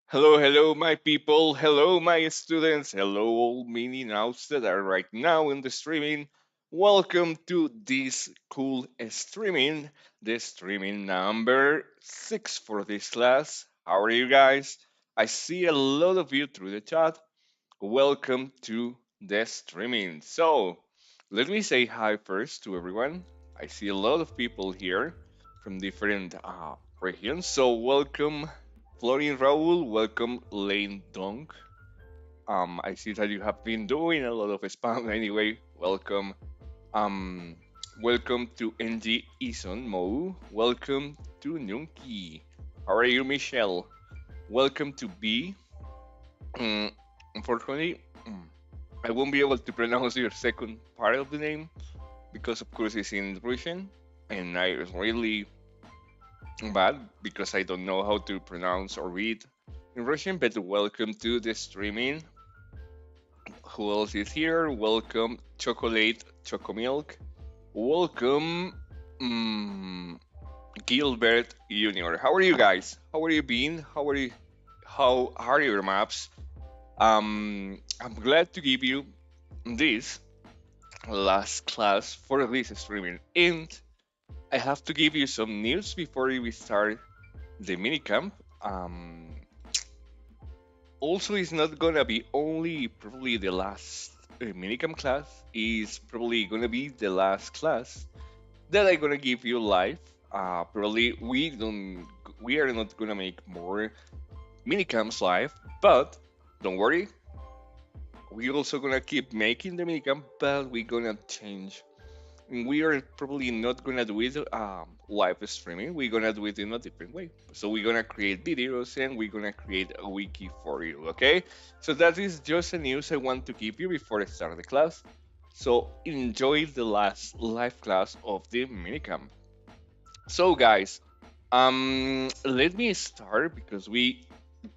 Hello, hello, my people. Hello, my students. Hello, all mini nows that are right now in the streaming. Welcome to this cool streaming, the streaming number 6 for this class. How are you guys? I see a lot of you through the chat. Welcome to the streaming. So, let me say hi first to everyone. I see a lot of people here from different regions. So, welcome, Florian Raul. Welcome, Lane Dong. I see that you have been doing a lot of spam anyway. Welcome. Um, welcome to NG Ison Mo. Welcome to Nyunki. How are you, Michelle? Welcome to B. Unfortunately, I won't be able to pronounce your second part of the name because, of course, it's in Russian, and I was really bad because I don't know how to pronounce or read in Russian. But welcome to the streaming. Who else is here? Welcome, Chocolate Chocomilk. Welcome, Gilbert Junior. How are you guys? How are you being? How are you? How are your maps? I'm glad to give you this last class for this streaming, and I have to give you some news before we start the minicamp. Also, it's not gonna be only probably the last minicamp class. It's probably gonna be the last class that I'm gonna give you live. Probably we are not gonna make more minicamps live, but don't worry, we also gonna keep making the minicamp, but we're gonna change. We are probably not gonna do it live streaming. We're gonna do it in a different way. So we're gonna create videos and we're gonna create a wiki for you. Okay. So that is just a news I want to give you before I start the class. So enjoy the last live class of the minicamp. So guys, let me start because we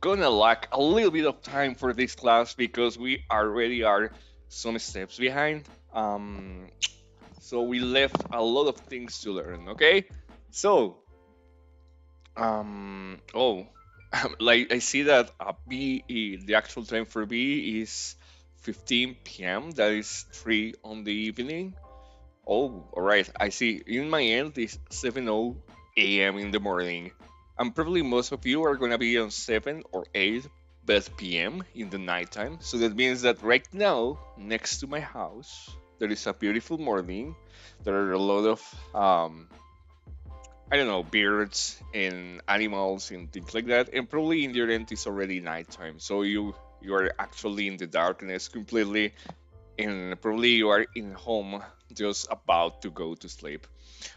gonna lack a little bit of time for this class because we already are some steps behind. So we left a lot of things to learn. Okay, so oh, like I see that the actual time for B is 15 p.m. That is 3 on the evening. Oh, all right. I see. In my end, it's 7:00 a.m. in the morning. And probably most of you are gonna be on 7 or 8 p.m. in the nighttime. So that means that right now, next to my house, there is a beautiful morning. There are a lot of I don't know, birds and animals and things like that. And probably in your end, it's already nighttime. So you are actually in the darkness completely, and probably you are in home just about to go to sleep.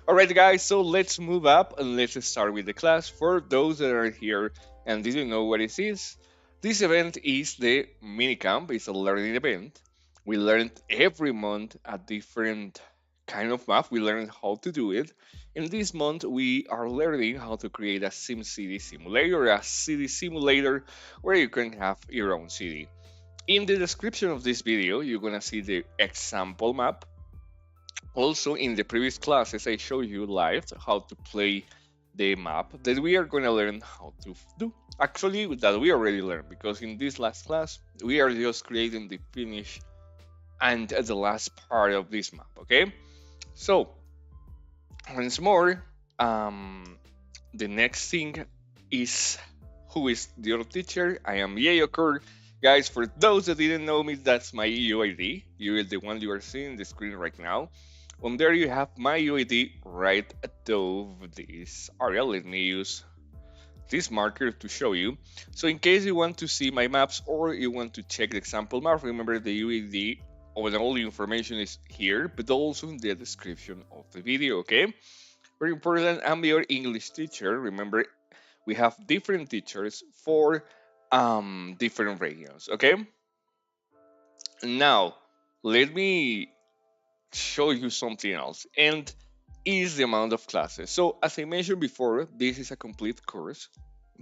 All right, guys, so let's move up and let's start with the class. For those that are here and didn't know what it is, this event is the minicamp. It's a learning event. We learned every month a different kind of map. We learned how to do it. In this month, we are learning how to create a SimCity simulator, a city simulator where you can have your own city. In the description of this video, you're gonna see the example map. Also, in the previous classes, I showed you live how to play the map that we are gonna learn how to do. Actually, that we already learned because in this last class, we are just creating the finish and the last part of this map. Okay, so once more, the next thing is who is your teacher. I am YeyoCore. Guys, for those that didn't know me, that's my UID. You is the one you are seeing the screen right now. On there you have my UID right above this area. Let me use this marker to show you. So in case you want to see my maps or you want to check the example map, remember the UID or all the information is here, but also in the description of the video, okay? Very important, I'm your English teacher. Remember, we have different teachers for different regions, okay? Now, let me show you something else, and is the amount of classes. So, as I mentioned before, this is a complete course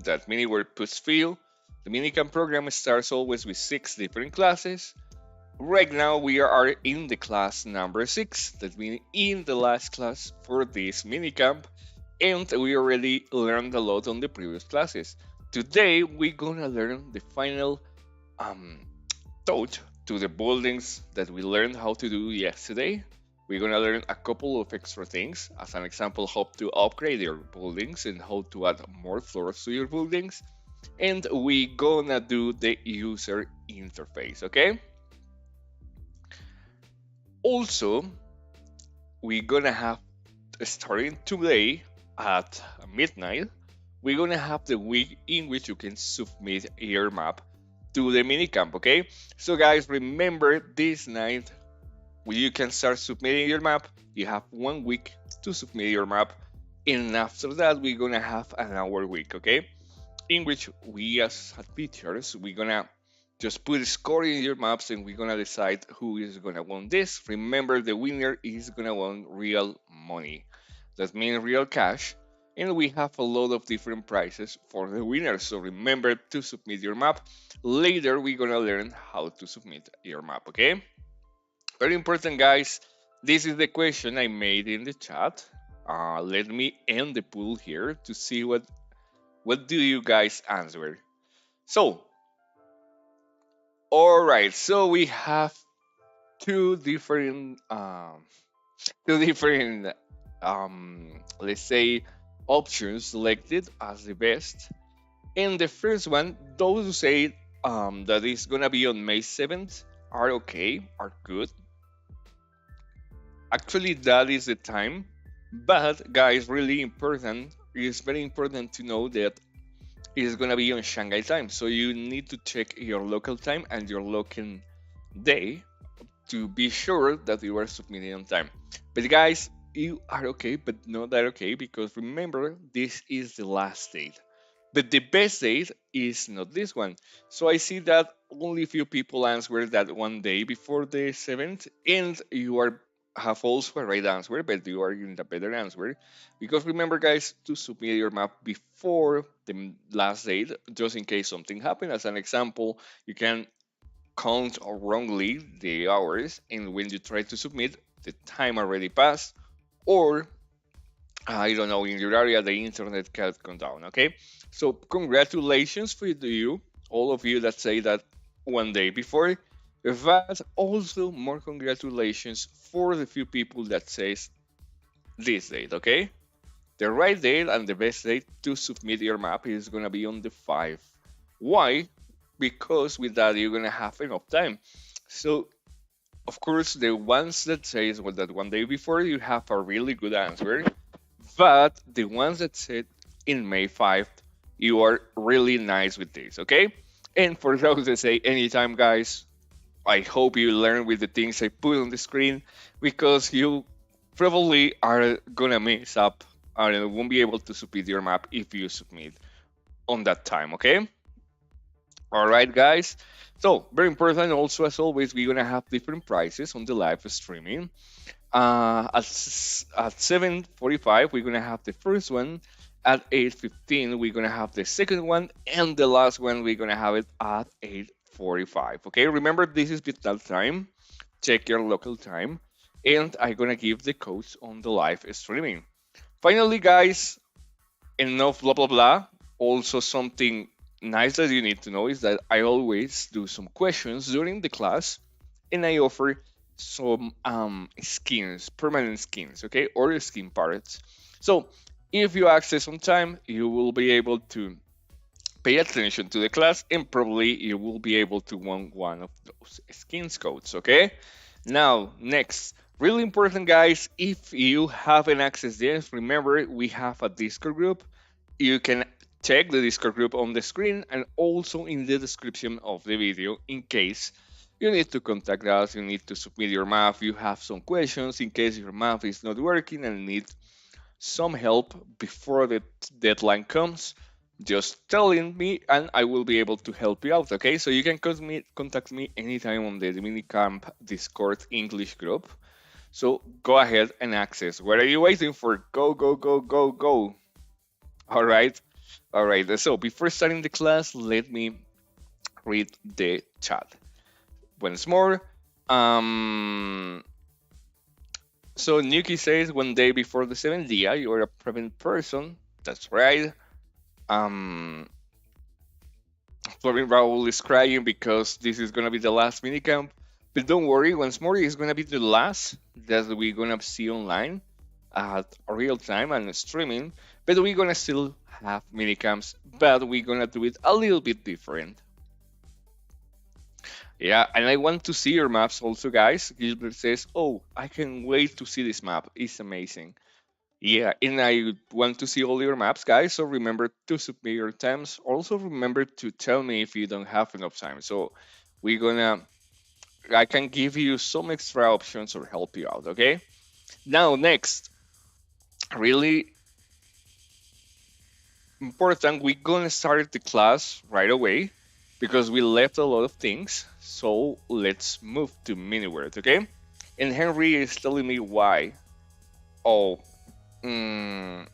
that MiniWare puts feel. The minicamp program starts always with 6 different classes. Right now, we are in the class number 6. That means in the last class for this minicamp, and we already learned a lot on the previous classes. Today we're gonna learn the final um, touch to the buildings that we learned how to do yesterday. We're gonna learn a couple of extra things, as an example, how to upgrade your buildings and how to add more floors to your buildings. And we're gonna do the user interface, okay? Also, we're gonna have, starting today at midnight, we're gonna have the week in which you can submit your map to the minicamp, okay? So guys, remember this night you can start submitting your map. You have 1 week to submit your map, and after that we're gonna have an hour week, okay? In which we as teachers we're gonna just put a score in your maps and we're gonna decide who is gonna win this. Remember, the winner is gonna win real money. That means real cash. And we have a lot of different prizes for the winner. So remember to submit your map. Later we're gonna learn how to submit your map, okay? Very important, guys. This is the question I made in the chat. Let me end the poll here to see what do you guys answer. So, all right. So we have two different, two different, let's say, options selected as the best. And the first one, those who say that is gonna be on May 7th are okay, are good. Actually, that is the time. But guys, really important. It's very important to know that it's gonna be on Shanghai time. So you need to check your local time and your local day to be sure that you are submitting on time. But guys, you are okay, but not that okay, because remember, this is the last date. But the best date is not this one. So I see that only few people answered that one day before the 7th, and you are have also a right answer, but you are in the better answer. Because remember, guys, to submit your map before the last date, just in case something happened. As an example, you can count wrongly the hours, and when you try to submit, the time already passed, or I don't know, in your area the internet can come down. Okay, so congratulations for you, all of you that say that one day before, but also more congratulations for the few people that says this date. Okay, the right date and the best date to submit your map is gonna be on the 5. Why? Because with that you're gonna have enough time. So of course, the ones that says well, that one day before you have a really good answer, but the ones that said in May 5th, you are really nice with this, okay? And for those that say anytime, guys, I hope you learn with the things I put on the screen, because you probably are gonna mess up and won't be able to submit your map if you submit on that time, okay? All right, guys. So very important. Also, as always, we're gonna have different prices on the live streaming. At 7:45, we're gonna have the first one. At 8:15, we're gonna have the second one, and the last one we're gonna have it at 8:45. Okay, remember this is Vietnam time. Check your local time, and I'm gonna give the codes on the live streaming. Finally, guys, enough blah blah blah. Also, something nice that you need to know is that I always do some questions during the class, and I offer some skins, permanent skins, okay, or skin parts. So if you access on time, you will be able to pay attention to the class, and probably you will be able to win one of those skins codes, okay? Now, next, really important, guys, if you haven't accessed this, remember we have a Discord group. You can check the Discord group on the screen and also in the description of the video in case you need to contact us, you need to submit your map, you have some questions in case your map is not working and need some help before the deadline comes. Just telling me and I will be able to help you out, okay? So you can contact me anytime on the Minicamp Discord English group. So go ahead and access. What are you waiting for? Go, go, go, go, go. All right. All right. So before starting the class, let me read the chat once more. So Nuki says 1 day before the 7th, yeah, you're a prevent person. That's right. Um, Florin Raul is crying because this is gonna be the last minicamp. But don't worry, once more it's gonna be the last that we're gonna see online at real time and streaming. But we're gonna still have minicamps, but we're gonna do it a little bit different. Yeah, and I want to see your maps also, guys. Gilbert says, "Oh, I can wait to see this map. It's amazing." Yeah, and I want to see all your maps, guys. So remember to submit your times. Also remember to tell me if you don't have enough time. So we're gonna, I can give you some extra options or help you out. Okay. Now next, really important, we're gonna start the class right away because we left a lot of things. So let's move to mini world. Okay. And Henry is telling me why. Oh, Mm,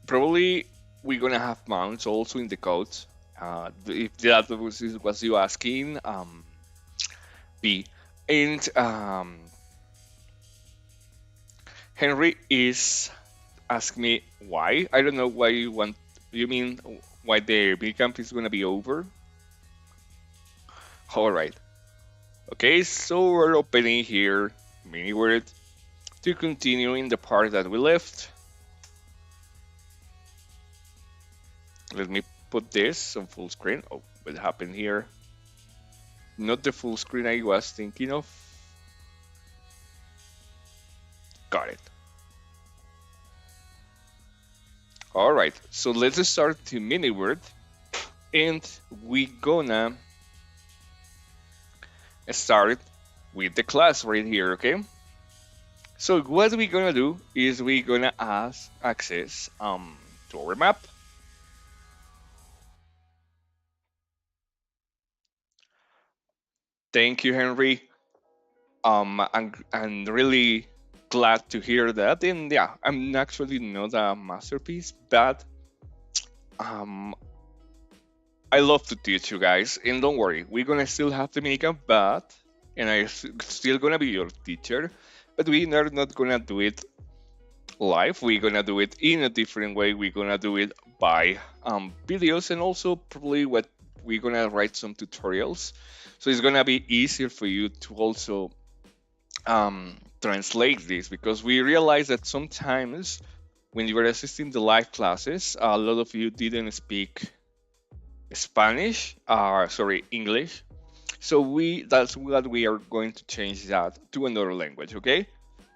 probably we're gonna have mounts also in the code. If that was you asking, B. And Henry is asking me why. I don't know why you want. You mean why the B camp is gonna be over? All right. Okay, so we're opening here mini word to continue in the part that we left. Let me put this on full screen. Oh, what happened here? Not the full screen I was thinking of. Got it. All right, so let's start the mini word, and we gonna start with the class right here, okay? So what we gonna do is we gonna access to our map. Thank you, Henry. I'm really glad to hear that. And yeah, I'm actually not a masterpiece, but um, I love to teach you guys. And don't worry, we're gonna still have the makeup, but and still gonna be your teacher, but we are not gonna do it live. We're gonna do it in a different way. We're gonna do it by videos, and also probably what we're gonna write some tutorials. So it's gonna be easier for you to also translate this because we realize that sometimes when you were assisting the live classes, a lot of you didn't speak Spanish, sorry, English. So that's what we are going to change that to another language, okay?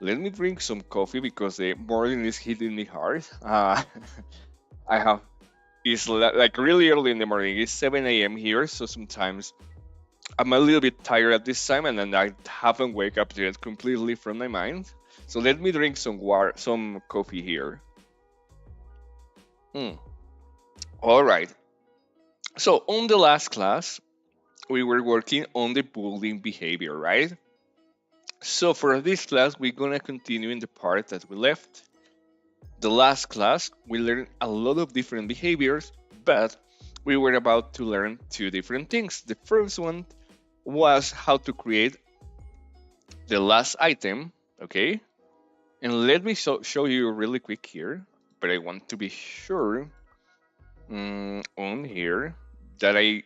Let me drink some coffee because the morning is hitting me hard. I have it's like really early in the morning. It's 7 a.m. here, so sometimes I'm a little bit tired at this time, and then I haven't wake up yet completely from my mind. So let me drink some water, some coffee here. Hmm. All right. So on the last class, we were working on the bullying behavior, right? So for this class, we're gonna continue in the part that we left. The last class, we learned a lot of different behaviors, but we were about to learn two different things. The first one was how to create the last item, okay? And let me show you really quick here, but I want to be sure on here that I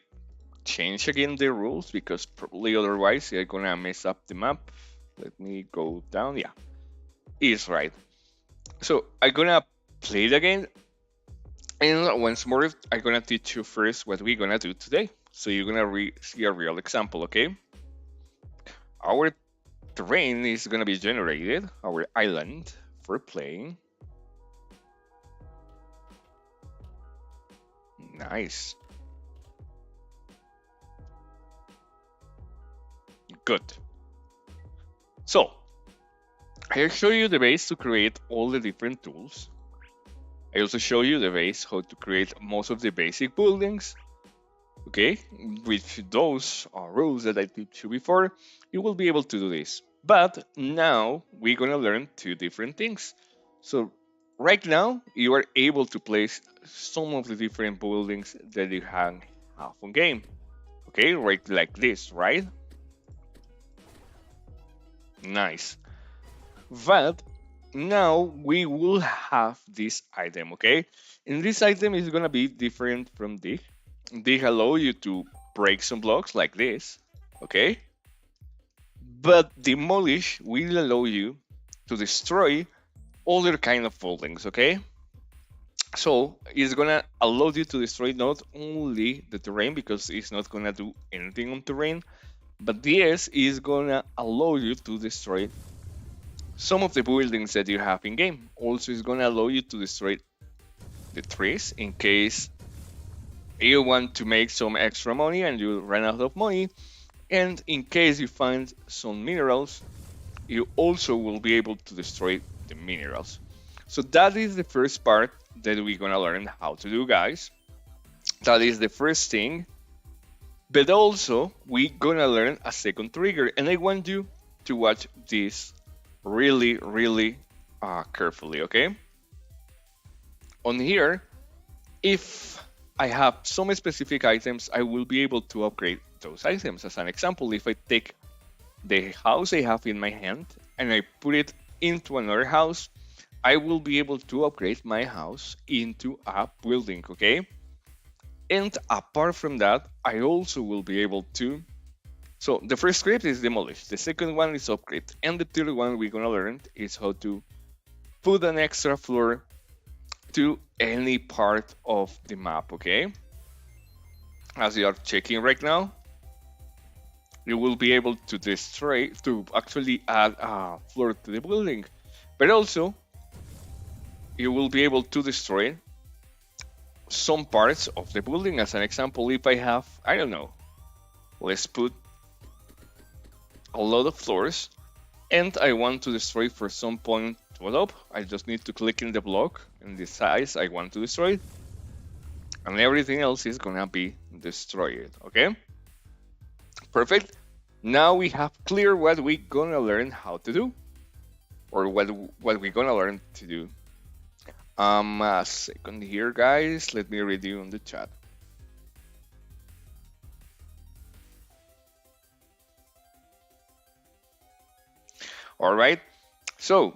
change again the rules because probably otherwise I'm gonna mess up the map. Let me go down. Yeah, it's right. So I'm gonna play it again, and once more I'm gonna teach you first what we're gonna do today. So you're gonna see a real example, okay? Our terrain is gonna be generated, our island for playing. Nice. Good. So I'll show you the base to create all the different tools. I also show you the base how to create most of the basic buildings. Okay, with those rules that I teach you before, you will be able to do this. But now we're gonna learn two different things. So right now you are able to place some of the different buildings that you have on game. Okay, right like this, right? Nice. But now we will have this item, okay? And this item is gonna be different from dig. Dig allow you to break some blocks like this, okay? But demolish will allow you to destroy other kind of buildings, okay? So it's gonna allow you to destroy not only the terrain because it's not gonna do anything on terrain, but this is gonna allow you to destroy some of the buildings that you have in game. Also, it's gonna allow you to destroy the trees in case you want to make some extra money and you run out of money. And in case you find some minerals, you also will be able to destroy the minerals. So that is the first part that we're gonna learn how to do, guys. That is the first thing. But also, we're gonna learn a second trigger, and I want you to watch this really, really carefully, okay? On here, if I have some specific items, I will be able to upgrade those items. As an example, if I take the house I have in my hand and I put it into another house, I will be able to upgrade my house into a building, okay? And apart from that, I also will be able to. So the first script is demolish, the second one is upgrade, and the third one we're gonna learn is how to put an extra floor to any part of the map, okay? As you are checking right now, you will be able to destroy, to actually add a floor to the building, but also you will be able to destroy some parts of the building. As an example, if I have, I don't know, let's put a lot of floors and I want to destroy for some point to up, I just need to click in the block and the size I want to destroy, and everything else is gonna be destroyed, okay? Perfect. Now we have clear what we're gonna learn how to do, or what we're gonna learn to do. A second here, guys. Let me read you on the chat. All right. So,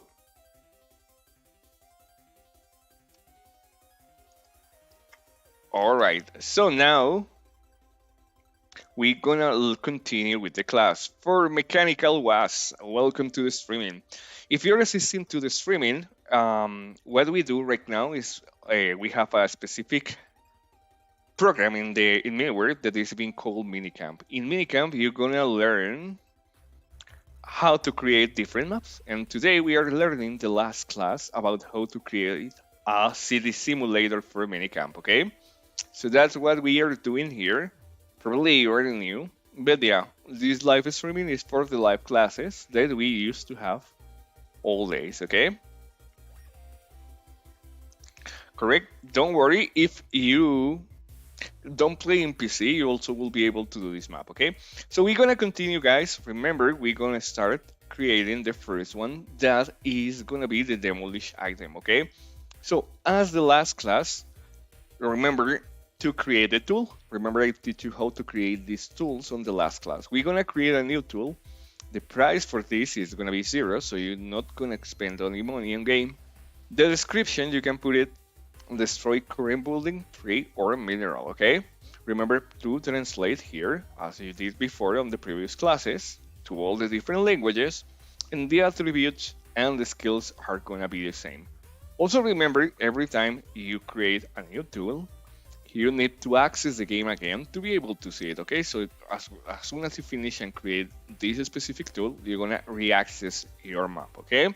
all right. So now we're gonna continue with the class. For mechanical was, welcome to the streaming. If you're assisting to the streaming, what we do right now is we have a specific program in middleware that is being called minicamp. In minicamp, you're gonna learn how to create different maps, and today we are learning the last class about how to create a city simulator for minicamp. Okay, so that's what we are doing here. Probably you already knew, but yeah, this live streaming is for the live classes that we used to have all days. Okay, correct. Don't worry, if you don't play in PC, you also will be able to do this map, okay? So we're gonna continue, guys. Remember, we're gonna start creating the first one. That is gonna be the demolish item, okay? So as the last class, remember to create a tool. Remember I teach you how to create these tools on the last class. We're gonna create a new tool. The price for this is gonna be 0, so you're not gonna spend any money in game. The description, you can put it destroy current building, tree, or mineral, okay? Remember to translate here, as you did before on the previous classes, to all the different languages, and the attributes and the skills are gonna be the same. Also remember, every time you create a new tool, you need to access the game again to be able to see it, okay? So as soon as you finish and create this specific tool, you're gonna re-access your map, okay?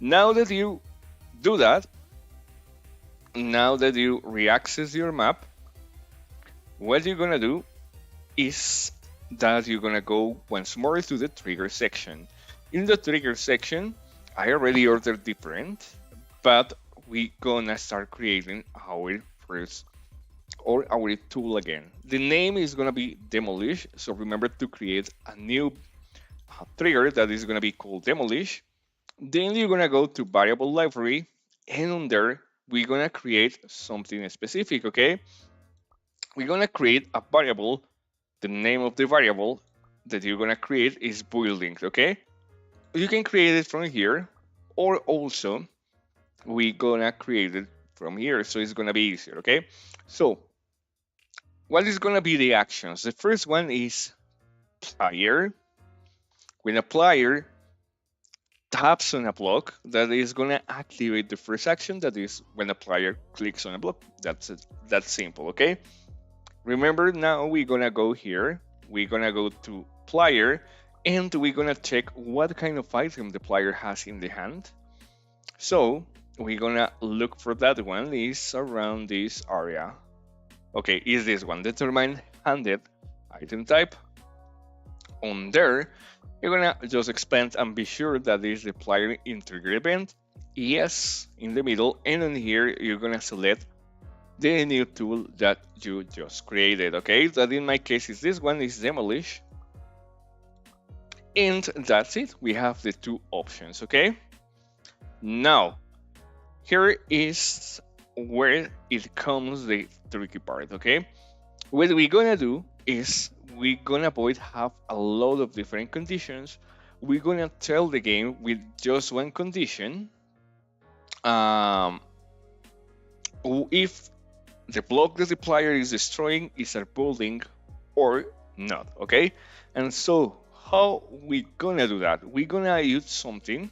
Now that you do that, now that you re-access your map, what you're gonna do is that you're gonna go once more to the trigger section. In the trigger section, I already ordered different, but we're gonna start creating our first or our tool again. The name is gonna be Demolish, so remember to create a new trigger that is gonna be called Demolish. Then you're gonna go to variable library, and on there we're gonna create something specific, okay? We're gonna create a variable. The name of the variable that you're gonna create is buildings, okay? You can create it from here, or also we're gonna create it from here, so it's gonna be easier, okay? So what is gonna be the actions? The first one is player. When a player taps on a block, that is gonna activate the first action. That is when a player clicks on a block. That's it. That's simple. Okay. Remember, now we're gonna go here. We're gonna go to player, and we're gonna check what kind of item the player has in the hand. So we're gonna look for that one. Is around this area. Okay, is this one. Determine handed item type. On there, you're gonna just expand and be sure that is the player integer event. Yes, in the middle, and on here you're gonna select the new tool that you just created. Okay, that in my case is this one, is Demolish, and that's it. We have the two options. Okay, now here is where it comes the tricky part. Okay, what we're gonna do is we're gonna avoid have a lot of different conditions. We're gonna tell the game with just one condition. Um, if the block that the player is destroying is a building or not. Okay, and so how we gonna do that? We're gonna use something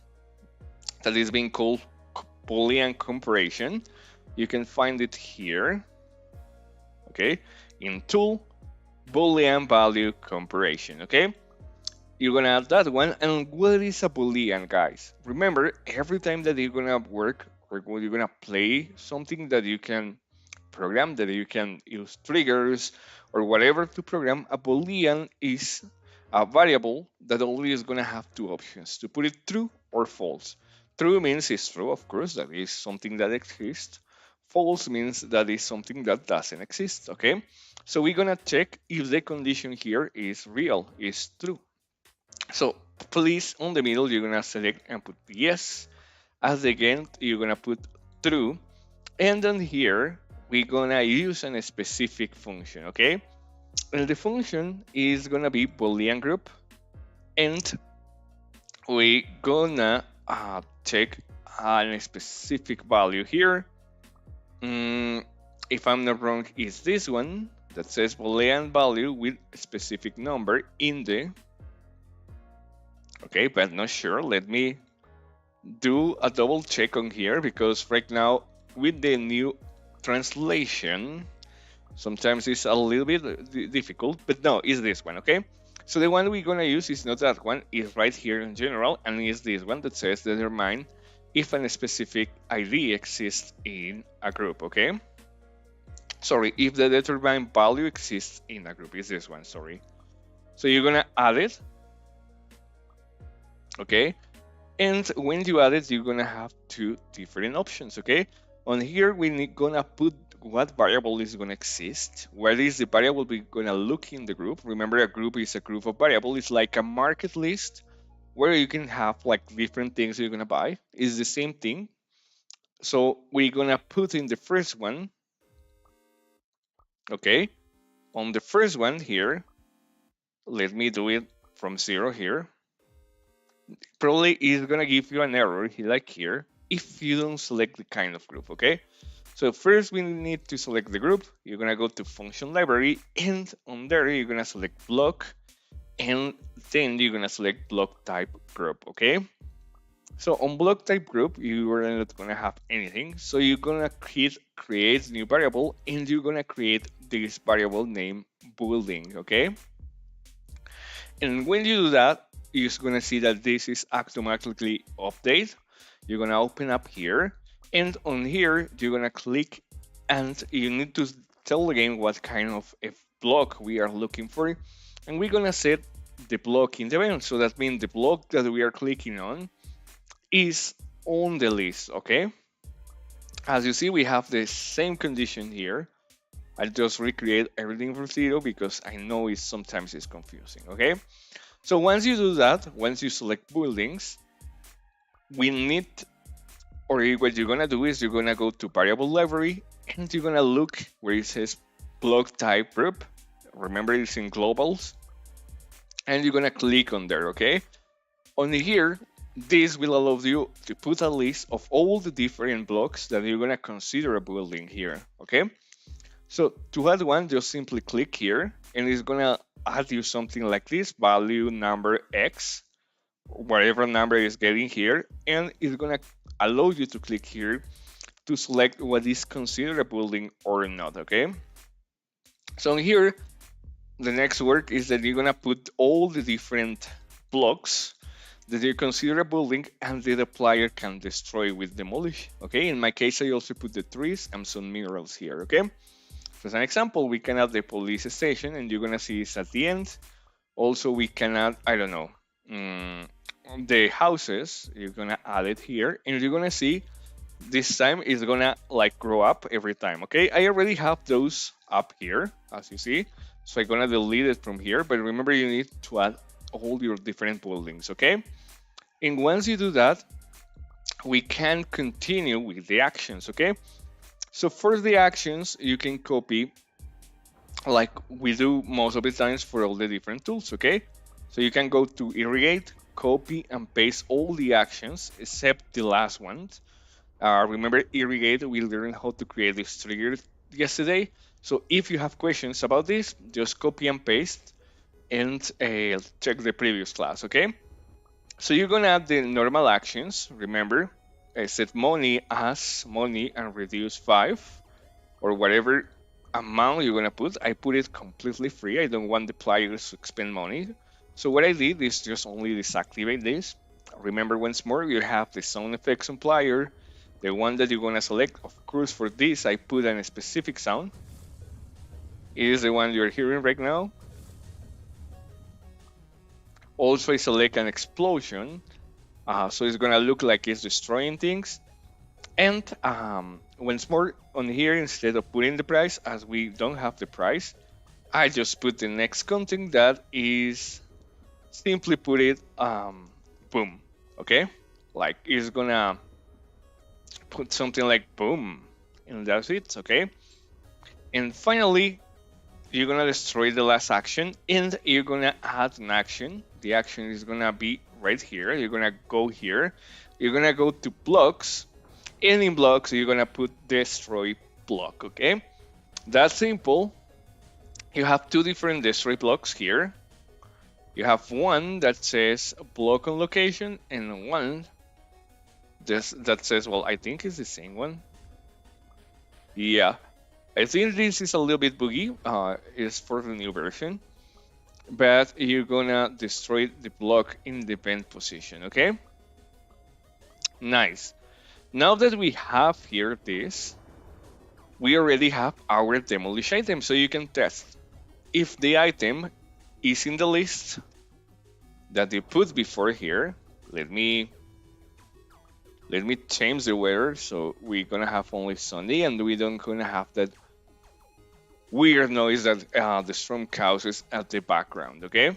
that is being called Boolean comparison. You can find it here. Okay, in tool Boolean value comparison. Okay, you're gonna add that one. And what is a Boolean, guys? Remember, every time that you're gonna work or when you're gonna play something that you can program, that you can use triggers or whatever to program, a Boolean is a variable that only is gonna have two options: to put it true or false. True means it's true, of course, that is something that exists. False means that is something that doesn't exist. Okay, so we're gonna check if the condition here is real, is true. So please, on the middle, you're gonna select and put yes. As again, you're gonna put true, and then here we're gonna use a specific function. Okay, and the function is gonna be Boolean group, and we're gonna check a specific value here. If I'm not wrong, is this one that says Boolean value with a specific number in the. Okay, but not sure. Let me do a double check on here, because right now with the new translation, sometimes it's a little bit difficult, but no, it's this one. Okay, so the one we're gonna use is not that one, it's right here in general, and is this one that says determine if a specific ID exists in a group. Okay, sorry, if the determined value exists in a group, is this one. Sorry, so you're gonna add it. Okay, and when you add it, you're gonna have two different options. Okay, on here we're gonna put what variable is gonna exist, where is the variable we're gonna look in the group. Remember, a group is a group of variables. It's like a market list where you can have like different things you're gonna buy. It's the same thing. So we're gonna put in the first one. Okay, on the first one here, let me do it from 0 here. Probably is gonna give you an error like here if you don't select the kind of group. Okay, so first we need to select the group. You're gonna go to function library, and on there you're gonna select block, and then you're gonna select block type group. Okay, so on block type group you are not gonna have anything, so you're gonna create new variable, and you're gonna create this variable named building. Okay, and when you do that, you're gonna see that this is automatically update. You're gonna open up here, and on here you're gonna click, and you need to tell the game what kind of a block we are looking for, and we're gonna set the block in the event. So that means the block that we are clicking on is on the list. Okay, as you see, we have the same condition here. I'll just recreate everything from 0 because I know it's sometimes it's confusing. Okay, so once you do that, once you select buildings, we need, or what you're gonna do is you're gonna go to variable library, and you're gonna look where it says block type group. Remember, it's in globals, and you're gonna click on there. Okay, on here, this will allow you to put a list of all the different blocks that you're gonna consider a building here. Okay, So to add one, just simply click here, and it's gonna add you something like this value number X, whatever number is getting here, and it's gonna allow you to click here to select what is considered a building or not. Okay. So here, the next work is that you're gonna put all the different blocks that you consider a building and the player can destroy with demolish. Okay, in my case, I also put the trees and some minerals here. Okay, so as an example, we can add the police station, and you're gonna see it's at the end. Also, we can add, I don't know, mm, the houses. You're gonna add it here, and you're gonna see this time is gonna like grow up every time. Okay, I already have those up here, as you see, so I'm gonna delete it from here. But remember, you need to add all your different buildings. Okay, and once you do that, we can continue with the actions. Okay, so for the actions, you can copy like we do most of the times for all the different tools. Okay, so you can go to irrigate, copy and paste all the actions except the last ones. Remember, irrigate, we learned how to create this trigger yesterday. So if you have questions about this, just copy and paste and check the previous class. Okay, so you're gonna add the normal actions. Remember, set money as money and reduce 5 or whatever amount you're gonna put. I put it completely free. I don't want the players to spend money. So what I did is just only deactivate this. Remember, once more, you have the sound effects on player, the one that you're gonna select. Of course, for this, I put a specific sound. It is the one you're hearing right now. Also, I select an explosion, so it's gonna look like it's destroying things. And once more, on here, instead of putting the price, as we don't have the price, I just put the next content that is simply put it boom. Okay, like it's gonna put something like boom, and that's it. Okay, and finally, you're gonna destroy the last action, and you're gonna add an action. The action is gonna be right here. You're gonna go here, you're gonna go to blocks, and in blocks you're gonna put destroy block. Okay, that's simple. You have two different destroy blocks here. You have one that says block on location, and one that says, well, I think it's the same one. Yeah, I think this is a little bit buggy. It's for the new version, but you're gonna destroy the block in the vent position. Okay, nice. Now that we have here this, we already have our demolish item, so you can test if the item is in the list that you put before here. Let me change the weather, so we're gonna have only sunny, and we don't gonna have that weird noise that the storm causes at the background. Okay,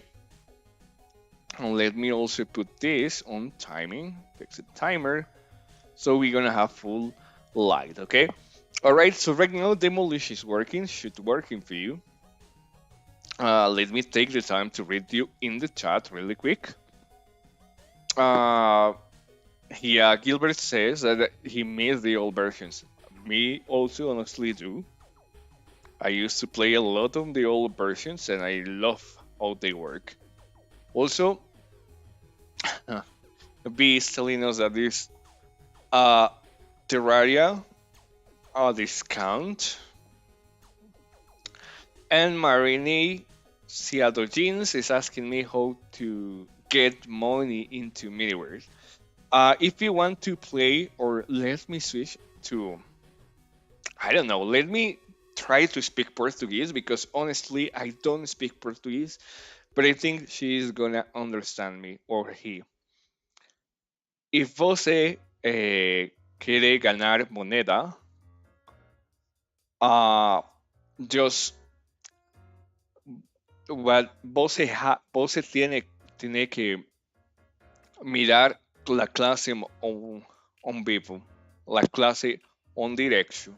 and let me also put this on timing, fix the timer, so we're gonna have full light. Okay, all right, so right now demolish is working, should working for you. Let me take the time to read you in the chat really quick. Yeah, Gilbert says that he missed the old versions. Me also honestly do. I used to play a lot of the old versions, and I love how they work. Also, B is telling us that this Terraria discount, and Marini Seattle Jeans is asking me how to get money into Miniverse. If you want to play, or let me switch to, I don't know, let me try to speak Portuguese, because honestly, I don't speak Portuguese, but I think she's gonna understand me, or he. If você quiere ganar moneda, just what você tiene que mirar la clase on vivo, la clase on directo.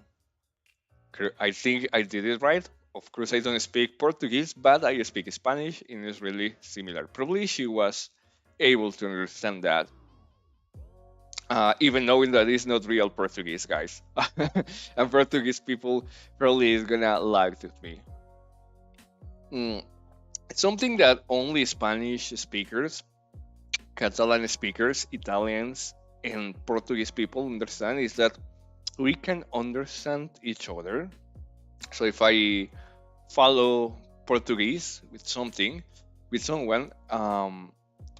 I think I did it right. Of course, I don't speak Portuguese, but I speak Spanish, and it's really similar. Probably she was able to understand that. even knowing that it's not real Portuguese, guys. And Portuguese people probably is gonna laugh at me. Mm, it's something that only Spanish speakers, Catalan speakers, Italians, and Portuguese people understand is that we can understand each other. So if I follow Portuguese with something, with someone, I'm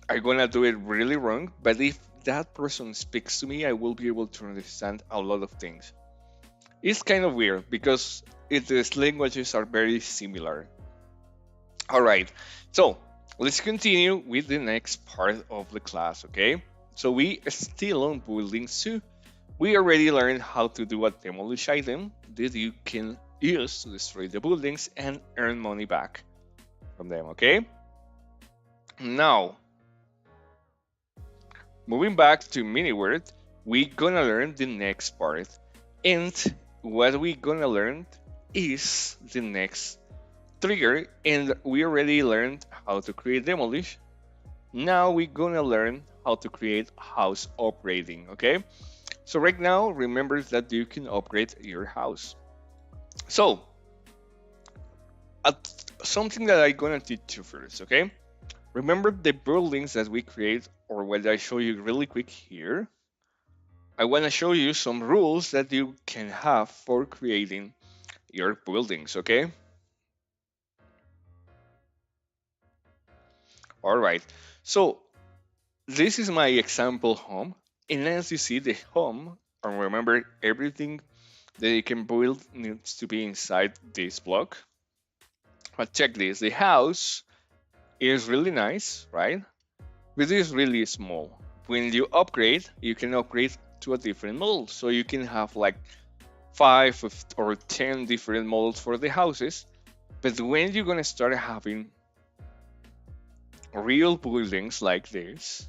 gonna do it really wrong. But if that person speaks to me, I will be able to understand a lot of things. It's kind of weird because its languages are very similar. All right, so let's continue with the next part of the class, okay? So we are still on buildings too. We already learned how to do a demolish item that you can use to destroy the buildings and earn money back from them, okay? Now, moving back to mini word, we gonna learn the next part. And what we gonna learn is the next trigger. And we already learned how to create demolish. Now we gonna learn how to create house operating, okay? So right now, remember that you can upgrade your house. So, something that I'm gonna teach you first, okay? Remember the buildings that we create, or what I show you really quick here. I wanna show you some rules that you can have for creating your buildings, okay? All right. So this is my example home, and as you see, the home, and remember everything that you can build needs to be inside this block. But check this: the house is really nice, right? But it's really small. When you upgrade, you can upgrade to a different model. So you can have like 5 or 10 different models for the houses. But when you're gonna start having real buildings like this,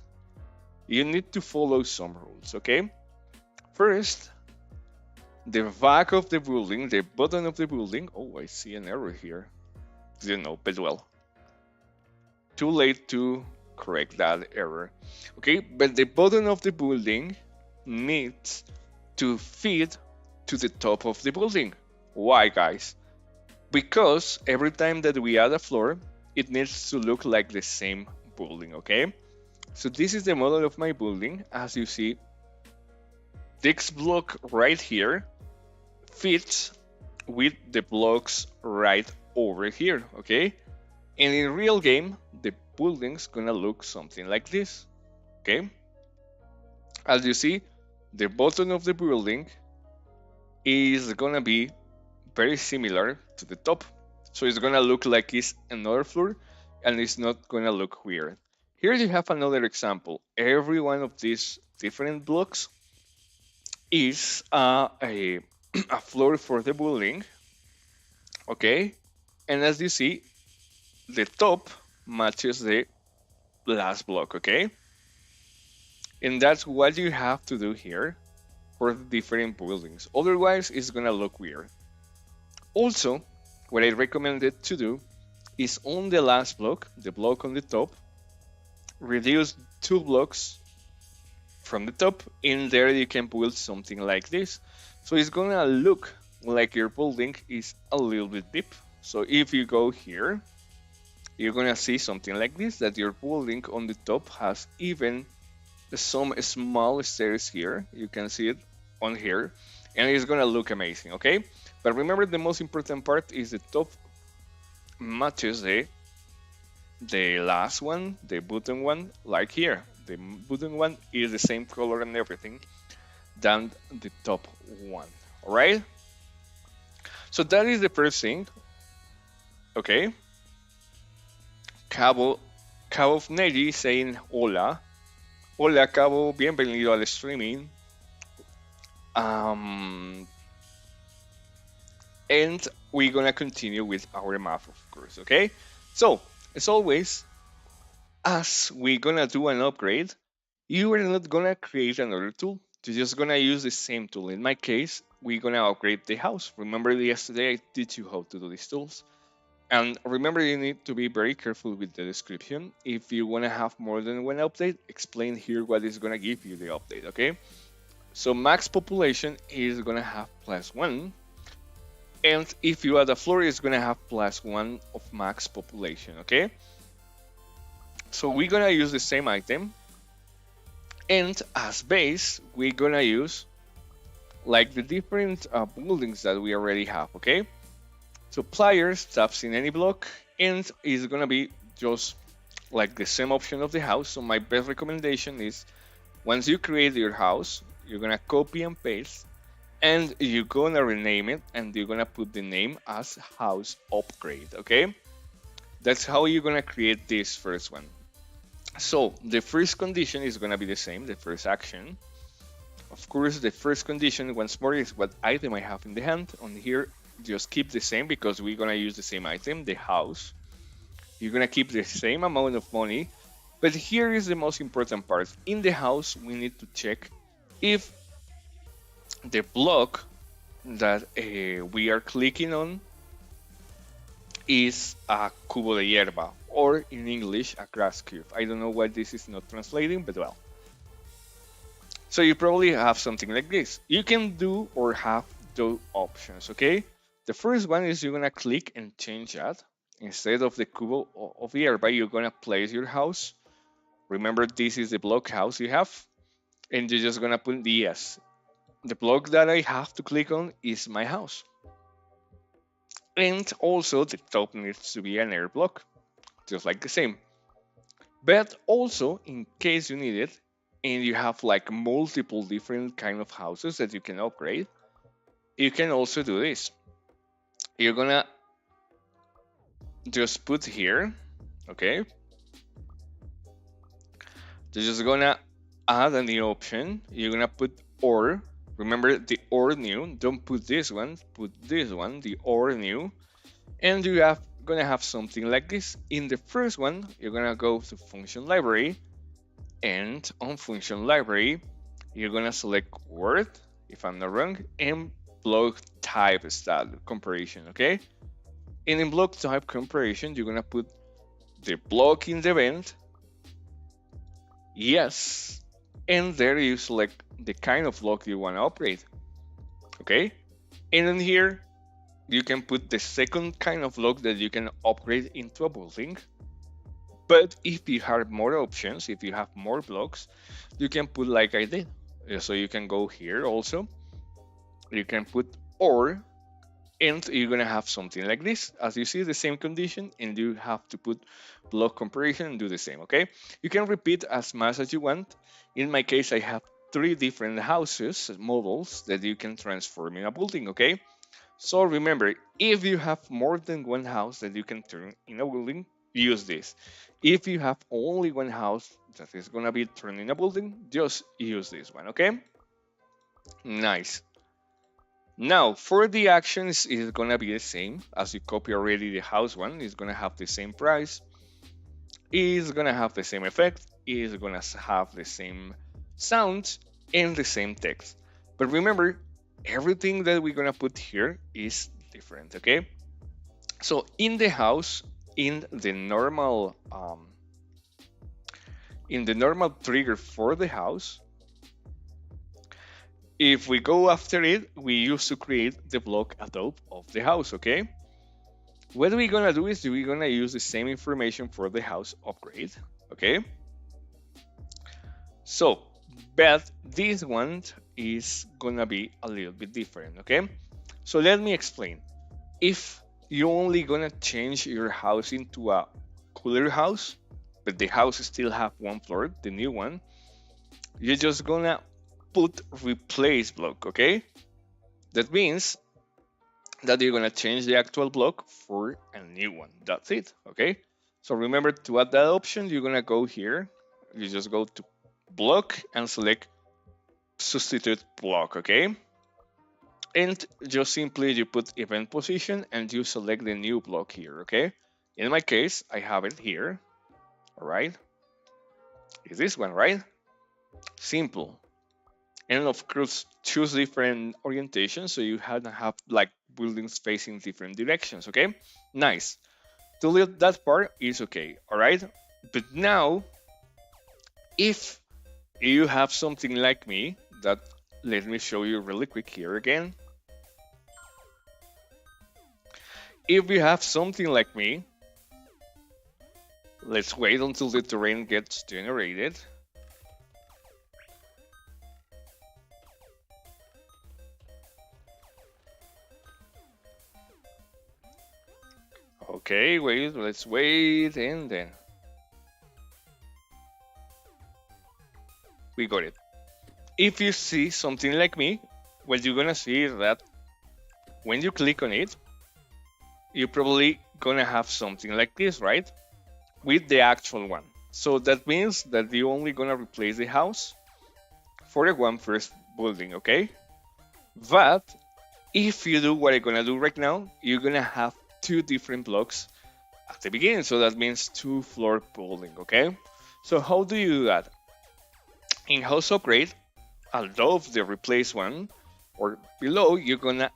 you need to follow some rules, okay? First, the back of the building, the bottom of the building. Oh, I see an error here. Didn't open well. Too late to correct that error. Okay, but the bottom of the building needs to fit to the top of the building. Why, guys? Because every time that we add a floor, it needs to look like the same building, okay? So this is the model of my building. As you see, this block right here fits with the blocks right over here, okay? And in real game, the building's gonna look something like this, okay? As you see, the bottom of the building is gonna be very similar to the top. So it's gonna look like it's another floor and it's not gonna look weird. Here you have another example. Every one of these different blocks is a floor for the building, okay? And as you see, the top matches the last block, okay? And that's what you have to do here for the different buildings. Otherwise, it's gonna look weird. Also, what I recommended to do is on the last block, the block on the top, reduce 2 blocks from the top. In there, you can build something like this. So it's gonna look like your building is a little bit deep. So if you go here, you're gonna see something like this, that your building on the top has even some small stairs here. You can see it on here, and it's gonna look amazing, okay? But remember, the most important part is the top matches the last one, the bottom one, like here. The bottom one is the same color and everything than the top one, all right? So that is the first thing, okay? Cabo of Neji saying hola. Hola, Cabo, bienvenido al streaming. And we're gonna continue with our map, of course, okay? So, as always, as we're gonna do an upgrade, you are not gonna create another tool. You're just gonna use the same tool. In my case, we're gonna upgrade the house. Remember yesterday I teach you how to do these tools. And remember, you need to be very careful with the description. If you want to have more than one update, explain here what is going to give you the update, okay? So max population is going to have +1. And if you add a floor, it's going to have +1 of max population, okay? So we're going to use the same item. And as base, we're going to use like the different buildings that we already have, okay? So pliers taps in any block and is gonna be just like the same option of the house. So my best recommendation is once you create your house, you're gonna copy and paste and you're gonna rename it and you're gonna put the name as house upgrade, okay? That's how you're gonna create this first one. So the first condition is gonna be the same, the first action. Of course, the first condition once more is what item I have in the hand. On here, just keep the same because we're gonna use the same item, the house. You're gonna keep the same amount of money, but here is the most important part. In the house, we need to check if the block that we are clicking on is a cubo de hierba, or in English, a grass cube. I don't know why this is not translating, but well. So you probably have something like this. You can do or have those options, okay? The first one is you're gonna click and change that. Instead of the cubo of the hierba, you're gonna place your house. Remember, this is the block house you have, and you're just gonna put the yes. The block that I have to click on is my house. And also the top needs to be an air block, just like the same. But also, in case you need it, and you have like multiple different kind of houses that you can upgrade, you can also do this. You're gonna just put here, okay? You're just gonna add a new option. You're gonna put or. Remember the or new. Don't put this one. Put this one, the or new. And you have gonna have something like this. In the first one, you're gonna go to function library, and on function library, you're gonna select word, if I'm not wrong, and block type style comparison, okay? And in block type comparison, you're gonna put the block in the event, yes, and there you select the kind of block you want to operate, okay? And in here, you can put the second kind of block that you can upgrade into a building. But if you have more options, if you have more blocks, you can put like I did. So you can go here also. You can put or, and you're gonna have something like this. As you see, the same condition, and you have to put block comparison and do the same, okay? You can repeat as much as you want. In my case, I have 3 different houses, models, that you can transform in a building, okay? So remember, if you have more than one house that you can turn in a building, use this. If you have only one house that is gonna be turned in a building, just use this one, okay? Nice. Now, for the actions, it's gonna be the same as you copy already the house one. It's gonna have the same price. It's gonna have the same effect. It's gonna have the same sounds and the same text. But remember, everything that we're gonna put here is different, okay? So in the house, in the normal trigger for the house, if we go after it, we used to create the block adobe of the house, okay? What we're gonna do is we're gonna use the same information for the house upgrade, okay? So, but this one is gonna be a little bit different, okay? So let me explain. If you're only gonna change your house into a cooler house, but the house still have one floor, the new one, you're just gonna put replace block, okay? That means that you're gonna change the actual block for a new one. That's it, okay? So remember to add that option, you're gonna go here, you just go to block and select substitute block, okay? And just simply you put event position and you select the new block here, okay? In my case, I have it here, all right? Is this one, right? Simple. And of course, choose different orientations so you have like buildings facing different directions, okay? Nice. delete that part is okay, all right? But now, if you have something like me, that let me show you really quick here again. If you have something like me, let's wait until the terrain gets generated. Okay, wait, let's wait, and then we got it. If you see something like me, what you're gonna see is that when you click on it, you're probably gonna have something like this, right? With the actual one. So that means that you're only gonna replace the house for the one first building, okay? But if you do what I'm gonna do right now, you're gonna have two different blocks at the beginning. So that means two floor building, okay? So how do you do that? In house upgrade, above the replace one or below, you're gonna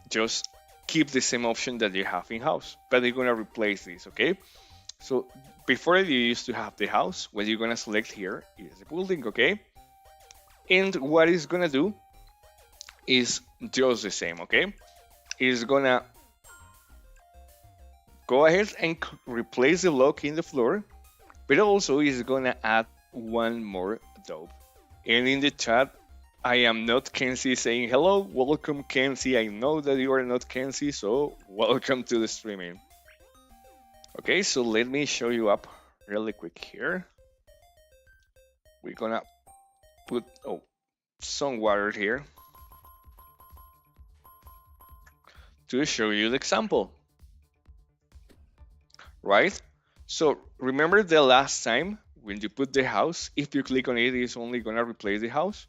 just keep the same option that you have in house, but you're gonna replace this, okay? So before you used to have the house, what you're gonna select here is the building, okay? And what it's gonna do is just the same, okay? It's gonna go ahead and replace the block in the floor, but also is gonna add one more dope. And in the chat, I am not Kenzie saying hello. Welcome, Kenzie. I know that you are not Kenzie, so welcome to the streaming. Okay, so let me show you up really quick here. We're gonna put some water here to show you the example. Right? So remember the last time when you put the house, if you click on it, it's only gonna replace the house.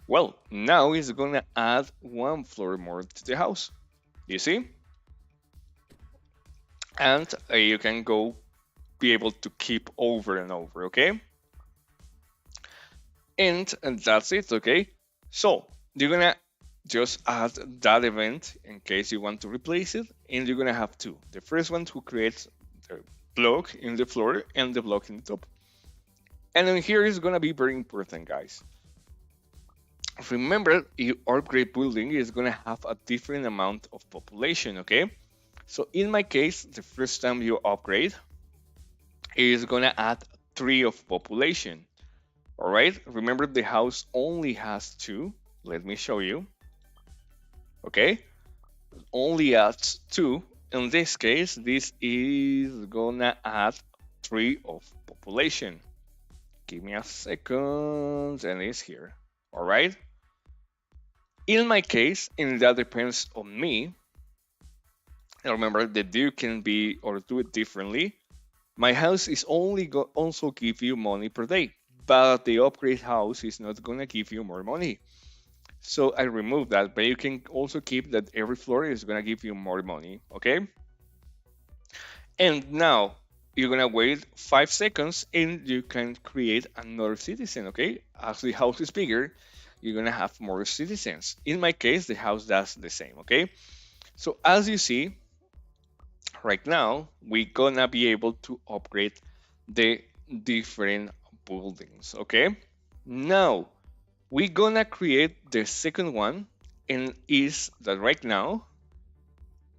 Well, now it's gonna add one floor more to the house. You see? And you can go be able to keep over and over, okay? And that's it, okay? So you're gonna just add that event in case you want to replace it, and you're gonna have two. The first one to create the block in the floor and the block in the top. And then here is gonna be very important, guys. Remember, your upgrade building is gonna have a different amount of population, okay? So in my case, the first time you upgrade is gonna add 3 of population. All right, remember the house only has 2. Let me show you. Okay, only adds 2. In this case, this is gonna add 3 of population. Give me a second, and it's here. All right. In my case, and that depends on me. Remember that you can be or do it differently. My house is only also give you money per day, but the upgrade house is not gonna give you more money. So I remove that, but you can also keep that every floor is gonna give you more money, okay? And now you're gonna wait 5 seconds and you can create another citizen, okay? As the house is bigger, you're gonna have more citizens. In my case, the house does the same, okay? So as you see, right now, we're gonna be able to upgrade the different buildings, okay? Now, we're gonna create the second one, and is that right now,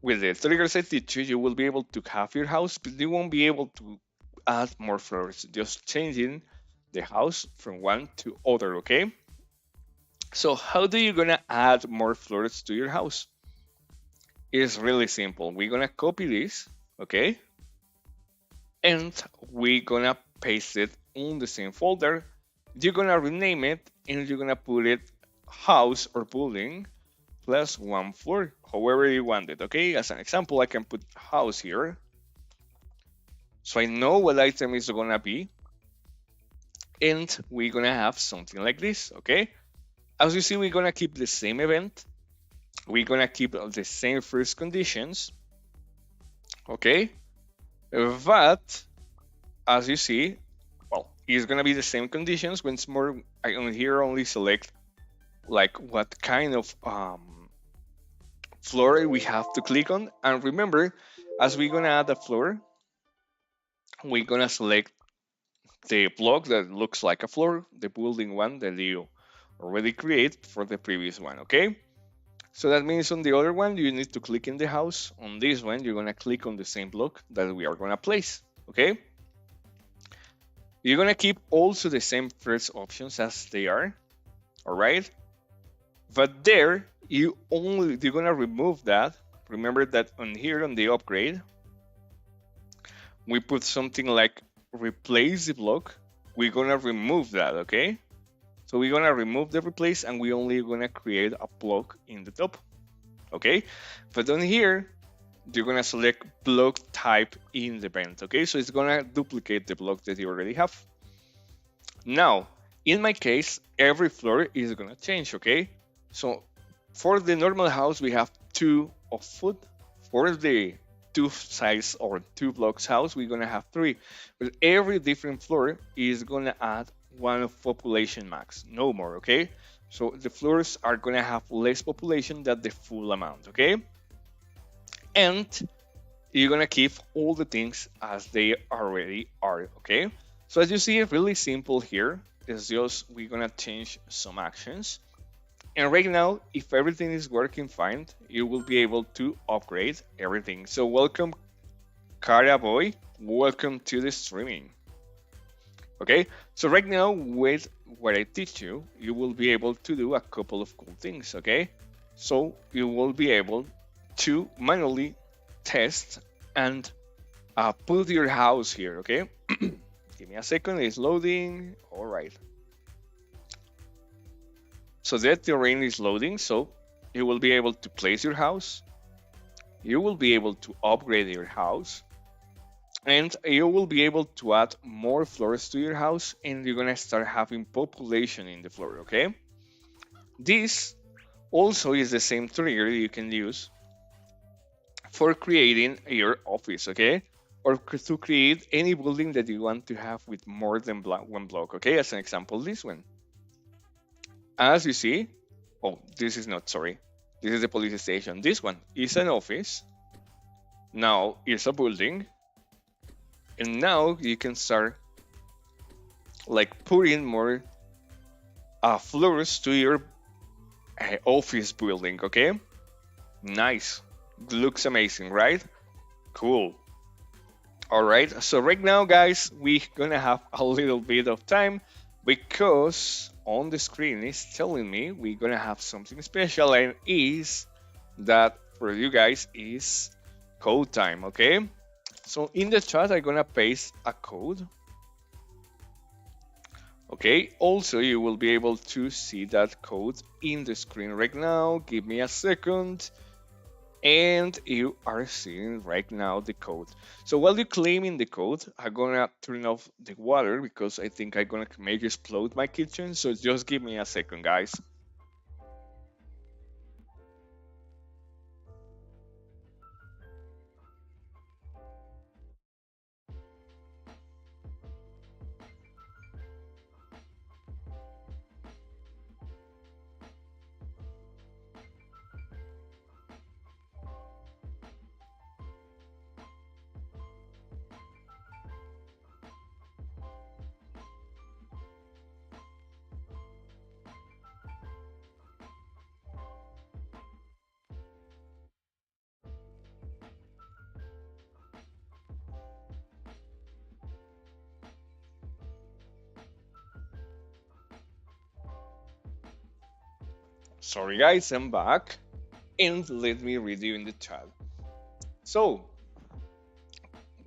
with the triggers I teach you, you will be able to have your house, but you won't be able to add more floors, just changing the house from one to other, okay? So how do you gonna add more floors to your house? It's really simple. We're gonna copy this, okay? And we're gonna paste it on the same folder. You're gonna rename it and you're gonna put it house or building plus 1 floor, however you want it, okay? As an example, I can put house here. So I know what item is gonna be. And we're gonna have something like this, okay? As you see, we're gonna keep the same event. We're gonna keep the same first conditions, okay? But as you see, well, it's gonna be the same conditions. Once more, I on here only select like what kind of floor we have to click on. And remember As we're gonna add a floor, we're gonna select the block that looks like a floor, the building one that you already create for the previous one, okay? So that means on the other one, you need to click in the house. On this one, you're gonna click on the same block that we are gonna place, okay? You're gonna keep also the same first options as they are, all right? But there, you're gonna remove that. Remember that on here on the upgrade, we put something like replace the block. We're gonna remove that, okay? So we're gonna remove the replace and we only gonna create a block in the top, okay? But on here, you're gonna select block type in the vent, okay? So it's gonna duplicate the block that you already have. Now, in my case, every floor is gonna change, okay? So for the normal house, we have 2 of food. For the 2 size or 2 blocks house, we're gonna have 3. But every different floor is gonna add 1 of population max, no more, okay? So the floors are gonna have less population than the full amount, okay? And you're gonna keep all the things as they already are, okay? So as you see, it's really simple here. It's just we're gonna change some actions. And right now, if everything is working fine, you will be able to upgrade everything. So welcome, Kara Boy. Welcome to the streaming. Okay, so right now with what I teach you, you will be able to do a couple of cool things, okay? So you will be able to manually test and put your house here, okay? Give me a second, it's loading. All right. So that terrain is loading, so you will be able to place your house. You will be able to upgrade your house. And you will be able to add more floors to your house, and you're gonna start having population in the floor, okay? This also is the same trigger you can use for creating your office, okay? Or to create any building that you want to have with more than one block, okay? As an example, this one. As you see, oh, this is not, sorry. This is the police station. This one is an office. Now it's a building. And now you can start like putting more floors to your office building, okay? Nice. Looks amazing, right? Cool. All right, so right now, guys, we're gonna have a little bit of time because on the screen is telling me we're gonna have something special, and is that for you guys is code time, okay? So in the chat, I'm gonna paste a code. Okay, also you will be able to see that code in the screen right now. Give me a second. And you are seeing right now the code. So while you're claiming the code, I'm gonna turn off the water because I think I'm gonna make explode my kitchen. So just give me a second, guys. Sorry, guys, I'm back. And let me read you in the chat. So,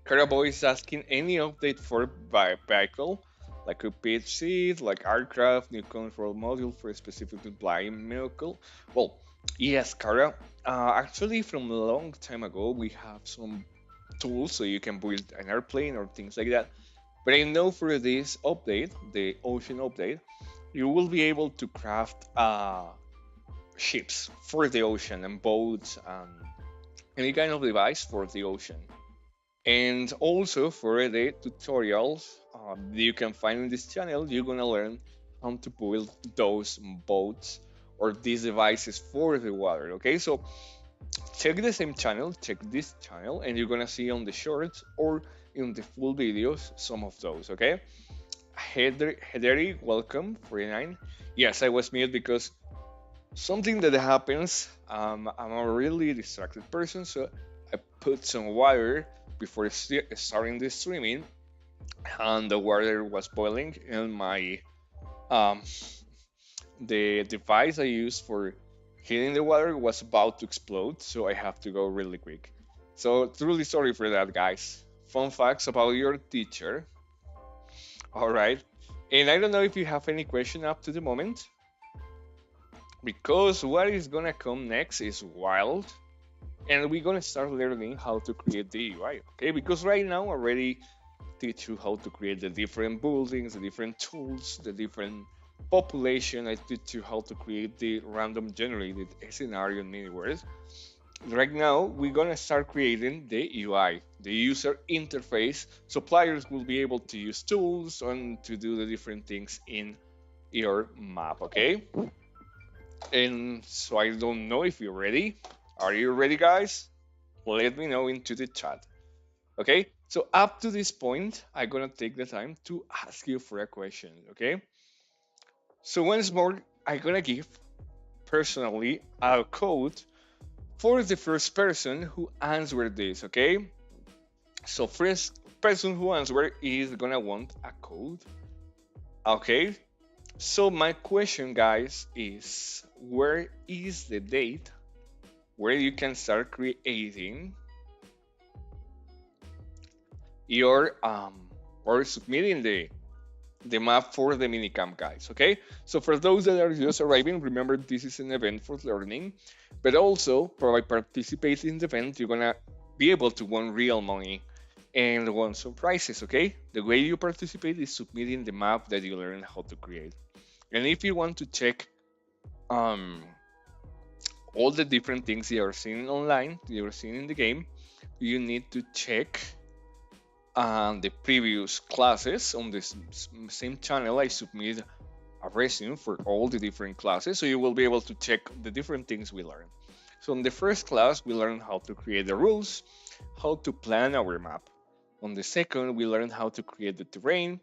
Caraboy is asking any update for vehicle, like a page seat, like aircraft, new control module for a specifically blind vehicle. Well, yes, Cara. Actually, from a long time ago, we have some tools so you can build an airplane or things like that. But I know for this update, the ocean update, you will be able to craft ships for the ocean and boats and any kind of device for the ocean. And also for the tutorials you can find in this channel, you're gonna learn how to build those boats or these devices for the water. Okay, so check the same channel, check this channel, and you're gonna see on the shorts or in the full videos some of those, okay? Hederi, welcome, 49. Yes, I was mute because something that happens, I'm a really distracted person, so I put some water before starting the streaming, and the water was boiling, and my um, the device I used for heating the water was about to explode, so I have to go really quick. So truly sorry for that, guys. Fun facts about your teacher. All right, and I don't know if you have any question up to the moment, because what is gonna come next is wild, and we're gonna start learning how to create the UI. Okay, because right now I already teach you how to create the different buildings, the different tools, the different population. I teach you how to create the random generated scenario in many words. Right now, we're gonna start creating the UI, the user interface, so players will be able to use tools and to do the different things in your map. Okay, and so I don't know if you're ready. Are you ready, guys? Let me know into the chat. Okay, so up to this point, I'm gonna take the time to ask you for a question. Okay, so once more, I'm gonna give personally a code for the first person who answered this. Okay, so first person who answered is gonna want a code. Okay, so my question, guys, is where is the date where you can start creating your or submitting the map for the minicamp, guys. Okay, so for those that are just arriving, remember this is an event for learning, but also by participating in the event you're gonna be able to win real money and win some prizes. Okay, the way you participate is submitting the map that you learn how to create. And if you want to check um all the different things you are seeing online, you are seeing in the game, you need to check the previous classes on this same channel. I submit a resume for all the different classes, so you will be able to check the different things we learn. So in the first class, we learn how to create the rules, how to plan our map. On the second, we learn how to create the terrain.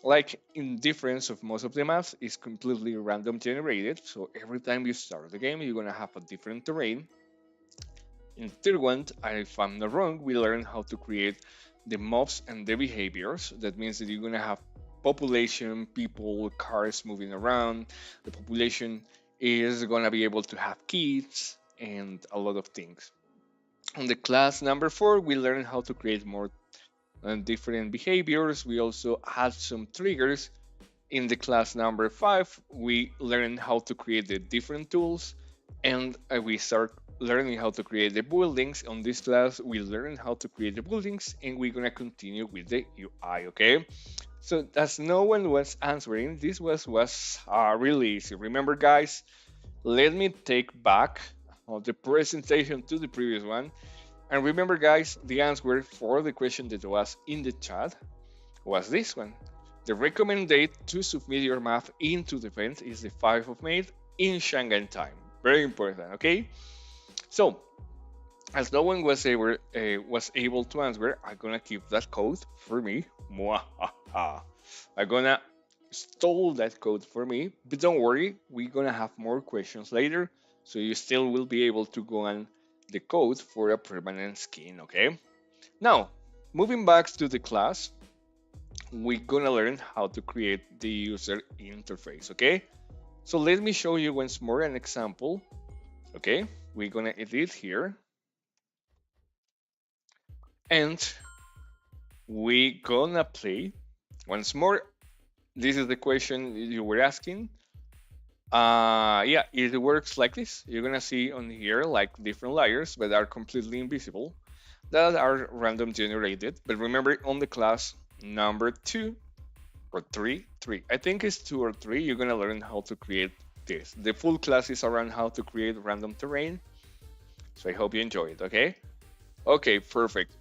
Like in difference of most of the maps, is completely random generated. So every time you start the game, you're gonna have a different terrain. In third one, if I'm not wrong, we learn how to create the mobs and the behaviors. That means that you're gonna have population, people, cars moving around. The population is gonna be able to have kids and a lot of things. On the class number 4, we learn how to create more different behaviors. We also add some triggers. In the class number 5, we learn how to create the different tools, and we start learning how to create the buildings. On this class, we learn how to create the buildings, and we're gonna continue with the UI. Okay, so as no one was answering, this was really easy. Remember, guys, let me take back the presentation to the previous one. And remember, guys, the answer for the question that was in the chat was this one. The recommended date to submit your map into the event is the 5th of May in Shanghai time. Very important, okay? So, as no one was able to answer, I'm gonna keep that code for me. I'm gonna stole that code for me, but don't worry, we're gonna have more questions later, so you still will be able to go on the code for a permanent skin, okay? Now, moving back to the class, we're gonna learn how to create the user interface. Okay, so let me show you once more an example. Okay, we're gonna edit here, and we're gonna play once more. This is the question you were asking. Yeah, it works like this. You're gonna see on here like different layers but are completely invisible, that are random generated. But remember, on the class number 2 or 3, I think it's 2 or 3, you're gonna learn how to create this. The full class is around how to create random terrain, so I hope you enjoy it. Okay, perfect.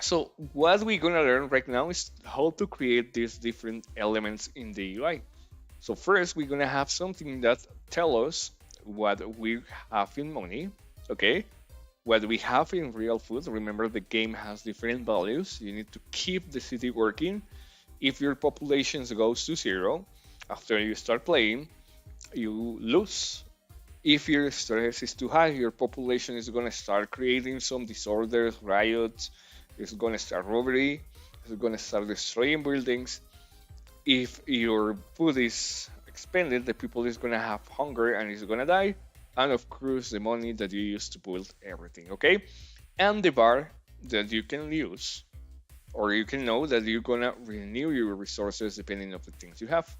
So what we're gonna learn right now is how to create these different elements in the UI. So first, we're gonna have something that tell us what we have in money. Okay, what we have in real food, remember the game has different values. You need to keep the city working. If your population goes to zero after you start playing, you lose. If your stress is too high, your population is going to start creating some disorders, riots, it's going to start robbery, it's going to start destroying buildings. If your food is expended, the people is going to have hunger and is going to die. And of course, the money that you use to build everything, okay? And the bar that you can use, or you can know that you're going to renew your resources depending on the things you have.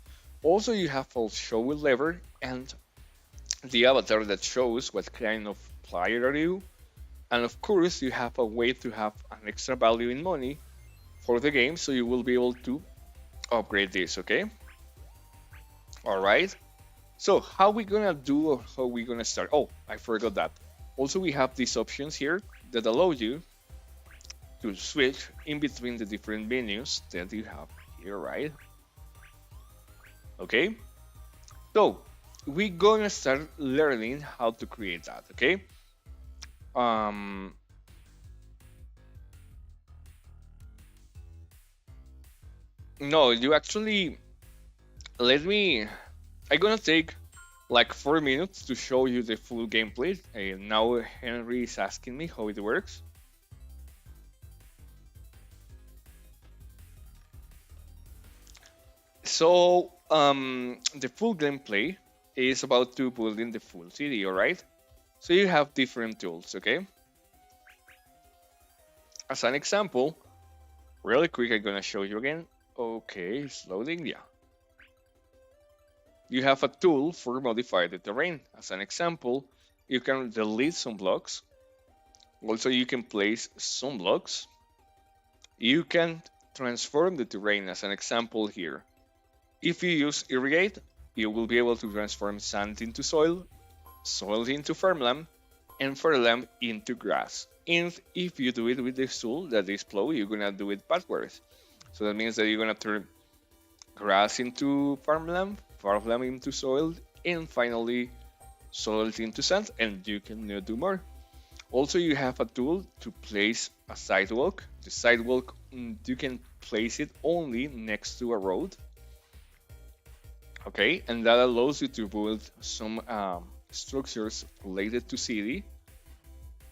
Also, you have a show lever and the avatar that shows what kind of player are you. And of course, you have a way to have an extra value in money for the game, so you will be able to upgrade this, okay? All right. So how we gonna do or how we gonna start? Oh, I forgot that. Also, we have these options here that allow you to switch in between the different menus that you have here, right? Okay. So we're gonna start learning how to create that, okay? Um, no, you actually let me. I'm gonna take like 4 minutes to show you the full gameplay. And now Henry is asking me how it works. So the full gameplay is about to building the full city, alright? So you have different tools, okay? As an example, really quick, I'm gonna show you again. Okay, it's loading, yeah. You have a tool for modify the terrain. As an example, you can delete some blocks. Also, you can place some blocks. You can transform the terrain. As an example here, if you use irrigate, you will be able to transform sand into soil, soil into farmland, and farmland into grass. And if you do it with this tool that is plow, you're gonna do it backwards. So that means that you're gonna turn grass into farmland, farmland into soil, and finally soil into sand, and you can do more. Also, you have a tool to place a sidewalk. The sidewalk, you can place it only next to a road. Okay, and that allows you to build some structures related to city.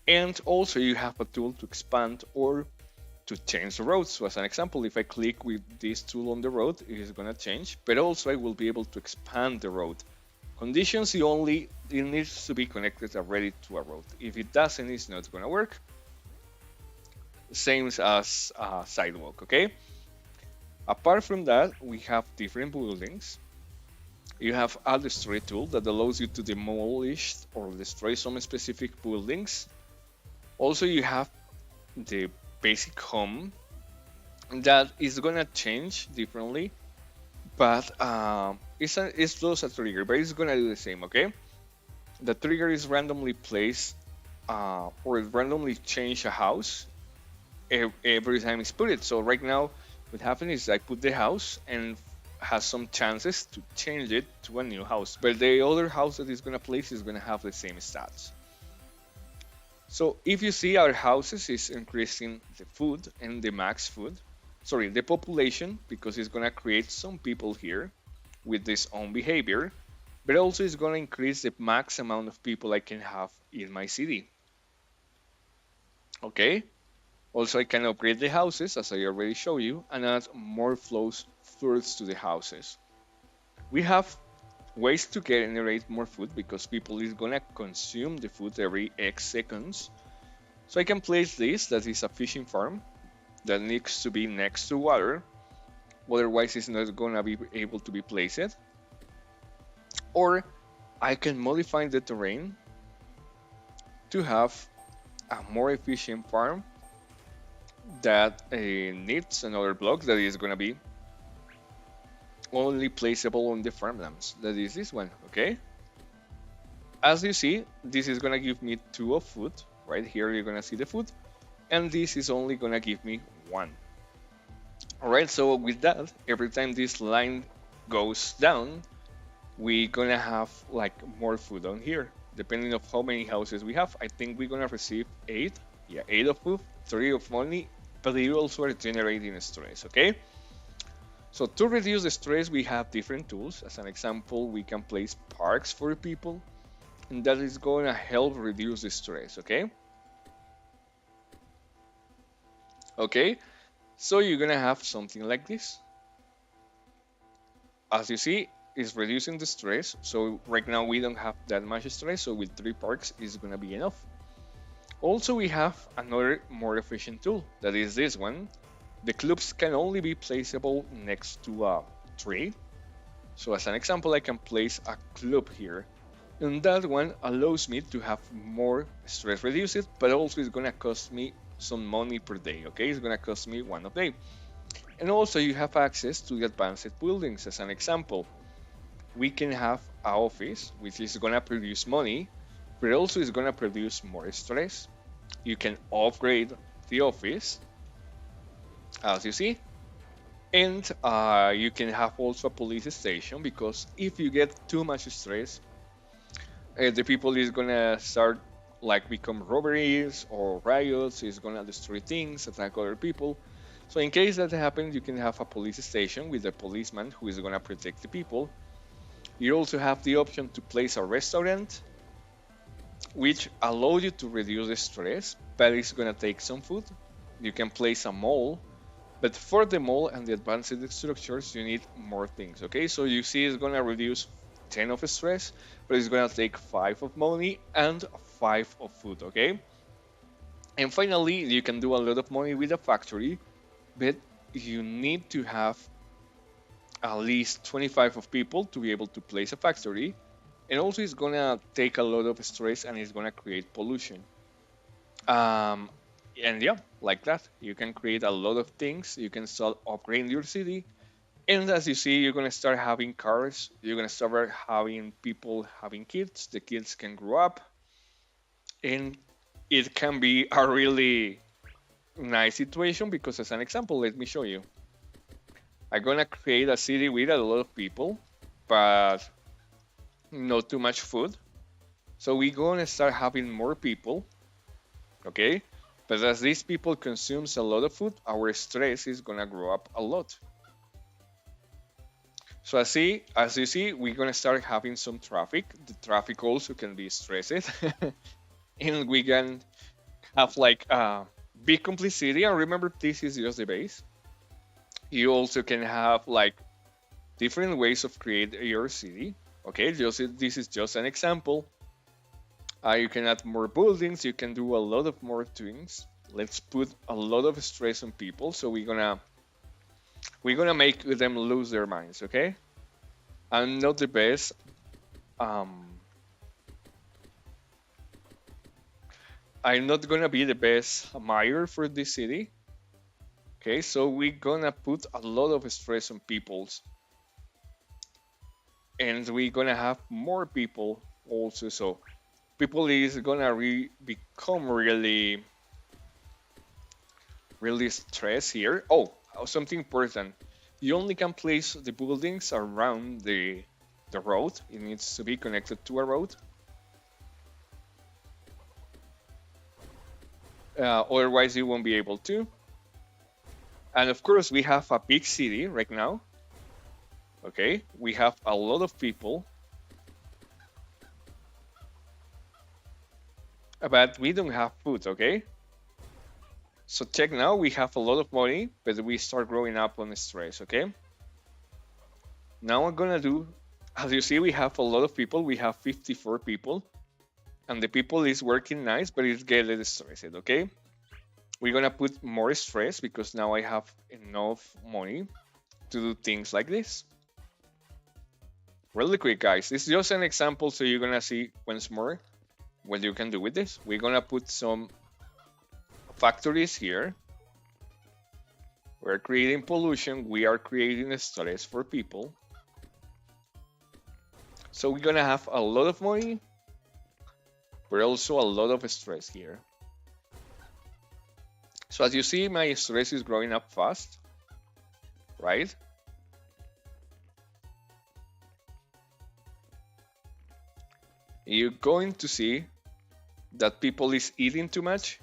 And also, you have a tool to expand or to change the road. So as an example, if I click with this tool on the road, it is going to change, but also I will be able to expand the road. Conditions, it needs to be connected already to a road. If it doesn't, it's not going to work. Same as sidewalk, okay? Apart from that, we have different buildings. You have a destroy tool that allows you to demolish or destroy some specific buildings. Also, you have the basic home that is gonna change differently, but it's just a trigger, but it's gonna do the same, okay? The trigger is randomly placed or randomly change a house every time it's put it. So right now, what happened is I put the house and has some chances to change it to a new house, but the other house that is gonna place is gonna have the same stats. So if you see our houses is increasing the food and the max food, sorry, the population, because it's gonna create some people here with this own behavior, but also it's gonna increase the max amount of people I can have in my city. Okay. Also, I can upgrade the houses as I already showed you and add more floors to the houses. We have ways to generate more food because people is gonna consume the food every X seconds. So I can place this, that is a fishing farm that needs to be next to water, otherwise it's not gonna be able to be placed. Or I can modify the terrain to have a more efficient farm that needs another block that is gonna be only placeable on the farmlands. That is this one, okay? As you see, this is gonna give me 2 of food. Right here, you're gonna see the food, and this is only gonna give me 1. All right, so with that, every time this line goes down, we're gonna have like more food on here. depending of how many houses we have. I think we're gonna receive 8. Yeah, 8 of food, 3 of money, but you also are generating stress, okay? So to reduce the stress, we have different tools. As an example, we can place parks for people, and that is going to help reduce the stress, okay? Okay, so you're going to have something like this. As you see, it's reducing the stress. So right now we don't have that much stress, so with 3 parks is going to be enough. Also, we have another more efficient tool, that is this one. The clubs can only be placeable next to a tree. So as an example, I can place a club here. And that one allows me to have more stress reduced, but also it's gonna cost me some money per day, okay? It's gonna cost me 1 a day. And also you have access to the advanced buildings. As an example, we can have an office, which is gonna produce money, but also is gonna produce more stress. You can upgrade the office, as you see, and you can have also a police station, because if you get too much stress, the people is gonna start like become robberies or riots, is gonna destroy things, attack other people. So in case that happens, you can have a police station with a policeman who is gonna protect the people. You also have the option to place a restaurant, which allow you to reduce the stress, but it's gonna take some food. You can place a mall, but for the mall and the advanced structures, you need more things, okay? So you see it's gonna reduce 10 of stress, but it's gonna take 5 of money and 5 of food, okay? And finally, you can do a lot of money with a factory, but you need to have at least 25 of people to be able to place a factory. And also it's gonna take a lot of stress and it's gonna create pollution. Um, and yeah, like that, you can create a lot of things. You can start upgrading your city. And as you see, you're gonna start having cars. You're gonna start having people having kids. The kids can grow up, and it can be a really nice situation. Because as an example, let me show you. I'm gonna create a city with a lot of people, but not too much food. So we're gonna start having more people, okay? But as these people consumes a lot of food, our stress is gonna grow up a lot. So as you see, we're gonna start having some traffic. The traffic also can be stressed, and we can have like a big complexity. And remember, this is just the base. You also can have like different ways of create your city. Okay, this is just an example. You can add more buildings. You can do a lot of more things. Let's put a lot of stress on people. So we're gonna make them lose their minds. Okay, I'm not the best. I'm not gonna be the best mayor for this city. Okay, so we're gonna put a lot of stress on people's, and we're gonna have more people also. So people is gonna become really stressed here. Oh, something important. You only can place the buildings around the road. It needs to be connected to a road. Otherwise, you won't be able to. And of course, we have a big city right now. Okay, we have a lot of people, but we don't have food. Okay, so check now, we have a lot of money, but we start growing up on stress. Okay, now I'm gonna do, as you see, we have a lot of people. We have 54 people, and the people is working nice, but it's getting stressed. Okay, we're gonna put more stress because now I have enough money to do things like this. Really quick, guys, this is just an example, so you're gonna see once more what you can do with this. We're gonna put some factories here. We're creating pollution. We are creating stress for people. So we're gonna have a lot of money, but also a lot of stress here. So as you see, my stress is growing up fast, right? you're going to see that people is eating too much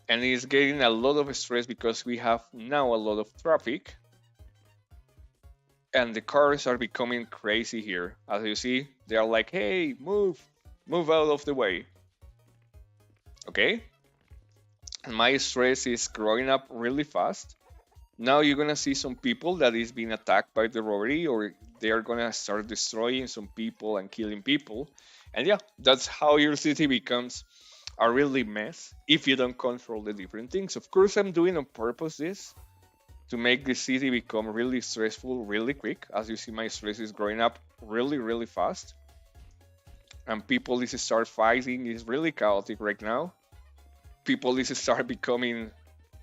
and is getting a lot of stress because we have now a lot of traffic and the cars are becoming crazy here. As you see, they are like, hey, move out of the way. Okay? And my stress is growing up really fast. Now you're gonna see some people that is being attacked by the robbery, or they are gonna start destroying some people and killing people. And yeah, that's how your city becomes a really mess if you don't control the different things. Of course, I'm doing on purpose this to make the city become really stressful really quick. As you see, my stress is growing up really fast. And people is start fighting. It's really chaotic right now. People is start becoming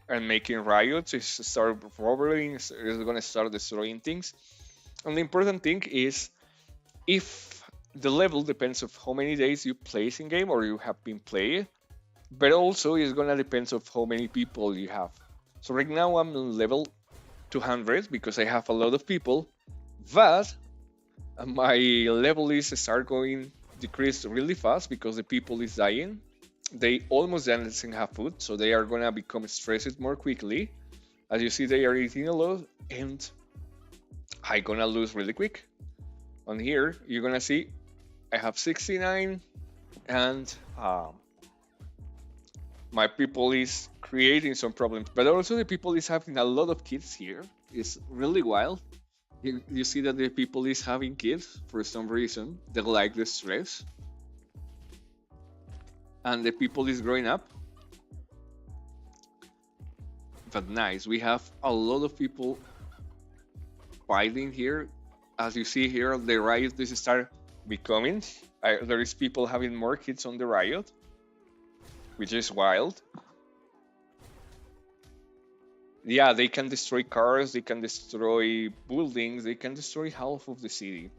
and making riots. It's start robbing. It's gonna start destroying things. And the important thing is, if the level depends of how many days you play in game or you have been playing, but also it's gonna depend of how many people you have. So right now I'm on level 200 because I have a lot of people, but my level is start going decrease really fast because the people is dying. They almost doesn't have food, so they are gonna become stressed more quickly. As you see, they are eating a lot, and I gonna lose really quick. On here, you're gonna see I have 69, and my people is creating some problems. But also the people is having a lot of kids here. It's really wild. You see that the people is having kids for some reason. They like the stress. And the people is growing up. But nice, we have a lot of people fighting here. As you see here, the riot is start becoming. There is people having more kids on the riot, which is wild. Yeah, they can destroy cars, they can destroy buildings, they can destroy half of the city.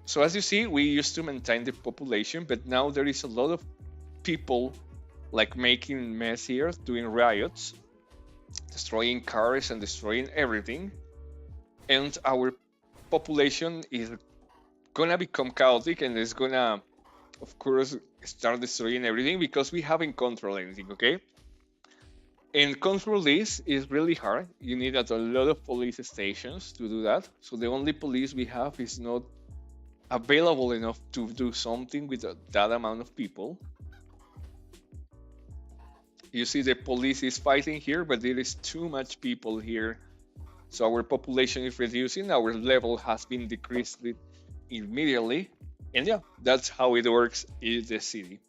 So as you see, we used to maintain the population, but now there is a lot of people like making mess here, doing riots, destroying cars and destroying everything. And our population is gonna become chaotic and it's gonna, of course, start destroying everything because we haven't controlled anything, okay? And control this is really hard. You need a lot of police stations to do that. So the only police we have is not available enough to do something with that amount of people. You see the police is fighting here, but there is too much people here. So our population is reducing, our level has been decreased immediately. And yeah, that's how it works in the city.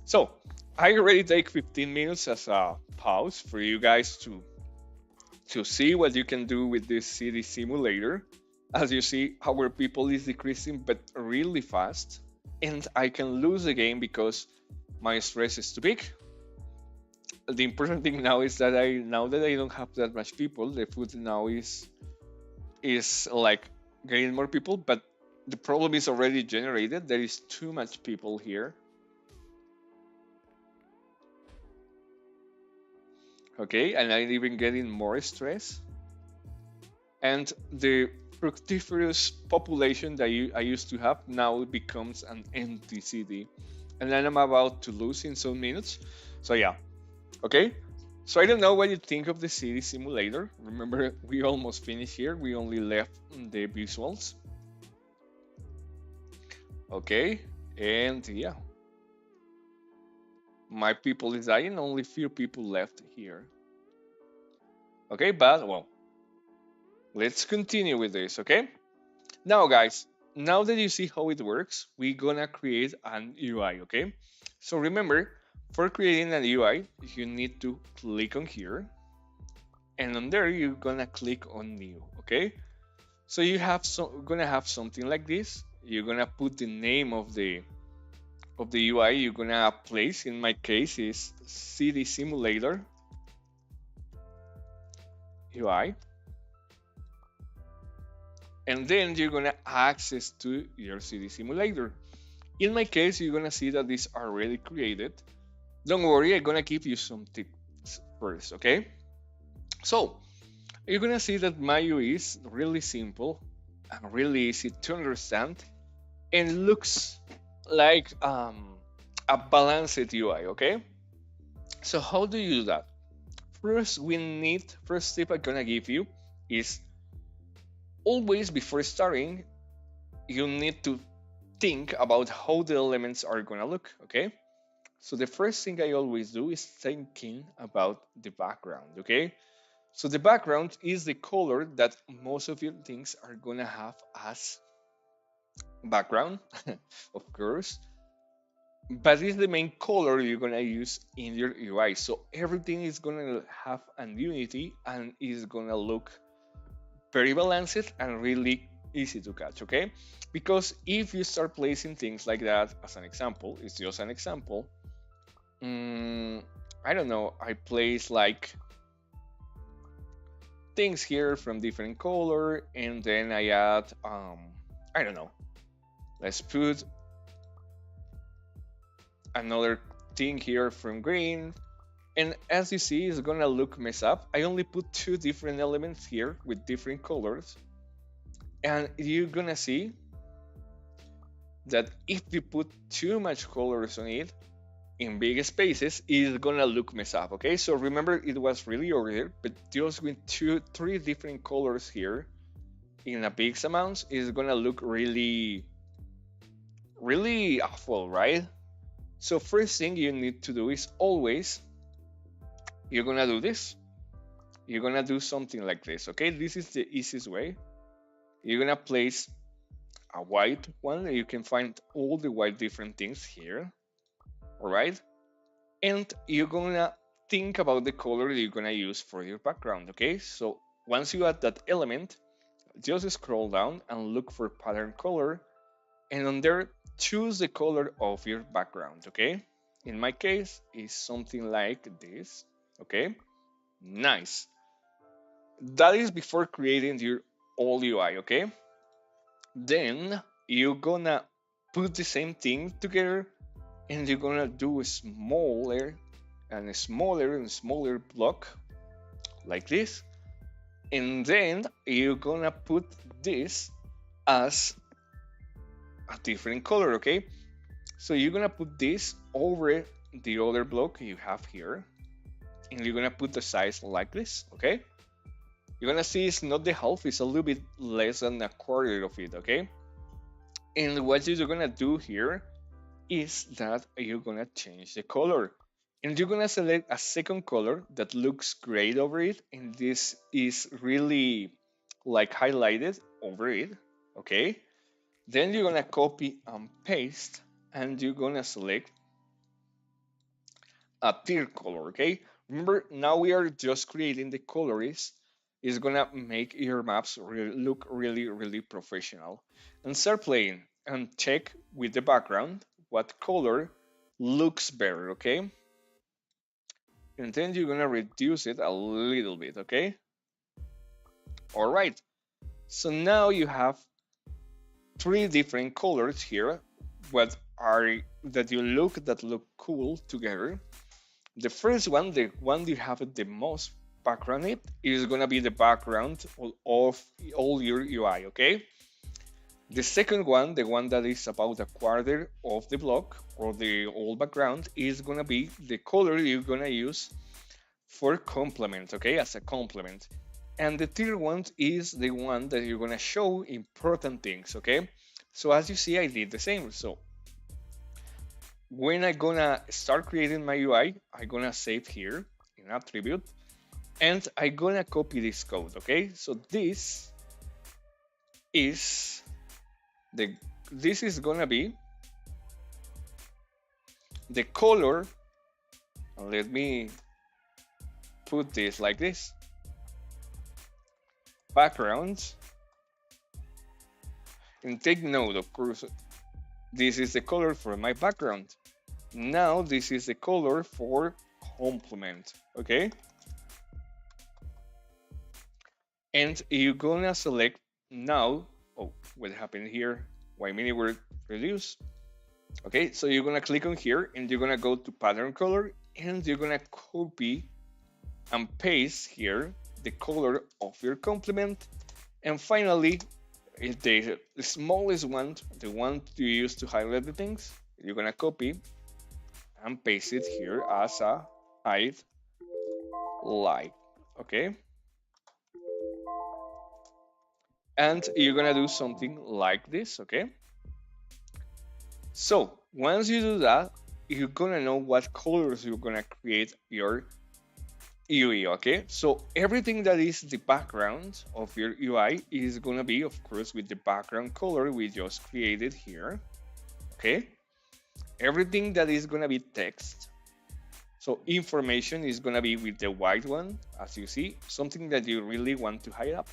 So I already take 15 minutes as a pause for you guys to see what you can do with this city simulator. As you see, our people is decreasing, but really fast. And I can lose the game because my stress is too big. The important thing now is that now that I don't have that much people, the food now is like getting more people, but the problem is already generated. There is too much people here. Okay, and I'm even getting more stress. And the fructiferous population that I used to have now becomes an empty city. And then I'm about to lose in some minutes. So yeah, okay. So I don't know what you think of the city simulator. Remember, we almost finished here. We only left the visuals. Okay, and yeah. My people is dying, only few people left here. Okay, but well, let's continue with this, okay? Now guys, now that you see how it works, we're gonna create an UI, okay? So remember, for creating an UI, you need to click on here, and on there you're gonna click on new, okay? So you have gonna have something like this. You're gonna put the name of the UI you're gonna place. In my case is city simulator UI, and then you're gonna access to your city simulator. In my case, you're gonna see that these are already created. Don't worry, I'm gonna give you some tips first, okay? So you're gonna see that my UI is really simple and really easy to understand. and looks like a balanced UI. Okay, so how do you do that? First tip I'm gonna give you is always before starting, you need to think about how the elements are gonna look. Okay, so the first thing I always do is thinking about the background. Okay, so the background is the color that most of your things are gonna have as background, of course, but it's the main color you're gonna use in your UI. So everything is gonna have an unity and is gonna look very balanced and really easy to catch. Okay, because if you start placing things like that, as an example, it's just an example. mm, I don't know, I place like things here from different color, and then I add I don't know, let's put another thing here from green, and as you see, it's gonna look messed up. I only put two different elements here with different colors, and you're gonna see that if you put too much colors on it in big spaces, it's gonna look messed up. Okay, so remember, it was really ordered, but just with three different colors here in a big amount is gonna look really really awful, right? So first thing you need to do is always you're gonna do this. You're gonna do something like this. Okay, this is the easiest way. You're gonna place a white one. You can find all the white different things here. All right, and you're gonna think about the color that you're gonna use for your background. Okay, so once you add that element, just scroll down and look for pattern color, and on there choose the color of your background. Okay, in my case is something like this. Okay, nice. That is before creating your all UI. Okay, then you're gonna put the same thing together, and you're gonna do a smaller and a smaller and smaller block like this, and then you're gonna put this as a different color. Okay, so you're gonna put this over the other block you have here, and you're gonna put the size like this. Okay, you're gonna see it's not the half, it's a little bit less than a quarter of it. Okay, and what you're gonna do here is that you're gonna change the color, and you're gonna select a second color that looks great over it, and this is really like highlighted over it. Okay, then you're gonna copy and paste, and you're gonna select a third color. Okay, remember, now we are just creating the colors. Is gonna make your maps look really really professional, and start playing and check with the background what color looks better. Okay, and then you're gonna reduce it a little bit. Okay, all right, so now you have three different colors here, what are that look cool together. The first one, the one you have the most background in, is gonna be the background of all your UI. Okay, the second one, the one that is about a quarter of the block or the old background, is gonna be the color you're gonna use for complement. Okay, as a complement. And the third one is the one that you're gonna show important things. Okay, so as you see, I did the same. So when I'm gonna start creating my UI, I'm gonna save here in attribute, and I'm gonna copy this code. Okay, so is the this is gonna be the color. Let me put this like this: background, and take note, of course, this is the color for my background. Now this is the color for complement. Okay, and you're gonna select now. Oh, what happened here? Why mini word reduce? Okay, so you're gonna click on here, and you're gonna go to pattern color, and you're gonna copy and paste here the color of your complement, and finally The smallest one, the one you use to highlight the things, you're gonna copy and paste it here as a hide light. Okay, and you're gonna do something like this. Okay, so once you do that, you're gonna know what colors you're gonna create your UI. Okay, so everything that is the background of your UI is gonna be, of course, with the background color we just created here. Okay, everything that is gonna be text, so information is gonna be with the white one, as you see, something that you really want to hide up.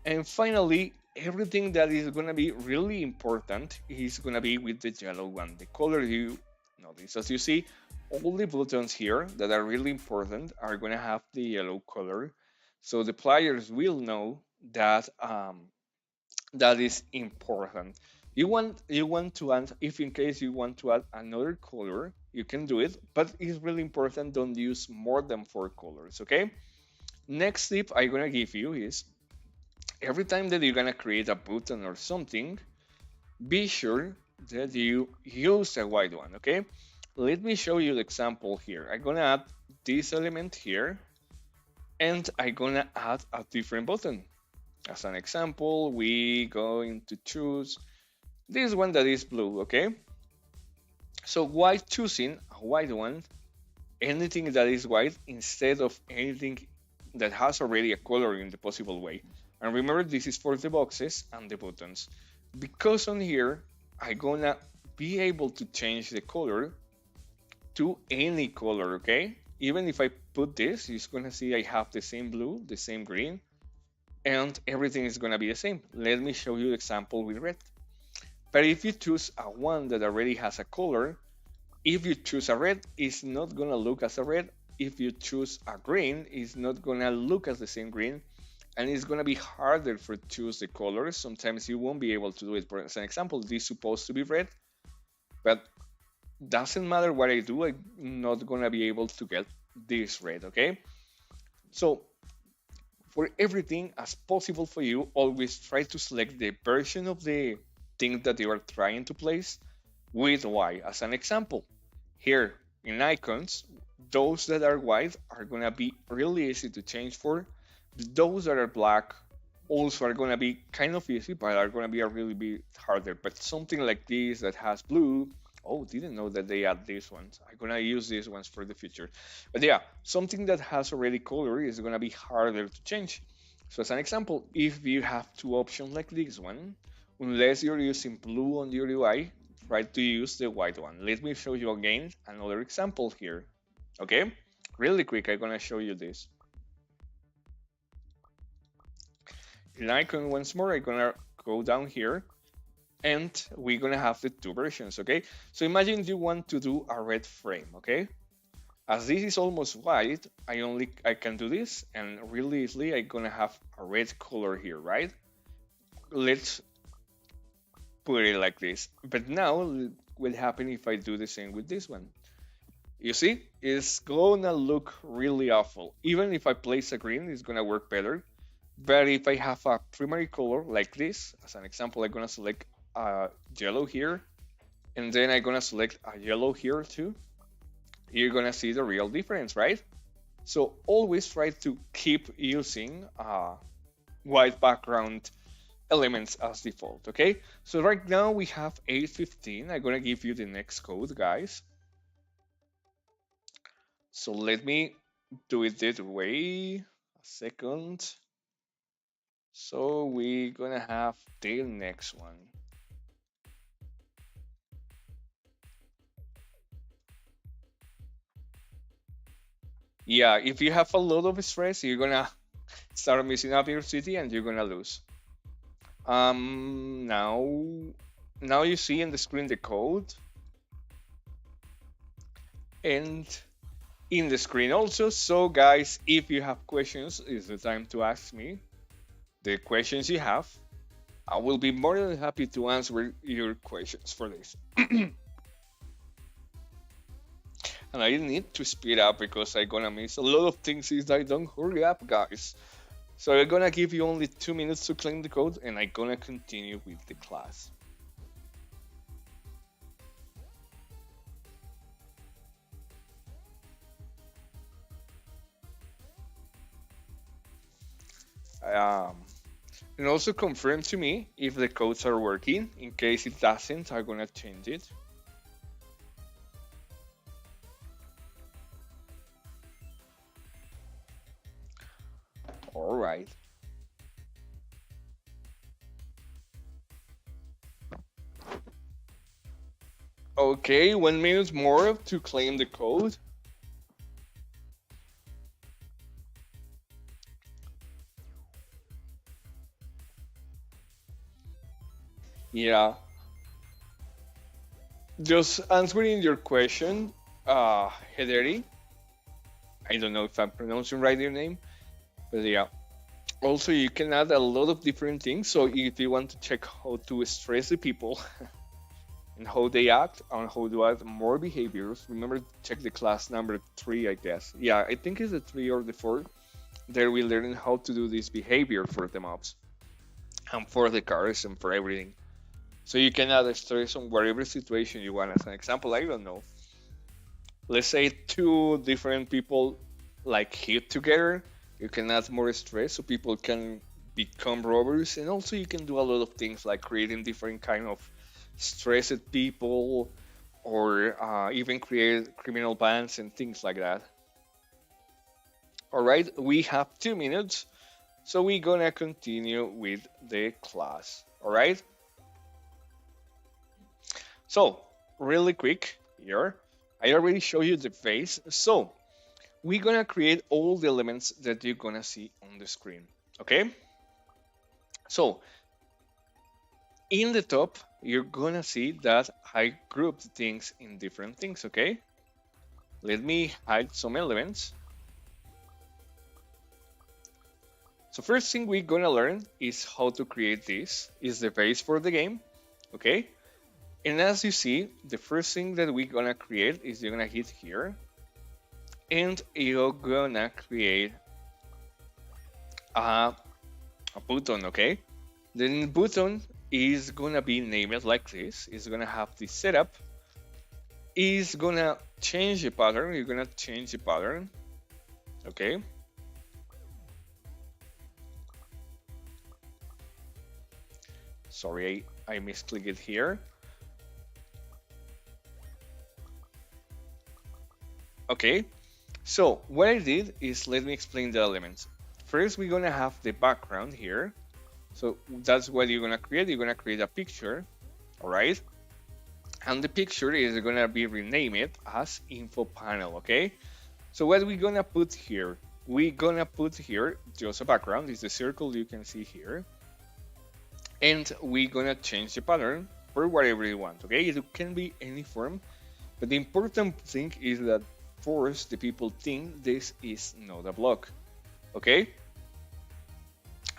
And finally, everything that is gonna be really important is gonna be with the yellow one, the color you notice. As you see, all the buttons here that are really important are gonna have the yellow color, so the players will know that that is important. You want to add, if in case you want to add another color, you can do it, but it's really important, don't use more than 4 colors. Okay, next tip I'm gonna give you is every time that you're gonna create a button or something, be sure that you use a white one. Okay, let me show you the example here. I'm gonna add this element here, and I'm gonna add a different button. As an example, we going to choose this one that is blue. Okay, so why choosing a white one, anything that is white instead of anything that has already a color in the possible way? And remember, this is for the boxes and the buttons, because on here I'm gonna be able to change the color to any color. Okay, even if I put this, you're gonna see I have the same blue, the same green, and everything is gonna be the same. Let me show you the example with red. But if you choose a one that already has a color, if you choose a red, it's not gonna look as a red. If you choose a green, it's not gonna look as the same green, and it's gonna be harder for choose the colors. Sometimes you won't be able to do it. For as an example, this is supposed to be red, but doesn't matter what I do, I'm not gonna be able to get this red. Okay, so for everything as possible for you, always try to select the version of the thing that you are trying to place with Y. As an example, here in icons, those that are white are gonna be really easy to change for. Those that are black also are gonna be kind of easy, but are gonna be a really bit harder. But something like this that has blue, oh, didn't know that they add these ones. I'm gonna use these ones for the future. But yeah, something that has already color is gonna be harder to change. So as an example, if you have two options like this one, unless you're using blue on your UI, try to use the white one. Let me show you again another example here. Okay, really quick, I'm gonna show you this. In icon once more, I'm gonna go down here, and we're gonna have the two versions. Okay, so imagine you want to do a red frame. Okay, as this is almost white, I can do this, and really easily I'm gonna have a red color here, right? Let's put it like this. But now, what will happen if I do the same with this one? You see, it's gonna look really awful. Even if I place a green, it's gonna work better. But if I have a primary color like this, as an example, I'm gonna select a yellow here, and then I'm gonna select a yellow here too. You're gonna see the real difference, right? So always try to keep using white background elements as default. Okay, so right now we have 8:15. I'm gonna give you the next code, guys. So let me do it that way. A second. So we're gonna have the next one. Yeah, if you have a lot of stress, you're gonna start messing up your city and you're gonna lose. Now you see in the screen the code, and in the screen also. So guys, if you have questions, it's the time to ask me the questions you have. I will be more than happy to answer your questions for this. And I need to speed up because I'm gonna miss a lot of things if I don't hurry up, guys. So I'm gonna give you only 2 minutes to claim the code, and I'm gonna continue with the class. Um, and also confirm to me if the codes are working. In case it doesn't, I'm gonna change it. All right. Okay, 1 minute more to claim the code. Yeah. Just answering your question, Hederi. I don't know if I'm pronouncing right your name, but yeah. Also, you can add a lot of different things. So if you want to check how to stress the people and how they act and how to add more behaviors, remember to check the class number 3, I guess. Yeah, I think it's the 3 or the 4. There we learn how to do this behavior for the mobs and for the cars and for everything. So you can add stress on whatever situation you want. As an example, I don't know. Let's say two different people like hit together. You can add more stress so people can become robbers, and also you can do a lot of things like creating different kind of stressed people, or even create criminal bands and things like that. All right, we have 2 minutes, so we're gonna continue with the class. All right. So, really quick here, I already showed you the face. So, we're gonna create all the elements that you're gonna see on the screen. Okay? So, in the top, you're gonna see that I grouped things in different things. Okay? Let me hide some elements. So, first thing we're gonna learn is how to create this. Is the base for the game. Okay? And as you see, the first thing that we're gonna create is you're gonna hit here, and you're gonna create a button, okay? The button is gonna be named like this. It's gonna have the setup. Is gonna change the pattern. You're gonna change the pattern, okay? Sorry, I misclicked it here. Okay, so what I did is, let me explain the elements. First, we're gonna have the background here. So that's what you're gonna create. You're gonna create a picture, all right? And the picture is gonna be renamed as info panel, okay? So what we're gonna put here? We're gonna put here just a background. It's the circle you can see here. And we're gonna change the pattern for whatever you want, okay? It can be any form, but the important thing is that first the people think this is not a block, okay?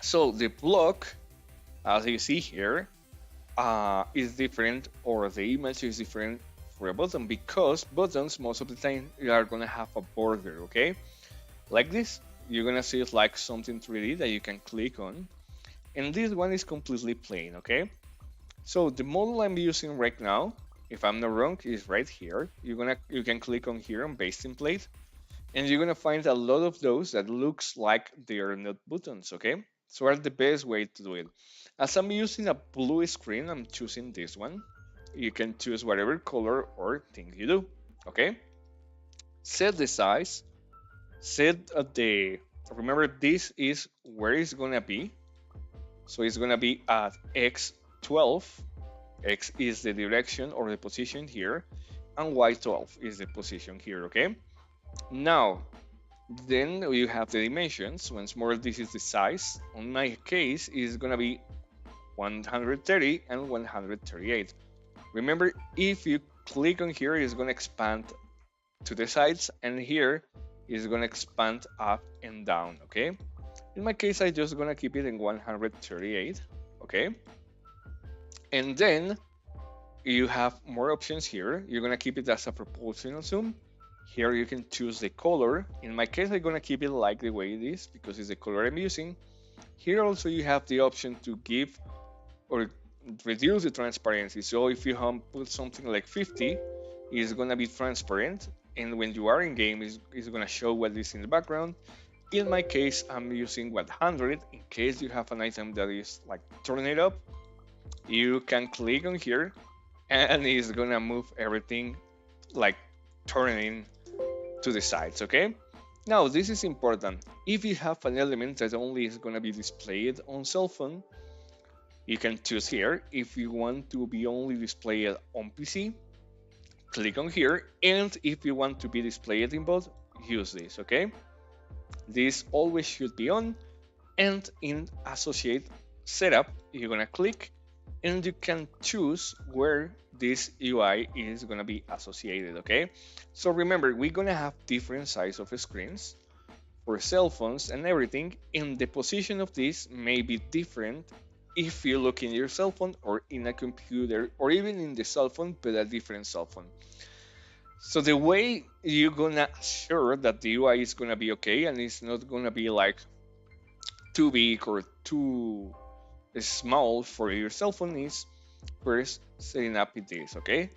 So the block, as you see here, is different, or the image is different for a button, because buttons most of the time are gonna have a border, okay? Like this, you're gonna see it like something 3D that you can click on, and this one is completely plain, okay? So the model I'm using right now, if I'm not wrong, is right here. You can click on here on base template, and you're gonna find a lot of those that looks like they are not buttons, okay? So that's the best way to do it. As I'm using a blue screen, I'm choosing this one. You can choose whatever color or thing you do, okay? Set the size, set the, remember this is where it's gonna be. So it's gonna be at x12. X is the direction or the position here, and y12 is the position here, okay? Now, then you have the dimensions. Once more, this is the size. On my case, it's gonna be 130 and 138. Remember, if you click on here, it's gonna expand to the sides, and here is gonna expand up and down, okay? In my case, I just gonna keep it in 138, okay? And then you have more options here. You're gonna keep it as a proportional zoom. Here you can choose the color. In my case, I'm gonna keep it like the way it is because it's the color I'm using. Here also you have the option to give or reduce the transparency. So if you put something like 50, it's gonna be transparent, and when you are in game, it's gonna show what is in the background. In my case, I'm using 100. In case you have an item that is like turn it up, you can click on here, and it's gonna move everything like turning to the sides. Okay. Now this is important. If you have an element that only is gonna be displayed on cell phone, you can choose here. If you want to be only displayed on PC, click on here. And if you want to be displayed in both, use this, okay? This always should be on. And in associate setup, you're gonna click and you can choose where this UI is gonna be associated, okay? So remember, we're gonna have different size of screens for cell phones and everything, and the position of this may be different if you look in your cell phone or in a computer or even in the cell phone but a different cell phone. So the way you're gonna assure that the UI is gonna be okay and it's not gonna be like too big or too small for your cell phone is first setting up this, okay?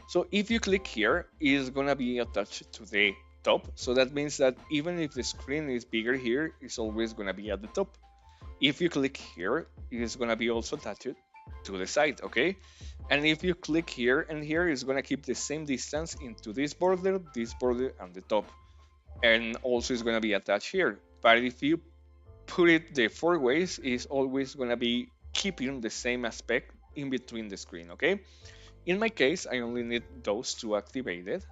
So if you click here, it's gonna be attached to the top. So that means that even if the screen is bigger here, it's always gonna be at the top. If you click here, it's gonna be also attached to the side, okay? And if you click here and here, it's gonna keep the same distance into this border, and the top. And also it's gonna be attached here. But if you put it the four ways, it's always gonna be keeping the same aspect in between the screen, okay? In my case, I only need those two activated.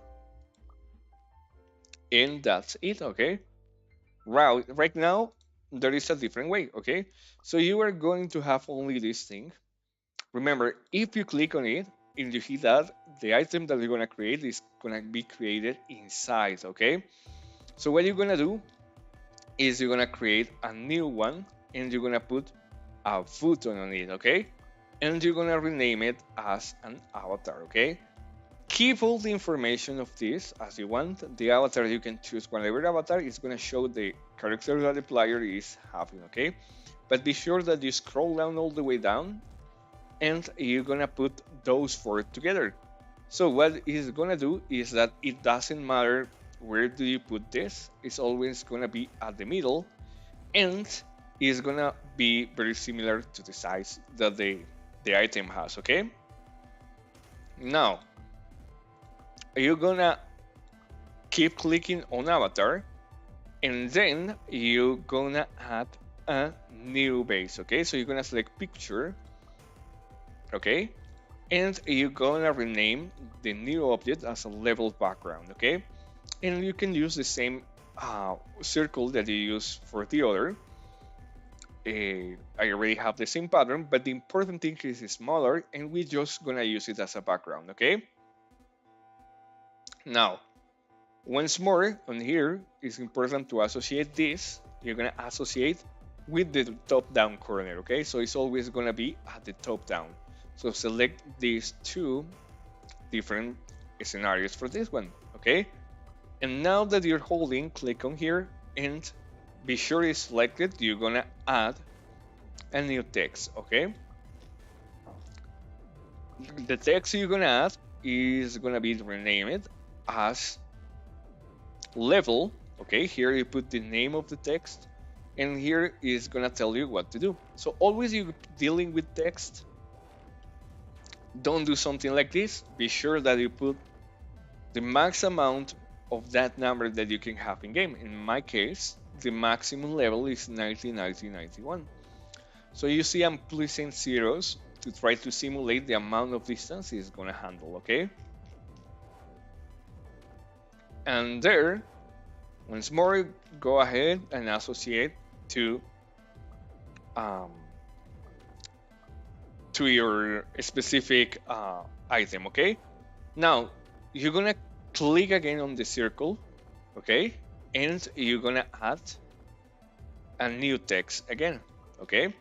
And that's it, okay? Right now, there is a different way, okay? So you are going to have only this thing. Remember, if you click on it and you hit that, the item that you're gonna create is gonna be created inside, okay? So what you're gonna do is you're gonna create a new one and you're gonna put a button on it, okay? And you're gonna rename it as an avatar, okay? Keep all the information of this as you want. The avatar, you can choose whatever avatar is gonna show the character that the player is having, okay? But be sure that you scroll down all the way down and you're gonna put those four together. So what it's gonna do is that it doesn't matter where do you put this, it's always gonna be at the middle, and it's gonna be very similar to the size that the item has, okay? Now, you're gonna keep clicking on avatar, and then you're gonna add a new base, okay? So you're gonna select picture, okay? And you're gonna rename the new object as a level background, okay? And you can use the same circle that you use for the other. I already have the same pattern, but the important thing is it's smaller, and we're just gonna use it as a background, okay? Now, once more on here, it's important to associate this. You're gonna associate with the top down corner, okay? So it's always gonna be at the top down. So select these two different scenarios for this one, okay? And now that you're holding, click on here and be sure it's selected. You're gonna add a new text, okay? The text you're gonna add is gonna be renamed as level, okay? Here you put the name of the text, and here is gonna tell you what to do. So always you dealing with text, don't do something like this. Be sure that you put the max amount of that number that you can have in game. In my case, the maximum level is 90, 90, 91. So you see I'm placing zeros to try to simulate the amount of distance it's gonna handle, okay? And there, once more, go ahead and associate to your specific item, okay? Now, you're gonna click again on the circle, okay? And you're gonna add a new text again, okay?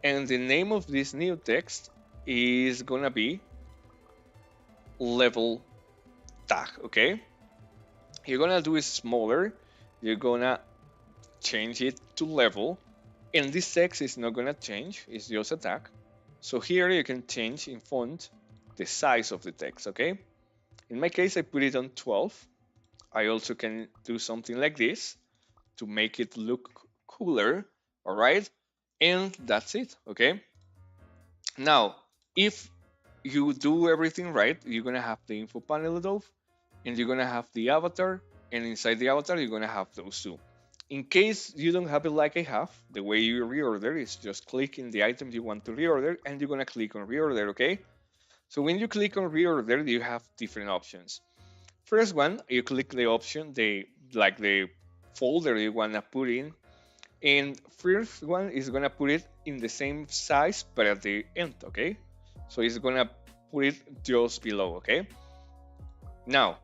And the name of this new text is gonna be level tag, okay? You're gonna do it smaller. You're gonna change it to level, And this text is not gonna change, it's just a tag. So here you can change in font the size of the text, okay? In my case, I put it on 12. I also can do something like this to make it look cooler, all right? And that's it, okay? Now, if you do everything right, you're gonna have the info panel above, and you're gonna have the avatar, and inside the avatar, you're gonna have those two. In case you don't have it like I have, the way you reorder is just click in the item you want to reorder, and you're gonna click on reorder, okay? So when you click on reorder, you have different options. First one, you click the option, the folder you wanna put in, and first one is gonna put it in the same size but at the end, okay? So it's gonna put it just below, okay? Now,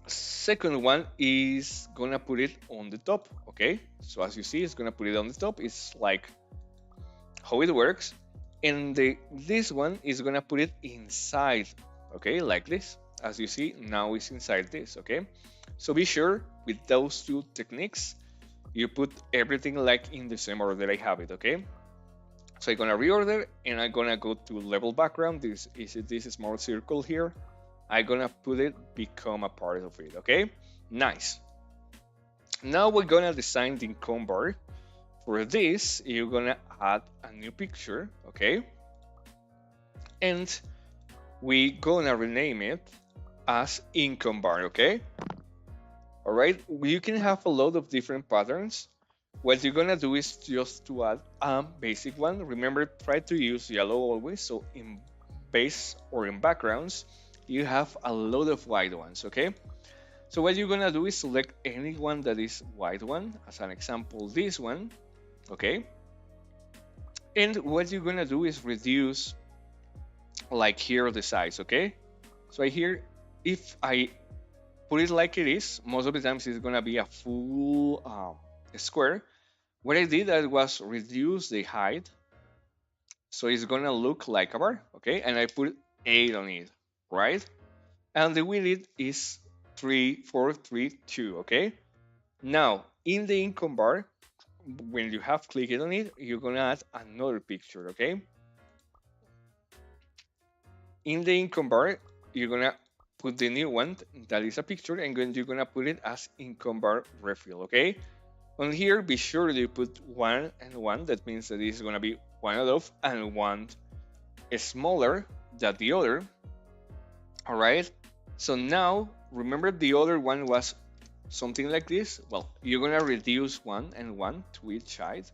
second one is gonna put it on the top, okay? So as you see, it's gonna put it on the top. It's like how it works. And this one is gonna put it inside, okay? Like this. As you see, now it's inside this, okay? So be sure with those two techniques, you put everything like in the same order that I have it, okay? So I'm gonna reorder and I'm gonna go to level background. This is this small circle here. I'm gonna put it become a part of it, okay? Nice. Now we're gonna design the income bar. For this, you're gonna add a new picture, okay? And we're gonna rename it as income bar, okay? All right, you can have a lot of different patterns. What you're gonna do is just to add a basic one. Remember, try to use yellow always. So in base or in backgrounds, you have a lot of white ones, okay? So what you're gonna do is select any one that is white one. As an example, this one, okay? And what you're gonna do is reduce, like here, the size, okay? So here, if I put it like it is, most of the times it's gonna be a full square. What I did was reduce the height, so it's gonna look like a bar, okay? And I put 8 on it, right? And the width is 3, 4, 3, 2, okay? Now, in the income bar, when you have clicked on it, you're gonna add another picture, okay? In the income bar, you're gonna put the new one that is a picture, and then you're gonna put it as income bar refill, okay? On here, be sure you put 1 and 1. That means that this is gonna be one above and one smaller than the other. All right. So now, remember the other one was something like this. Well, you're gonna reduce 1 and 1 to each side,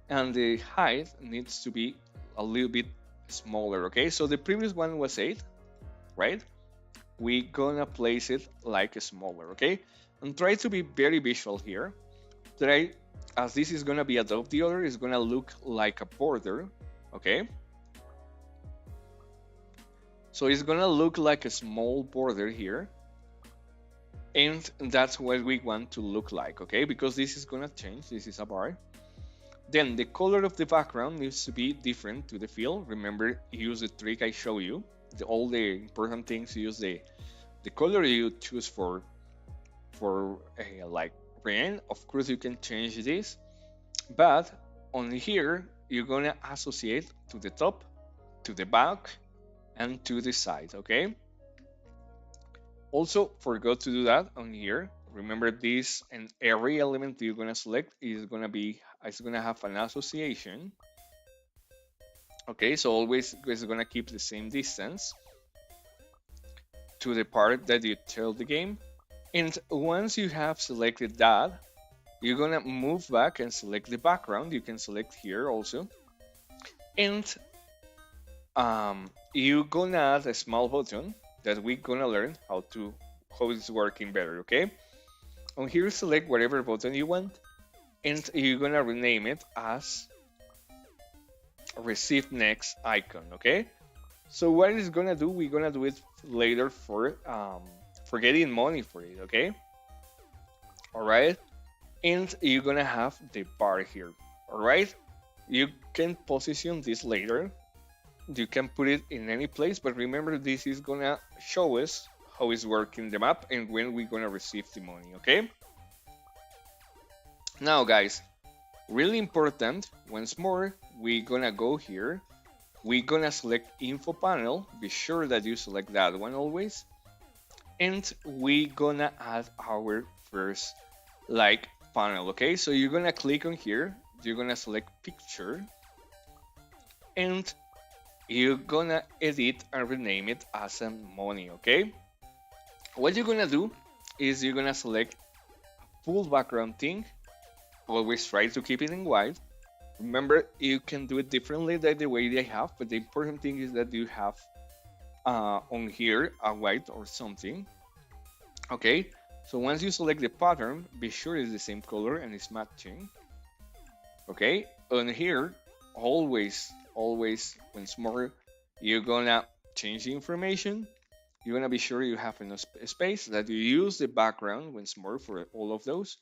and the height needs to be a little bit smaller. Okay. So the previous one was 8, right? We're gonna place it like smaller. Okay. And try to be very visual here. Try, as this is gonna be above the other, it's gonna look like a border. Okay. So it's gonna look like a small border here. And that's what we want to look like, okay? Because this is gonna change, this is a bar. Then the color of the background needs to be different to the fill. Remember, use the trick I show you. All the important things, use the color you choose for like rain. Of course, you can change this, but on here, you're gonna associate to the top, to the back, and to the side, okay? Also, forgot to do that on here. Remember this, and every element you're gonna select is gonna have an association. Okay, so always it's gonna keep the same distance to the part that you tell the game. And once you have selected that, you're gonna move back and select the background. You can select here also. And you're gonna add a small button that we're gonna learn how it's working better, okay? On here, select whatever button you want, and you're gonna rename it as receive next icon, okay? So what it's gonna do, we're gonna do it later for getting money for it, okay? All right, and you're gonna have the bar here, all right? You can position this later. You can put it in any place, but remember, this is gonna show us how it's working the map and when we're gonna receive the money, okay? Now, guys, Really important, once more, we're gonna go here. We're gonna select info panel. Be sure that you select that one always. And we're gonna add our first like panel. Okay, so you're gonna click on here. You're gonna select picture and you're gonna edit and rename it as a money. Okay, what you're gonna do is you're gonna select full background thing. Always try to keep it in white. Remember, you can do it differently than the way they have, but the important thing is that you have on here a white or something. Okay, so once you select the pattern, be sure it's the same color and it's matching. Okay, on here, always, once more, you're gonna change the information. You're gonna be sure you have enough space, that you use the background once more for all of those.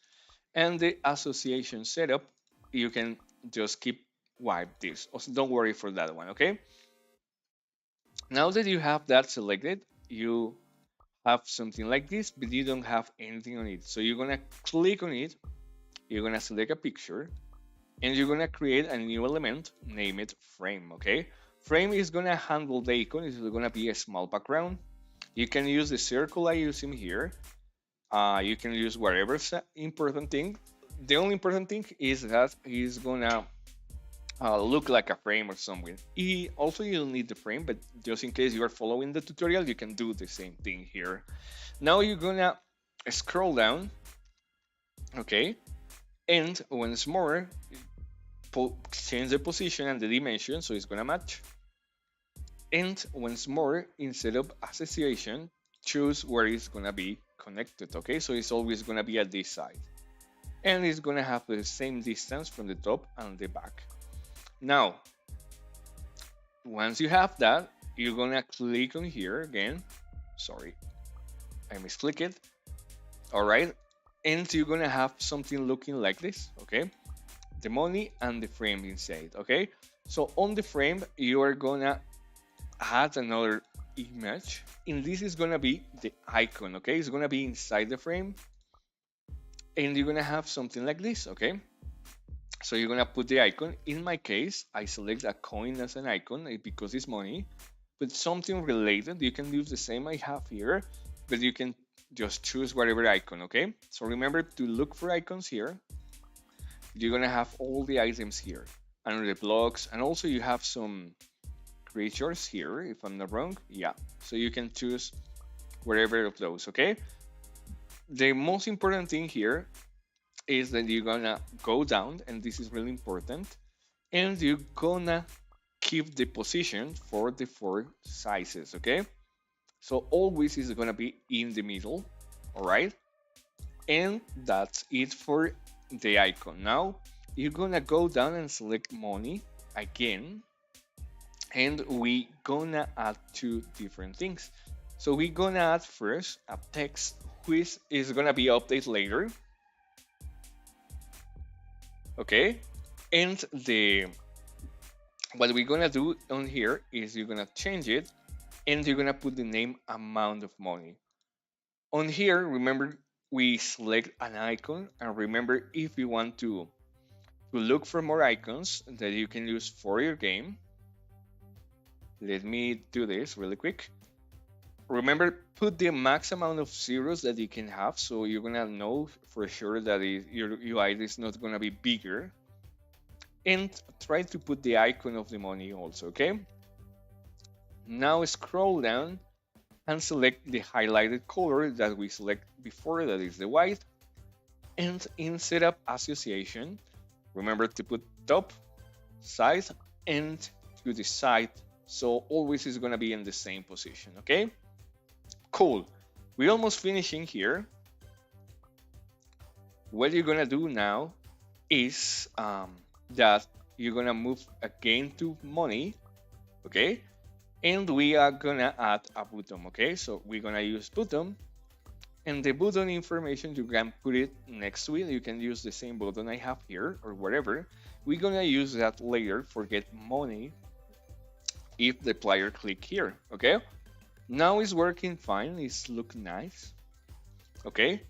And the association setup, you can just keep wipe this. Also, don't worry for that one, okay? Now that you have that selected, you have something like this, but you don't have anything on it. So you're gonna click on it, you're gonna select a picture, and you're gonna create a new element, name it frame, okay? Frame is gonna handle the icon, it's gonna be a small background. You can use the circle I use in here. You can use whatever important thing. The only important thing is that it's gonna look like a frame or something. Also, you don't need the frame, but just in case you are following the tutorial, you can do the same thing here. Now you're gonna scroll down, okay, and once more, change the position and the dimension so it's gonna match. And once more, instead of association, choose where it's gonna be connected, okay? So it's always gonna be at this side. And it's gonna have the same distance from the top and the back. Now, once you have that, you're gonna click on here again. Sorry, I misclicked it. All right, and you're gonna have something looking like this, okay? The money and the frame inside, okay? So on the frame, you are gonna add another image, and this is gonna be the icon, okay? It's gonna be inside the frame, and you're gonna have something like this, okay? So you're gonna put the icon. In my case, I select a coin as an icon because it's money, but something related. You can use the same I have here, but you can just choose whatever icon, okay? So remember to look for icons here. You're gonna have all the items here and the blocks, and also you have some creatures here, if I'm not wrong. Yeah, so you can choose whatever of those, okay? The most important thing here is that you're gonna go down, and this is really important, and you're gonna keep the position for the four sizes, okay? So always is gonna be in the middle, all right? And that's it for the icon. Now you're gonna go down and select money again, and we gonna add two different things. So we're gonna add first a text which is gonna be updated later, okay? And the what we're gonna do on here is you're gonna change it, and you're gonna put the name amount of money. On here, remember, we select an icon, and remember, if you want to look for more icons that you can use for your game, let me do this really quick. Remember, put the max amount of zeros that you can have, so you're gonna know for sure that your UI is not gonna be bigger. And try to put the icon of the money also, okay? Now scroll down and select the highlighted color that we select before, that is the white. And in setup association, remember to put top, side, and to the side, so always is gonna be in the same position, okay? Cool, we're almost finishing here. What you're gonna do now is that you're gonna move again to money, okay? And we are gonna add a button, okay? So we're gonna use button, and the button information, you can put it next to it. You can use the same button I have here or whatever. We're gonna use that later for get money if the player click here, okay? Now it's working fine, it's looking nice, okay?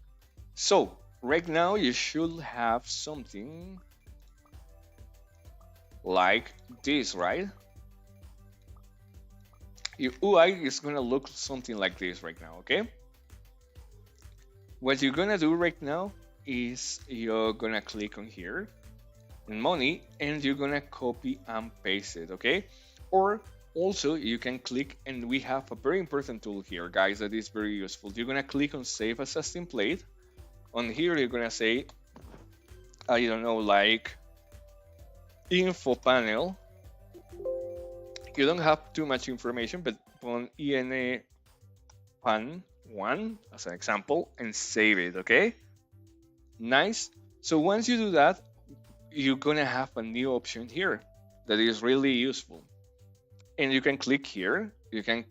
So right now you should have something like this, right? Your UI is gonna look something like this right now, okay? What you're gonna do right now is you're gonna click on here in money and you're gonna copy and paste it, okay? Or also you can click, and we have a very important tool here, guys, that is very useful. You're gonna click on save as a template. On here you're gonna say, I don't know, like info panel. You don't have too much information, but on IN pan 1 as an example and save it, okay? Nice. So once you do that, you're gonna have a new option here that is really useful. And you can click here, you can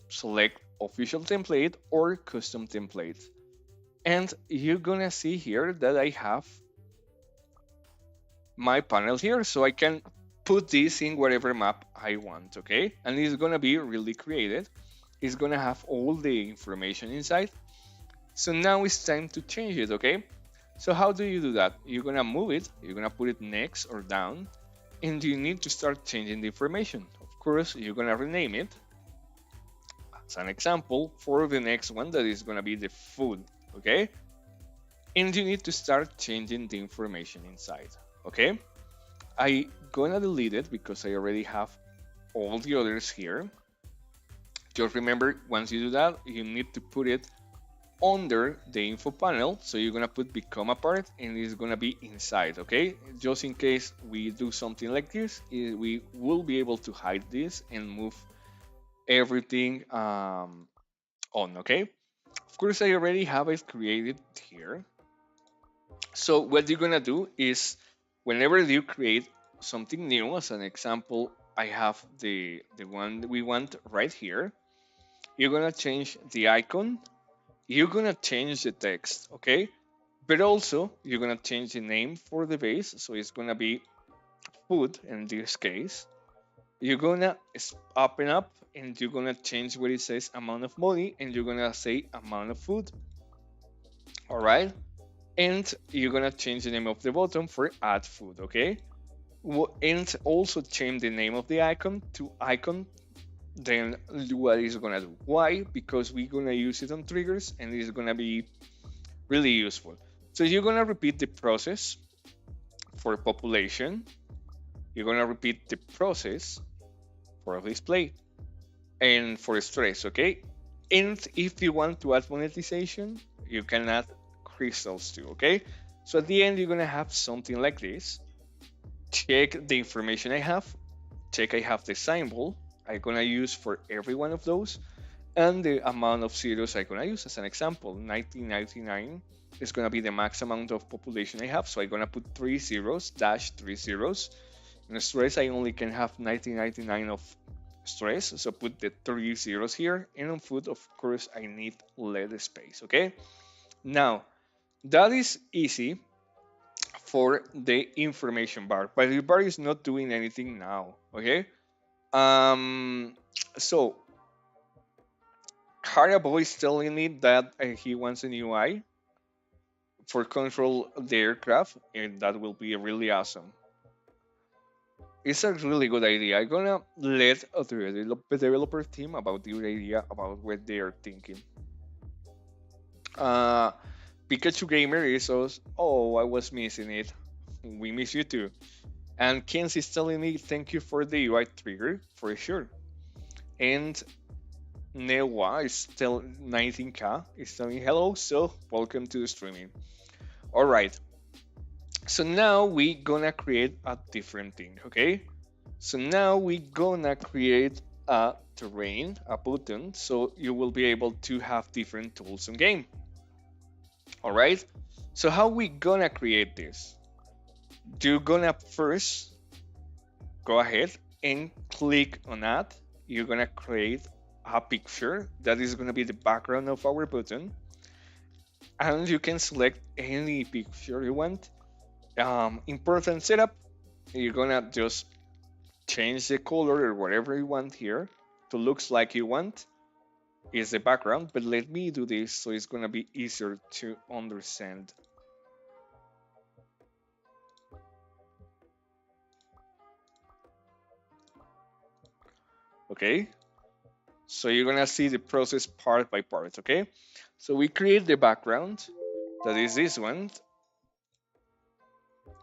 select official template or custom template. And you're gonna see here that I have my panel here, so I can put this in whatever map I want, okay? And it's gonna be really created. It's gonna have all the information inside. So now it's time to change it, okay? So how do you do that? You're gonna move it, you're gonna put it next or down, and you need to start changing the information. Of course, you're gonna rename it. As an example, for the next one, that is gonna be the food, okay? And you need to start changing the information inside, okay? I gonna delete it because I already have all the others here. Just remember, once you do that, you need to put it under the info panel. So you're gonna put become a part and it's gonna be inside, okay? Just in case we do something like this, we will be able to hide this and move everything on, okay? Of course, I already have it created here. So what you're gonna do is whenever you create something new, as an example, I have the one we want right here. You're gonna change the icon. You're gonna change the text, okay? But also you're gonna change the name for the base, so it's gonna be food in this case. You're gonna open up and you're gonna change where it says amount of money and you're gonna say amount of food. All right, and you're gonna change the name of the button for add food, okay? And also change the name of the icon to icon. Then what is gonna do? Why? Because we're gonna use it on triggers and it's gonna be really useful. So you're gonna repeat the process for population. You're gonna repeat the process for display and for stress, okay? And if you want to add monetization, you can add crystals too, okay? So at the end, you're gonna have something like this. Check the information I have. Check I have the symbol I'm gonna use for every one of those, and the amount of zeros I'm gonna use. As an example, 1999 is gonna be the max amount of population I have, so I'm gonna put 3 zeros dash 3 zeros. In stress, I only can have 1999 of stress, so put the 3 zeros here. And on food, of course, I need lead space, okay? Now, that is easy for the information bar, but the bar is not doing anything now, okay? Um, so Haribo is telling me that he wants an UI for control the aircraft, and that will be really awesome. It's a really good idea. I'm gonna let the developer team about the idea about what they are thinking. Uh, Pikachu Gamer is also, oh, I was missing it. We miss you too. And Ken's is telling me thank you for the UI trigger for sure. And Newa is still 19k is telling hello, so welcome to the streaming. All right. So now we gonna create a different thing, okay? So now we gonna create a terrain, a button, so you will be able to have different tools in game. All right. So how we gonna create this? You're gonna first go ahead and click on that. You're gonna create a picture that is gonna be the background of our button, and you can select any picture you want. Important setup, you're gonna just change the color or whatever you want here to looks like you want is the background, but let me do this so it's gonna be easier to understand. Okay, so you're gonna see the process part by part. Okay, so we create the background, that is this one.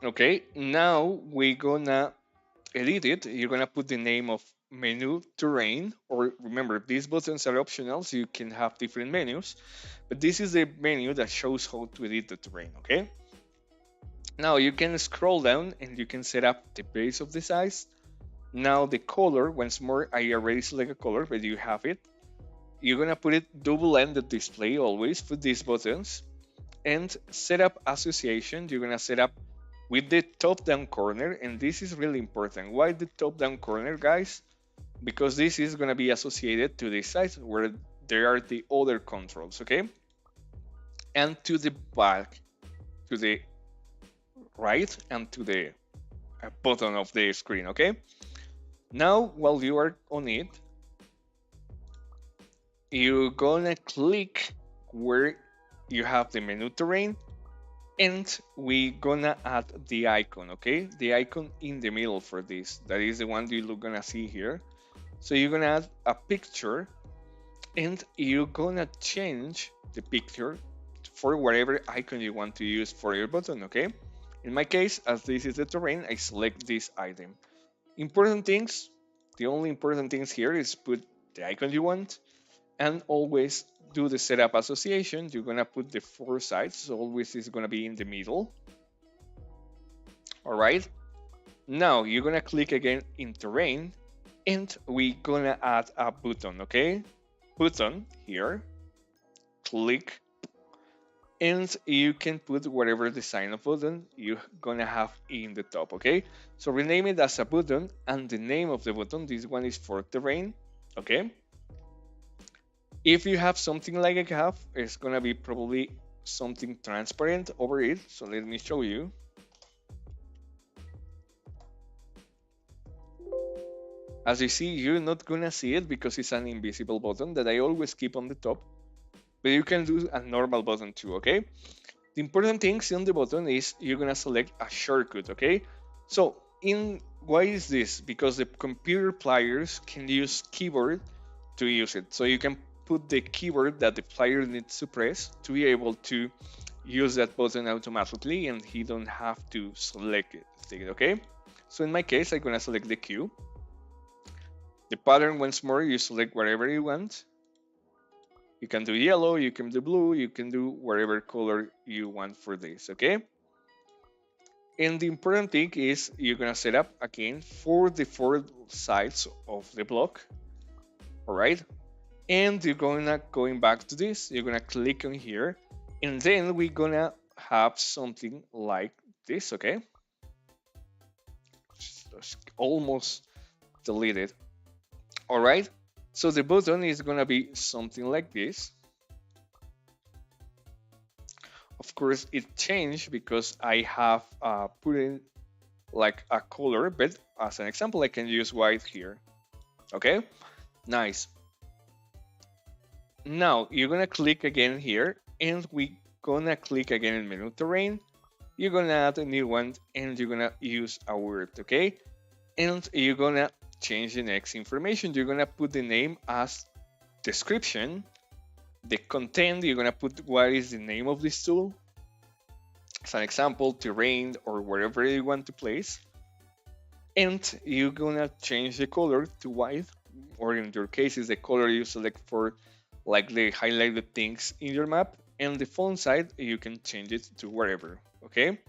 Okay, now we're gonna edit it. You're gonna put the name of menu terrain, or remember, these buttons are optional, so you can have different menus, but this is the menu that shows how to edit the terrain. Okay, now you can scroll down and you can set up the base of the size. Now the color, once more, I already select a color, but you have it. You're gonna put it double-ended display always for these buttons, and set up association. You're gonna set up with the top-down corner, and this is really important. Why the top-down corner, guys? Because this is gonna be associated to the side where there are the other controls, okay? And to the back, to the right, and to the bottom of the screen, okay? Now, while you are on it, you're gonna click where you have the menu terrain, and we're gonna add the icon, okay? The icon in the middle for this. That is the one you're gonna see here. So you're gonna add a picture, and you're gonna change the picture for whatever icon you want to use for your button, okay? In my case, as this is the terrain, I select this item. Important things, the only important things here is put the icon you want, and always do the setup association. You're gonna put the 4 sides, so always is gonna be in the middle. All right. Now you're gonna click again in terrain, and we're gonna add a button, okay? Button here, click, and you can put whatever design of button you're gonna have in the top, okay? So rename it as a button, and the name of the button, this one is for terrain, okay? If you have something like I have, it's gonna be probably something transparent over it. So let me show you. As you see, you're not gonna see it because it's an invisible button that I always keep on the top. But you can do a normal button too, okay? The important things on the button is you're gonna select a shortcut, okay? So why is this? Because the computer players can use keyboard to use it. So you can put the keyword that the player needs to press to be able to use that button automatically, and he don't have to select it, okay? So in my case, I'm gonna select the Q. The pattern, once more, you select whatever you want. You can do yellow, you can do blue, you can do whatever color you want for this, okay? And the important thing is you're gonna set up again for the 4 sides of the block, all right? And you're going back to this, you're gonna click on here, and then we're gonna have something like this, okay? Just almost deleted. All right, so the button is gonna be something like this. Of course, it changed because I have put in like a color, but as an example, I can use white here. Okay, nice. Now you're gonna click again here, and we're gonna click again in menu terrain. You're gonna add a new one, and you're gonna use a word, okay? And you're gonna change the next information. You're gonna put the name as description. The content, you're gonna put what is the name of this tool. As an example, terrain or wherever you want to place. And you're gonna change the color to white, or in your case is the color you select for like the highlighted things in your map. And the font size, you can change it to wherever, okay?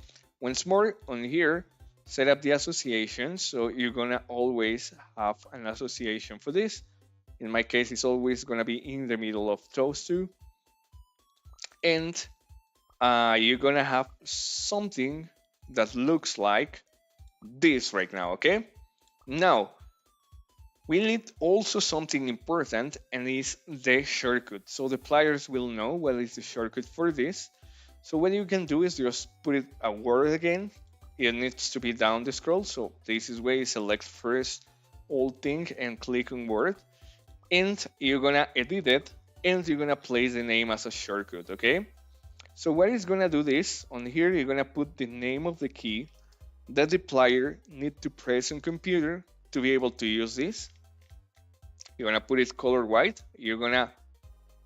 Once more on here, set up the association, so you're gonna always have an association for this. In my case, it's always gonna be in the middle of those two, and you're gonna have something that looks like this right now, okay? Now we need also something important, and is the shortcut, so the players will know what is the shortcut for this. So what you can do is just put it a word again. It needs to be down the scroll, so this is where you select first all thing and click on word, and you're gonna edit it, and you're gonna place the name as a shortcut, okay? So what is gonna do this, on here you're gonna put the name of the key that the player need to press on computer to be able to use this. You're gonna put it color white. You're gonna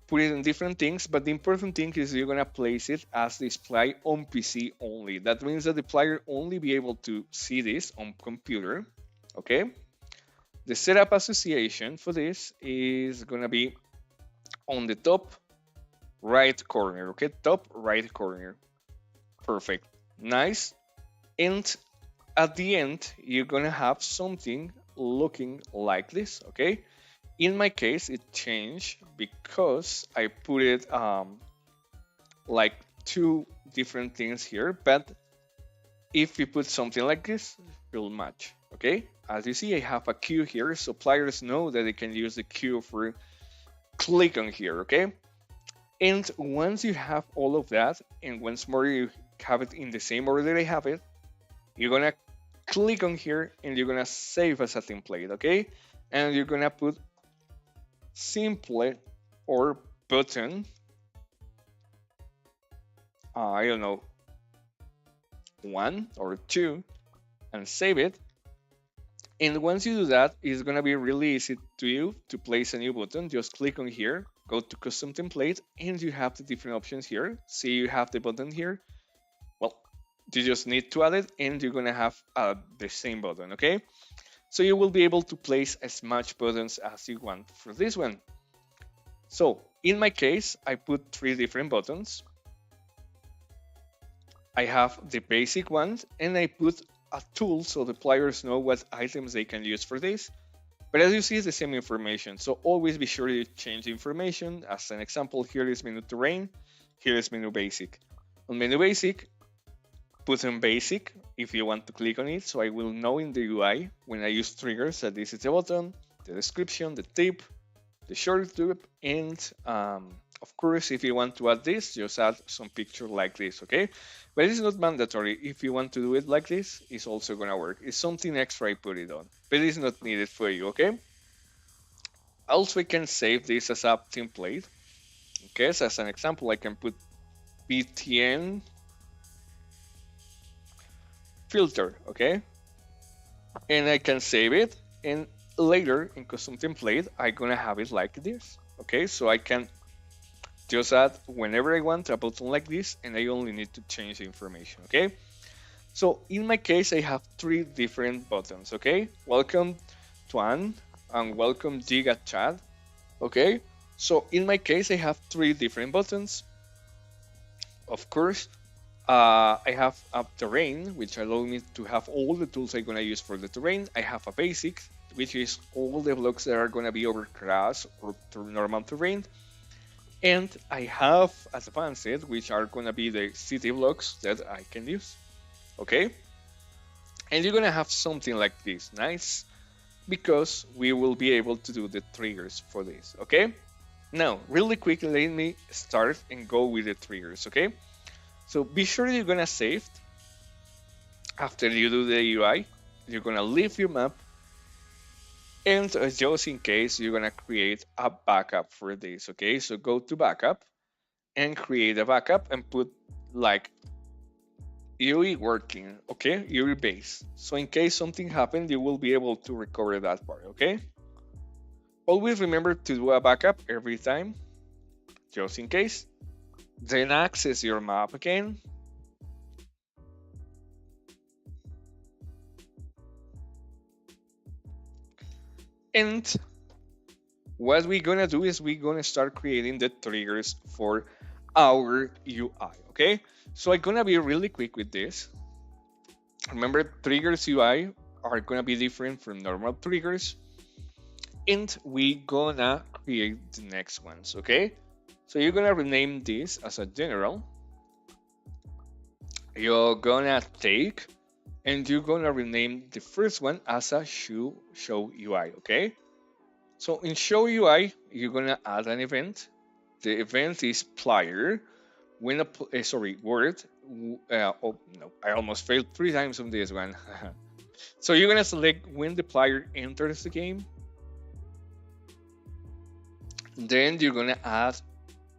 put it in different things, but the important thing is you're gonna place it as display on PC only. That means that the player only be able to see this on computer. Okay. The setup association for this is gonna be on the top right corner. Okay, top right corner. Perfect. Nice. And at the end, you're gonna have something looking like this. Okay. In my case, it changed because I put it like two different things here. But if we put something like this, it will match. Okay. As you see, I have a Q here, so players know that they can use the Q for click on here. Okay. And once you have all of that, and once more you have it in the same order that I have it, you're gonna click on here and you're gonna save as a template, okay? And you're gonna put simple or button, I don't know, 1 or 2, and save it. And once you do that, it's gonna be really easy to you to place a new button. Just click on here, go to custom template, and you have the different options here. See, you have the button here. Well, you just need to add it, and you're gonna have the same button, okay? So you will be able to place as much buttons as you want for this one. So in my case, I put 3 different buttons. I have the basic ones, and I put a tool so the players know what items they can use for this. But as you see, it's the same information. So always be sure you change the information. As an example, here is menu terrain, here is menu basic. On menu basic, put on basic if you want to click on it. So I will know in the UI when I use triggers that this is the button, the description, the tip, the short tip, and of course, if you want to add this, just add some picture like this, okay? But it's not mandatory. If you want to do it like this, it's also gonna work. It's something extra I put it on, but it's not needed for you, okay? Also, I can save this as a template. Okay, so as an example, I can put PTN filter, okay? And I can save it, and later in custom template, I'm gonna have it like this, okay? So I can just add whenever I want a button like this, and I only need to change the information, okay? So in my case, I have 3 different buttons, okay? Welcome Tuan and welcome Giga Chat, okay? So in my case, I have 3 different buttons. Of course, I have a terrain, which allows me to have all the tools I'm gonna use for the terrain. I have a basic, which is all the blocks that are gonna be over grass or normal terrain. And I have advanced, which are gonna be the city blocks that I can use, okay? And you're gonna have something like this, nice, because we will be able to do the triggers for this, okay? Now, really quickly, let me start and go with the triggers, okay? So be sure you're gonna save. After you do the UI, you're gonna leave your map, and just in case, you're gonna create a backup for this, okay? So go to backup and create a backup and put like UI working, okay? UI base. So in case something happened, you will be able to recover that part, okay? Always remember to do a backup every time, just in case. Then access your map again. And what we're gonna do is we're gonna start creating the triggers for our UI, okay? So I'm gonna be really quick with this. Remember, triggers UI are gonna be different from normal triggers, and we're gonna create the next ones, okay? So you're gonna rename this as a general. You're gonna take, and you're gonna rename the first one as a show UI, okay? So in show UI, you're gonna add an event. The event is player. When a word. Oh no, I almost failed 3 times on this one. So you're gonna select when the player enters the game. Then you're gonna add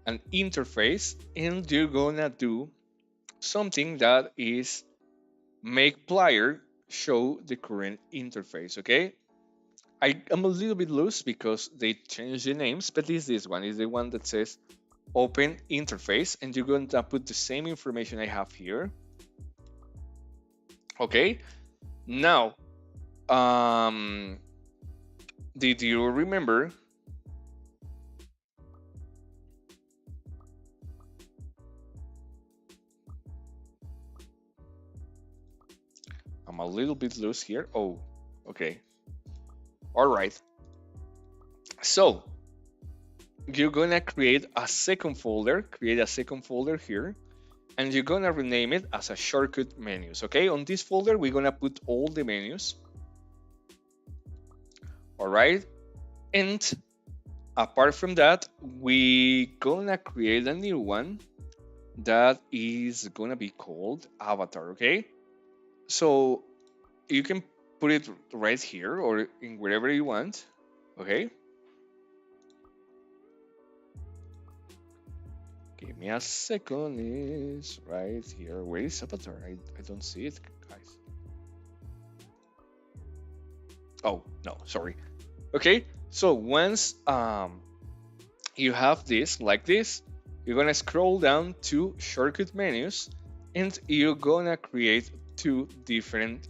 an interface, and you're gonna do something that is make player show the current interface, okay? I am a little bit loose because they changed the names, but this one is the one that says open interface, and you're going to put the same information I have here. Okay, now, did you remember? I'm a little bit loose here. Oh, okay. All right. So you're gonna create a second folder, here, and you're gonna rename it as a shortcut menus. Okay, on this folder we're gonna put all the menus. All right, and apart from that, we gonna create a new one that is gonna be called avatar. Okay, so you can put it right here or in wherever you want. Okay, give me a second. It's right here. Where is avatar? I don't see it, guys. Oh no, sorry. Okay, so once you have this like this, you're gonna scroll down to shortcut menus, and you're gonna create two different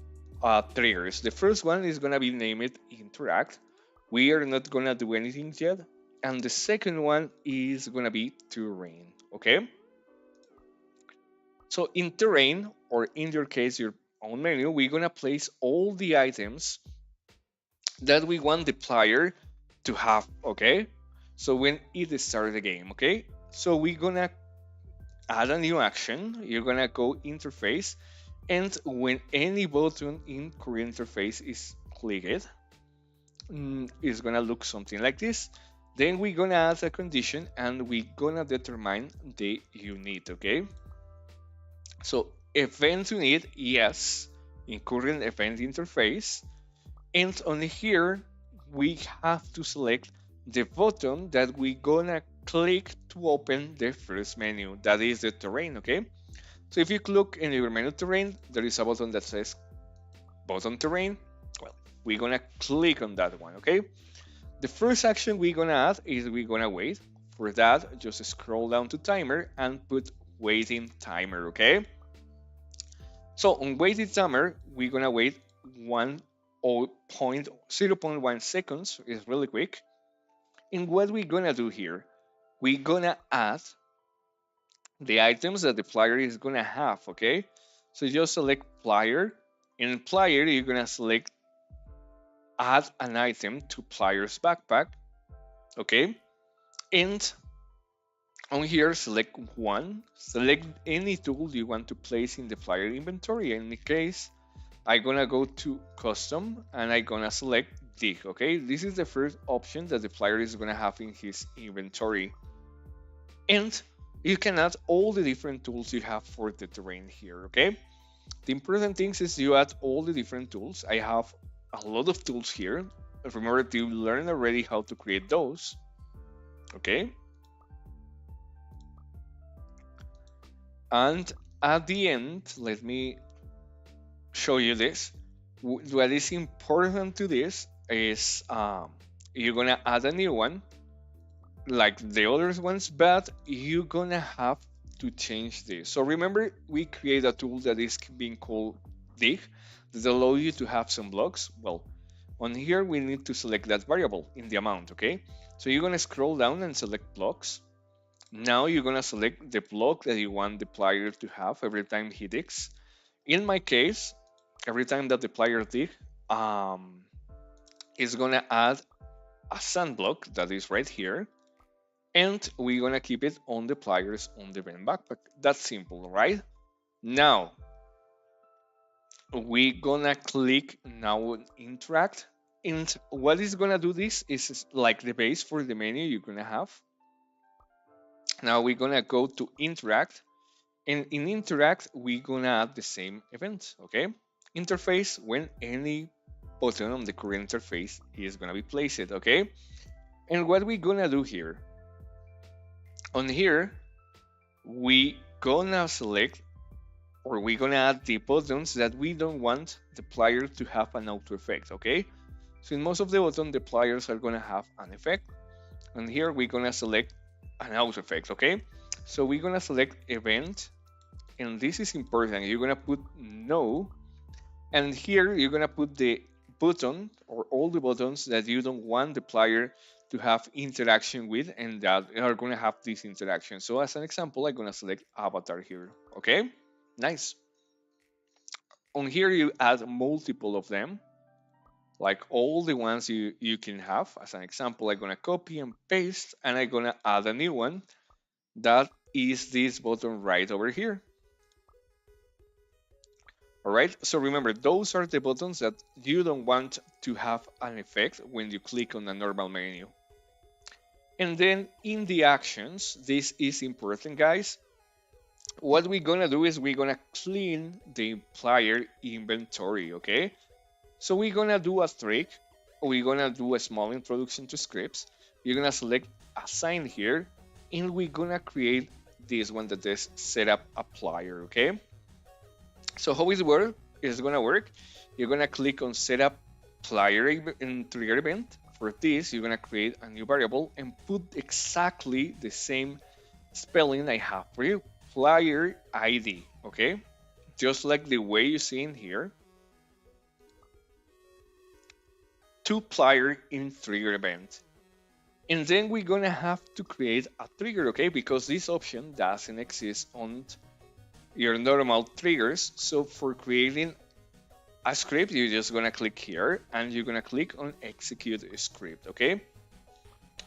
triggers. The first one is gonna be named interact. We are not gonna do anything yet, and the second one is gonna be terrain. Okay, so in terrain, or in your case your own menu, we're gonna place all the items that we want the player to have. Okay, so when it starts the game. Okay, so we're gonna add a new action. You're gonna go interface, and when any button in core interface is clicked, it's gonna look something like this. Then we're gonna add a condition, and we're gonna determine the unit. Okay, so event unit, yes, in current event interface. And on here, we have to select the button that we're gonna click to open the first menu, that is the terrain. Okay, so if you look in your menu terrain, there is a button that says button terrain. Well, we're gonna click on that one. Okay, the first action we're gonna add is we're gonna wait. For that, just scroll down to timer and put waiting timer. Okay, so on waiting timer, we're gonna wait 0.1 seconds. Is really quick. And what we're gonna do here, we're gonna add the items that the player is gonna have. Okay, so just select player. In player, you're gonna select add an item to player's backpack. Okay, and on here select one. Select any tool you want to place in the player inventory. In the case, I'm gonna go to custom, and I'm gonna select dig. Okay, this is the first option that the player is gonna have in his inventory, and you can add all the different tools you have for the terrain here. Okay, the important thing is you add all the different tools. I have a lot of tools here. Remember to learn already how to create those. Okay, and at the end, let me show you this. What is important to this is you're gonna add a new one like the other ones, but you're gonna have to change this. So remember, we create a tool that is being called dig that allow you to have some blocks. Well, on here we need to select that variable in the amount. Okay, so you're gonna scroll down and select blocks. Now you're gonna select the block that you want the player to have every time he digs. In my case, every time that the player dig, is gonna add a sand block that is right here, and we're gonna keep it on the players on the event backpack. That's simple, right? Now we're gonna click now on interact, and what is gonna do this is like the base for the menu you're gonna have. Now we're gonna go to interact, and in interact we're gonna add the same event. Okay, interface, when any button on the current interface is gonna be placed. Okay, and what we're gonna do here, on here we gonna select, or we're gonna add the buttons that we don't want the player to have an auto effect. Okay, So in most of the buttons, the pliers are gonna have an effect. And here we're gonna select an out effect, okay? So we're gonna select event, and this is important. You're gonna put no, and here you're gonna put the button or all the buttons that you don't want the plier to have interaction with and that are gonna have this interaction. So as an example, I'm gonna select avatar here, okay? Nice. On here you add multiple of them, like all the ones you can have. As an example, I'm gonna copy and paste, and I'm gonna add a new one that is this button right over here. All right, so remember, those are the buttons that you don't want to have an effect when you click on a normal menu. And then in the actions, this is important, guys. What we're gonna do is we're gonna clean the plier inventory, okay? So we're gonna do a trick. We're gonna do a small introduction to scripts. You're gonna select assign here, and we're gonna create this one that is setup applier, okay? So how is gonna work? You're gonna click on setup plier and trigger event. For this, you're gonna create a new variable and put exactly the same spelling I have for you, plier ID, okay? Just like the way you see in here, to plier in trigger event. And then we're gonna have to create a trigger, okay? Because this option doesn't exist on your normal triggers. So for creating a script, you're just gonna click here and you're gonna click on execute script, okay?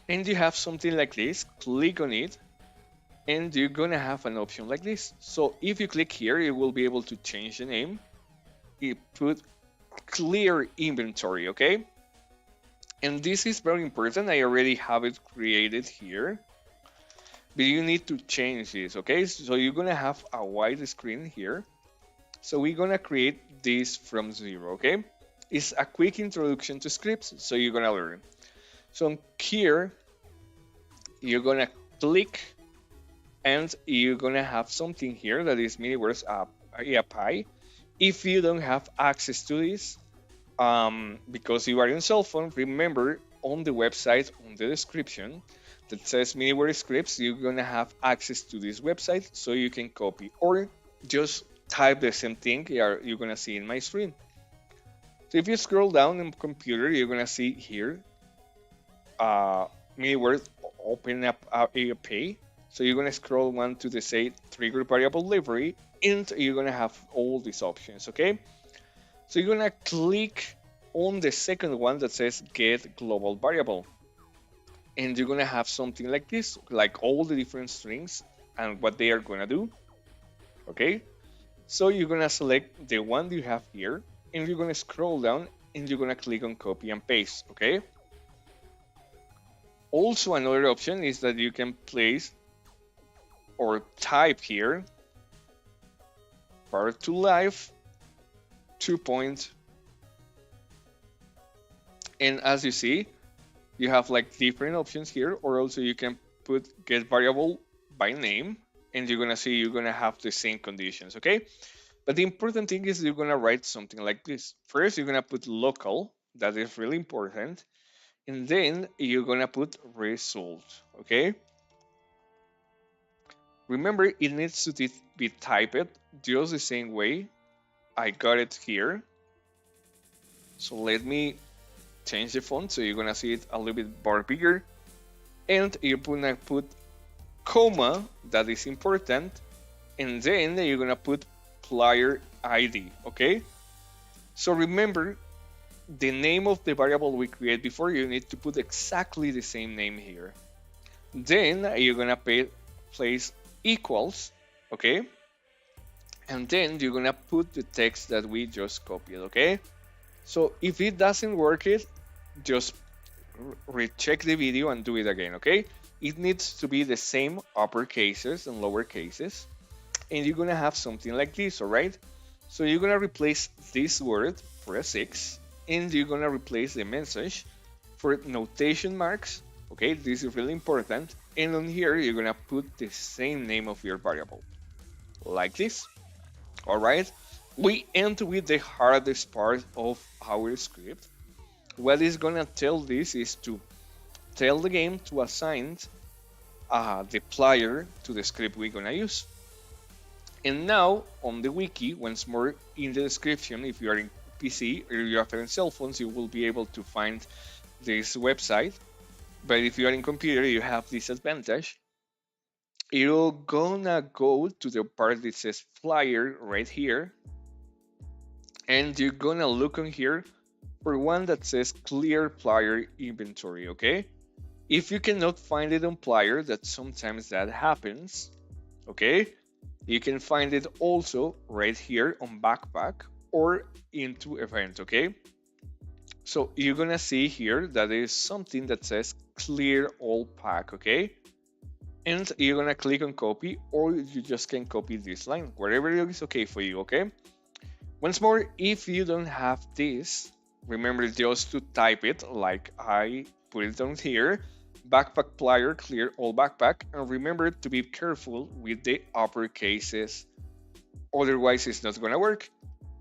And you have something like this, click on it, and you're gonna have an option like this. So if you click here, you will be able to change the name. You put clear inventory, okay? And this is very important. I already have it created here, but you need to change this, okay? So you're gonna have a white screen here. So we're gonna create this from 0, okay? It's a quick introduction to scripts, so you're gonna learn. So here, you're gonna click, and you're gonna have something here that is MiniWords API. If you don't have access to this, because you are on cell phone, remember on the website, on the description, that says MiniWords scripts, you're gonna have access to this website, so you can copy or just type the same thing you're gonna see in my screen. So if you scroll down on computer, you're gonna see here MiniWords open up API. So you're gonna scroll one to the say trigger variable library, and you're gonna have all these options, okay? So you're gonna click on the second one that says get global variable, and you're gonna have something like this, like all the different strings and what they are gonna do, okay? So you're gonna select the one you have here, and you're gonna scroll down, and you're gonna click on copy and paste, okay? Also, another option is that you can place or type here part to life 2 point, and as you see, you have like different options here, or also you can put get variable by name, and you're gonna see you're gonna have the same conditions, okay? But the important thing is you're gonna write something like this. First, you're gonna put local, that is really important, and then you're gonna put result, okay? Remember, it needs to be typed just the same way I got it here. So let me change the font so you're gonna see it a little bit more bigger, and you're gonna put comma, that is important, and then you're gonna put plier ID, okay? So remember, the name of the variable we create before, you need to put exactly the same name here. Then you're gonna place equals, okay? And then you're gonna put the text that we just copied, okay? So if it doesn't work, just recheck the video and do it again, okay? It needs to be the same upper cases and lower cases, and you're gonna have something like this, all right? So you're gonna replace this word for a 6, and you're gonna replace the message for notation marks, okay? This is really important, and on here you're gonna put the same name of your variable, like this, all right? We end with the hardest part of our script. What is gonna tell this is to tell the game to assign the player to the script we're gonna use. And now on the wiki, once more in the description, if you are in PC or you are in cell phones, you will be able to find this website. But if you are in computer, you have this advantage. You're gonna go to the part that says flyer right here, and you're gonna look on here for one that says clear player inventory, okay? If you cannot find it on player, that sometimes that happens, okay? You can find it also right here on backpack or into event, okay? So you're gonna see here that there is something that says clear all pack, okay? And you're gonna click on copy, or you just can copy this line, wherever it is okay for you, okay? Once more, if you don't have this, remember just to type it like I put it on here, backpack player clear all backpack, and remember to be careful with the upper cases, otherwise it's not gonna work.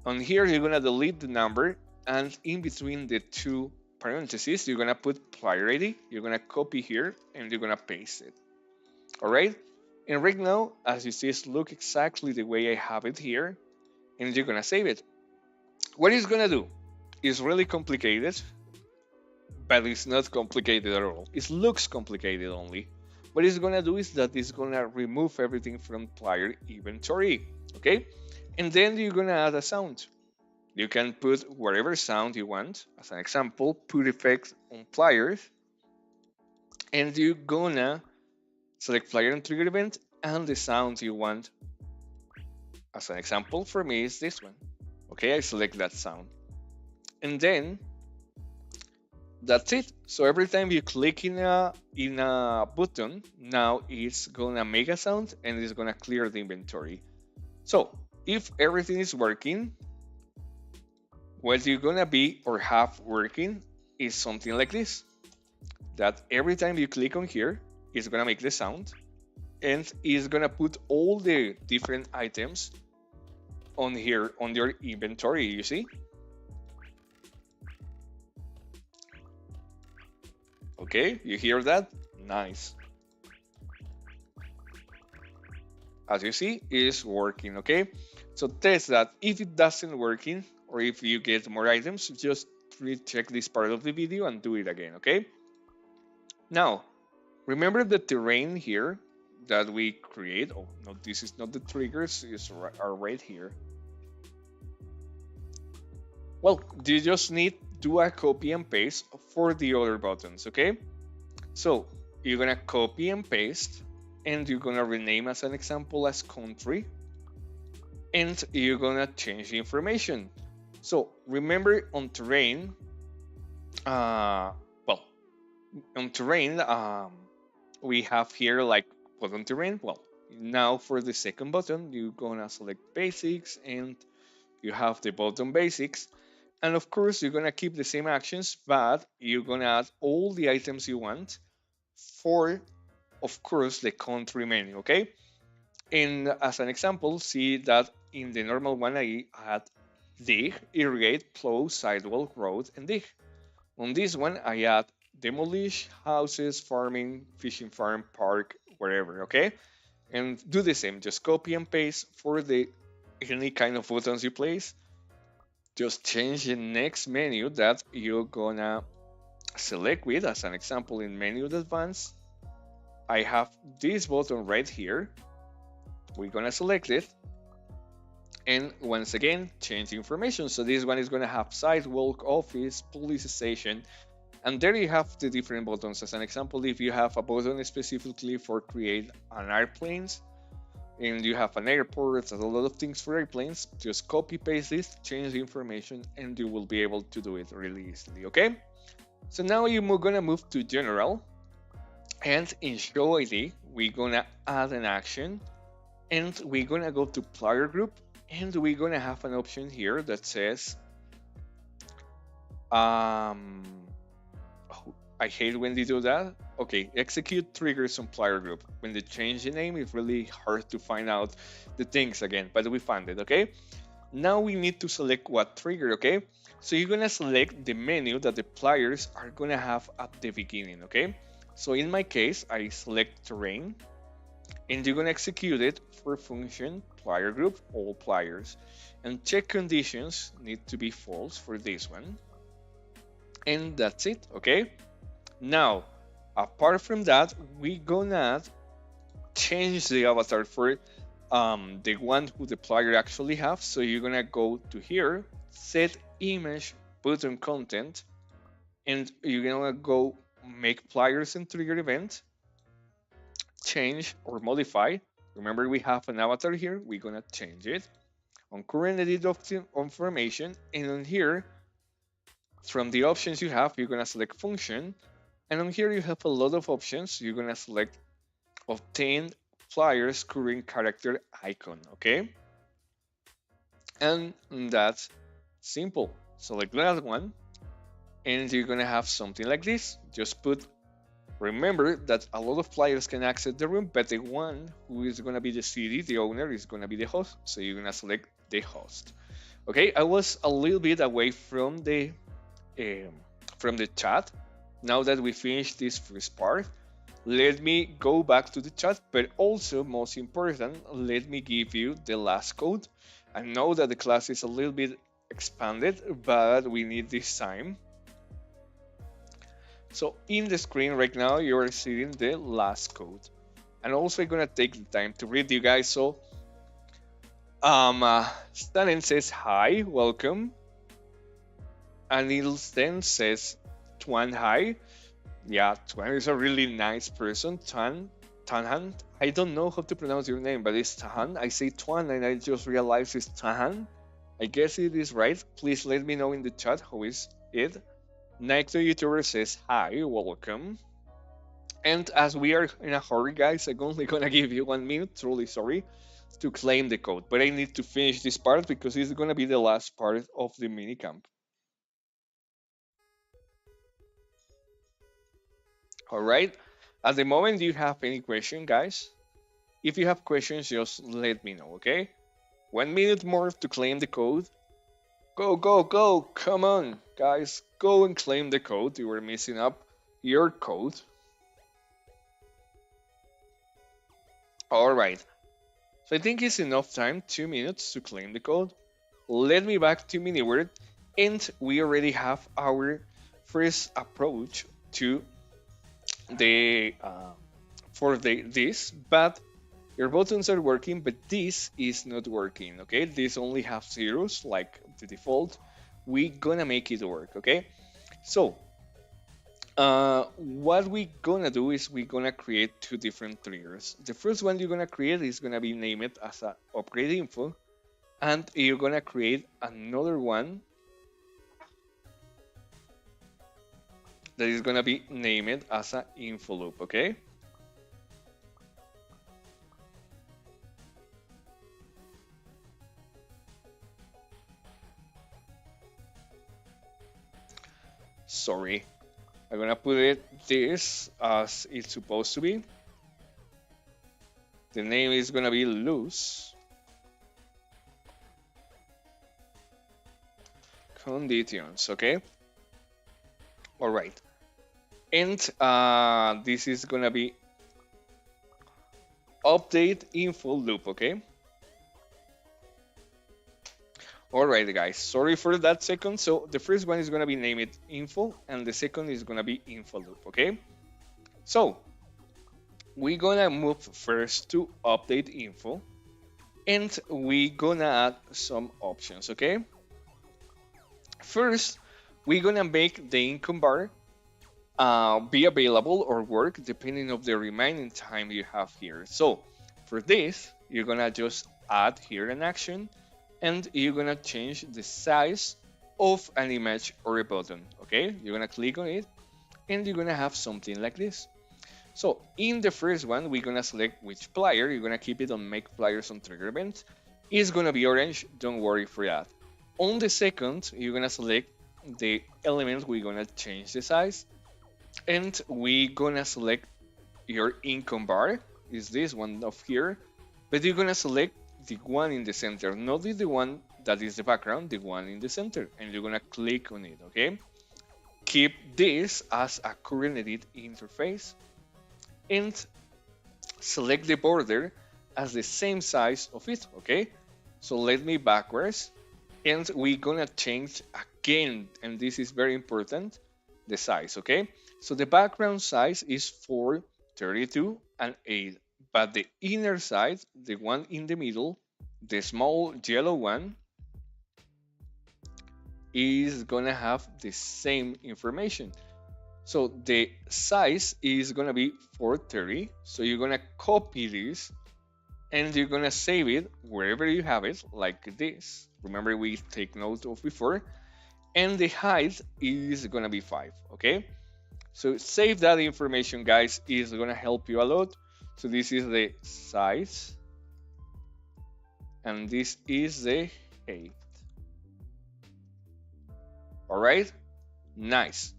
On here, you're gonna delete the number, and in between the two parentheses, you're gonna put player ID, you're gonna copy here, and you're gonna paste it. Alright? And right now, as you see, it looks exactly the way I have it here, and you're gonna save it. What it's gonna do is really complicated, but it's not complicated at all. It looks complicated only. What it's gonna do is that it's gonna remove everything from player inventory, okay? And then you're gonna add a sound. You can put whatever sound you want. As an example, put effects on players, and you're gonna select player and trigger event and the sound you want. As an example, for me is this one. Okay, I select that sound. And then that's it. So every time you click in a button, now it's gonna make a sound and it's gonna clear the inventory. So if everything is working, what you're gonna be or have working is something like this. That every time you click on here, it's gonna make the sound and it's gonna put all the different items on here on your inventory, you see? Okay, you hear that? Nice. As you see, it's working, okay? So test that. If it doesn't working, or if you get more items, just recheck this part of the video and do it again, okay? Now, remember the terrain here that we create. Oh, no, this is not the triggers, are right here. Well, you just need to do a copy and paste for the other buttons, okay? So you're gonna copy and paste, and you're gonna rename as an example as country, and you're gonna change the information. So remember on terrain, well, on terrain, we have here like button terrain. Well, now for the second button, you're gonna select basics, and you have the button basics. And of course, you're gonna keep the same actions, but you're gonna add all the items you want for, of course, the country menu, okay? And as an example, see that in the normal one, I add dig, irrigate, plow, sidewalk, road, and dig. On this one, I add demolish, houses, farming, fishing farm, park, wherever, okay? And do the same, just copy and paste for the any kind of buttons you place. Just change the next menu that you're gonna select with. As an example, in menu advanced, I have this button right here. We're gonna select it, and once again change the information. So this one is gonna have sidewalk, office, police station, and there you have the different buttons. As an example, if you have a button specifically for create an airplanes, and you have an airport, a lot of things for airplanes, just copy paste this, change the information, and you will be able to do it really easily, okay? So now you're gonna move to general, and in show ID, we're gonna add an action, and we're gonna go to player group, and we're gonna have an option here that says, oh, I hate when they do that. Okay, execute triggers on player group. When they change the name, it's really hard to find out the things again, but we found it, okay? Now we need to select what trigger, okay? So you're gonna select the menu that the players are gonna have at the beginning, okay? So in my case, I select terrain, and you're gonna execute it for function player group all players, and check conditions need to be false for this one, and that's it, okay? Now, apart from that, we gonna change the avatar for the one who the player actually have. So you're gonna go to here, set image button content, and you're gonna go make players and trigger event, change or modify. Remember, we have an avatar here, we're gonna change it on current edit of formation, and on here, from the options you have, you're gonna select function, and on here you have a lot of options. You're gonna select obtain player's current character icon, okay? And that's simple. Select that one, and you're gonna have something like this. Just put, remember that a lot of players can access the room, but the one who is gonna be the city, the owner, is gonna be the host. So you're gonna select the host. Okay, I was a little bit away from the chat. Now that we finished this first part, let me go back to the chat, but also most important, let me give you the last code. I know that the class is a little bit expanded, but we need this time. So in the screen right now, you are seeing the last code. And also I'm gonna take the time to read you guys. So Stanen says hi, welcome. Anil then says Tuan hi. Yeah, Tuan is a really nice person. Tanhan. I don't know how to pronounce your name, but it's Tahan. I say Tuan and I just realized it's Tahan. I guess it is right. Please let me know in the chat how is it. Nike YouTuber says hi, welcome. And as we are in a hurry, guys, I'm only gonna give you 1 minute, truly sorry, to claim the code. But I need to finish this part because it's gonna be the last part of the minicamp. Alright. At the moment, do you have any question, guys? If you have questions, just let me know, okay? 1 minute more to claim the code. Go, go, go! Come on, guys, go and claim the code. You were missing up your code. Alright. So I think it's enough time, 2 minutes to claim the code. Let me back to MiniWord, and we already have our first approach to the this, but your buttons are working, but this is not working, okay? This only have zeros like the default. We gonna make it work, okay? So what we gonna do is we gonna create 2 different triggers. The first one you're gonna create is gonna be named as a upgrade info, and you're gonna create another one that is gonna be named as an info loop, okay? Sorry, I'm gonna put it this as it's supposed to be. The name is gonna be loose conditions, okay? All right, and this is gonna be update info loop, okay? Alright guys, sorry for that second. So the first one is gonna be named info, and the second is gonna be info loop, okay? So we're gonna move first to update info, and we're gonna add some options, okay? First, we're gonna make the income bar be available or work depending of the remaining time you have here. So for this, you're gonna just add here an action, and you're gonna change the size of an image or a button, okay? You're gonna click on it, and you're gonna have something like this. So in the first one, we're gonna select which player. You're gonna keep it on make players on trigger event. It's gonna be orange, don't worry for that. On the second, you're gonna select the element, we're gonna change the size, and we're gonna select your income bar, is this one of here, but you're gonna select the one in the center, not the one that is the background, the one in the center, and you're gonna click on it, okay? Keep this as a current edit interface and select the border as the same size of it, okay? So let me backwards, and we're gonna change again, and this is very important, the size, okay? So the background size is 432 and 8, but the inner side, the one in the middle, the small yellow one, is gonna have the same information. So the size is gonna be 430. So you're gonna copy this and you're gonna save it wherever you have it, like this. Remember, we take note of before. And the height is gonna be 5, okay? So save that information, guys, is gonna help you a lot. So this is the size, and this is the height. All right, nice.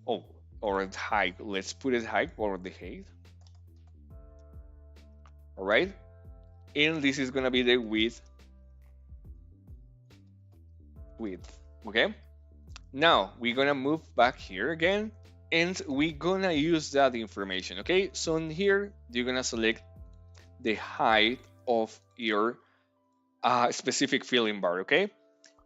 Oh, or the height. Let's put it height or the height. All right, and this is gonna be the width. Okay. Now we're gonna move back here again, and we're gonna use that information. Okay, so in here you're gonna select the height of your specific filling bar. Okay,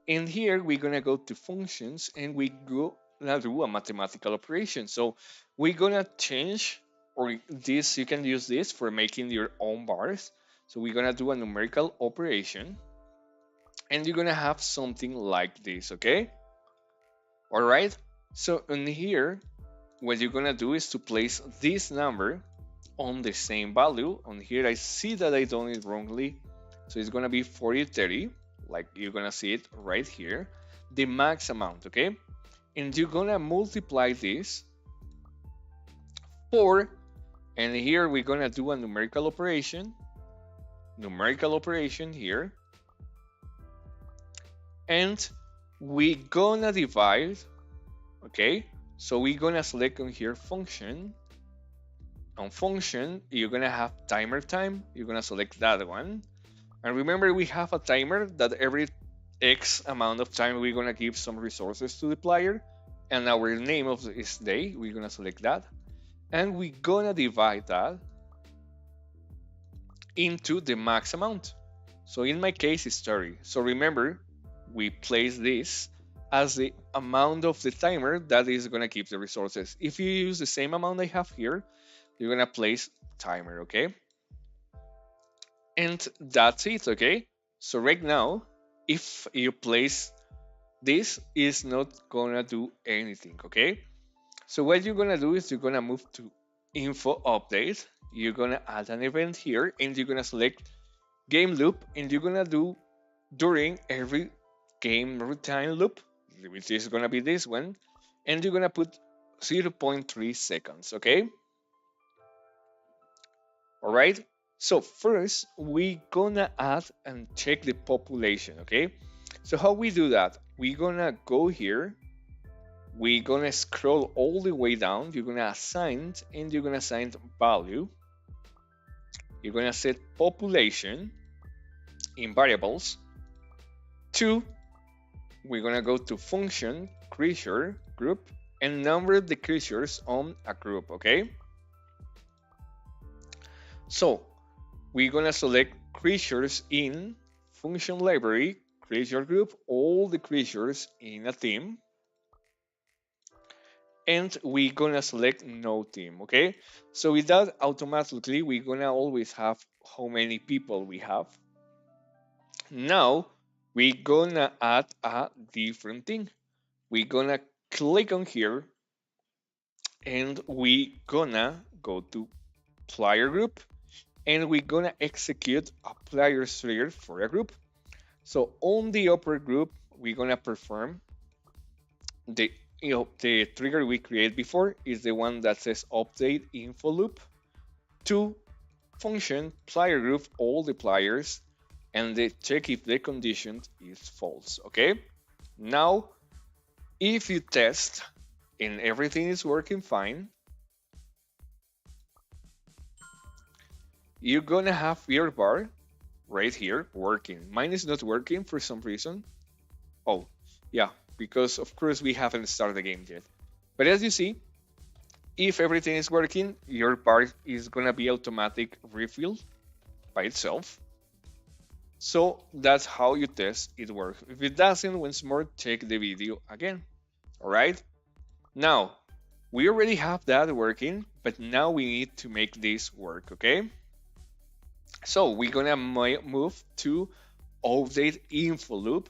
and here we're gonna go to functions and we gonna do a mathematical operation. So we're gonna change, or this, you can use this for making your own bars. So we're gonna do a numerical operation and you're gonna have something like this, okay? All right, so in here, what you're gonna do is to place this number on the same value. On here, I see that I done it wrongly. So it's gonna be 4030, like you're gonna see it right here, the max amount, okay? And you're gonna multiply this for, and here we're gonna do a numerical operation here, and we're gonna divide, okay? So we're gonna select on here function. On function, you're gonna have timer time, you're gonna select that one. And remember, we have a timer that every X amount of time we're gonna give some resources to the player, and our name of this day, we're gonna select that, and we're gonna divide that into the max amount. So in my case, it's 30. So remember, we place this as the amount of the timer that is gonna keep the resources. If you use the same amount I have here, you're gonna place timer, okay? And that's it, okay? So right now, if you place this, is not gonna do anything, okay? So what you're gonna do is you're gonna move to info update. You're gonna add an event here and you're gonna select game loop, and you're gonna do during every game routine loop, which is gonna be this one, and you're gonna put 0.3 seconds, okay? All right, so first we gonna add and check the population, okay? So how we do that? We're gonna go here, we're gonna scroll all the way down, you're gonna assign, and you're gonna assign value. You're gonna set population in variables. 2, we're gonna go to function, creature, group, and number the creatures on a group, okay? So we're gonna select creatures in function library, creature group, all the creatures in a team, and we're gonna select no team, okay? So with that, automatically we're gonna always have how many people we have. Now we're gonna add a different thing. We're gonna click on here and we're gonna go to player group, and we're gonna execute a player trigger for a group. So on the upper group, we're gonna perform the trigger we created before is the one that says update info loop to function player group all the players, and they check if the condition is false, okay? Now, if you test and everything is working fine, you're gonna have your bar right here working. Mine is not working for some reason. Oh, yeah, because of course we haven't started the game yet. But as you see, if everything is working, your part is gonna be automatic refill by itself. So that's how you test it works. If it doesn't, once more, check the video again. All right. Now, we already have that working, but now we need to make this work, okay? So we're gonna move to update info loop,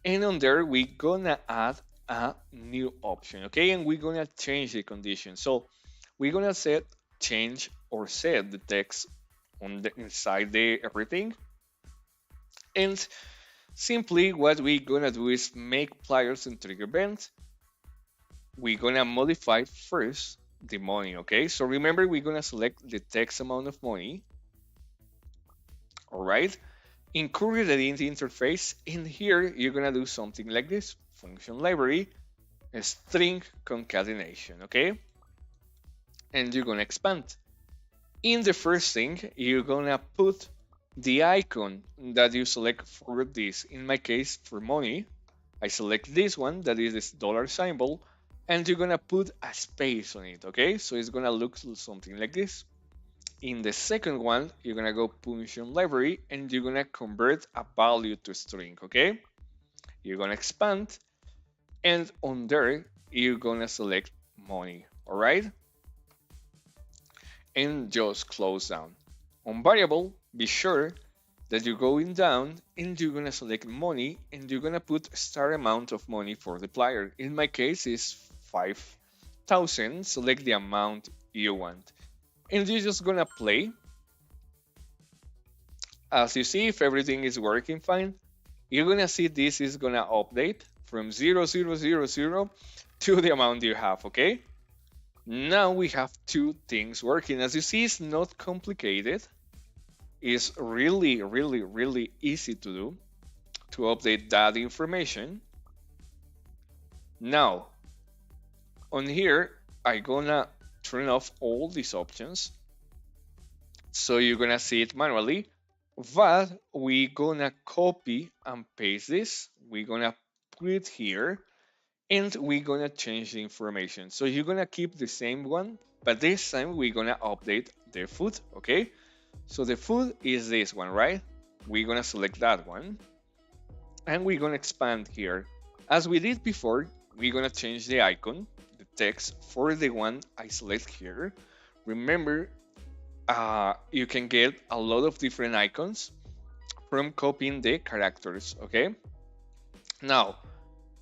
and on there we're gonna add a new option, okay? And we're gonna change the condition. So we're gonna change or set the text on the inside the everything, and simply what we're gonna do is make players and trigger events. We're gonna modify first the money, okay? So remember, we're gonna select the text amount of money, all right? Include it in the interface. In here, you're gonna do something like this: function library, string concatenation, okay? And you're gonna expand. In the first thing, you're gonna put the icon that you select for this. In my case, for money, I select this one that is this dollar symbol, and you're gonna put a space on it, okay? So it's gonna look something like this. In the second one, you're gonna go function library and you're gonna convert a value to string, okay? You're gonna expand, and on there, you're gonna select money, all right? And just close down. On variable, be sure that you're going down and you're gonna select money and you're gonna put start amount of money for the player. In my case, is 5,000. Select the amount you want, and you're just gonna play. As you see, if everything is working fine, you're gonna see this is gonna update from 0000 to the amount you have, okay? Now we have two things working. As you see, it's not complicated. It's really, really, really easy to do, to update that information. Now, on here, I'm gonna turn off all these options, so you're gonna see it manually, but we're gonna copy and paste this. We're gonna put it here, and we're gonna change the information. So you're gonna keep the same one, but this time we're gonna update the food, okay? So the food is this one, right? We're gonna select that one, and we're gonna expand here. As we did before, we're gonna change the icon, the text, for the one I select here. Remember, you can get a lot of different icons from copying the characters, okay? Now,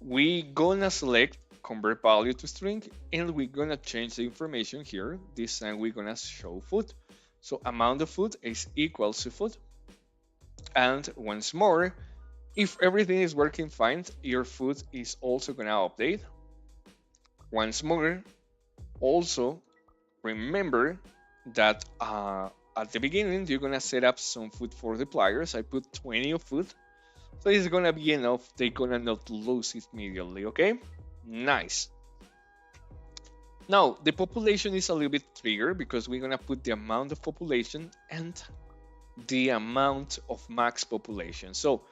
we're gonna select convert value to string, and we're gonna change the information here. This time we're gonna show food. So amount of food is equals to food. And once more, if everything is working fine, your food is also gonna update. Once more, also remember that at the beginning you're gonna set up some food for the players. I put 20 of food, so it's gonna be enough. They're gonna not lose it immediately, okay? Nice. Now, the population is a little bit triggered because we're gonna put the amount of population and the amount of max population. So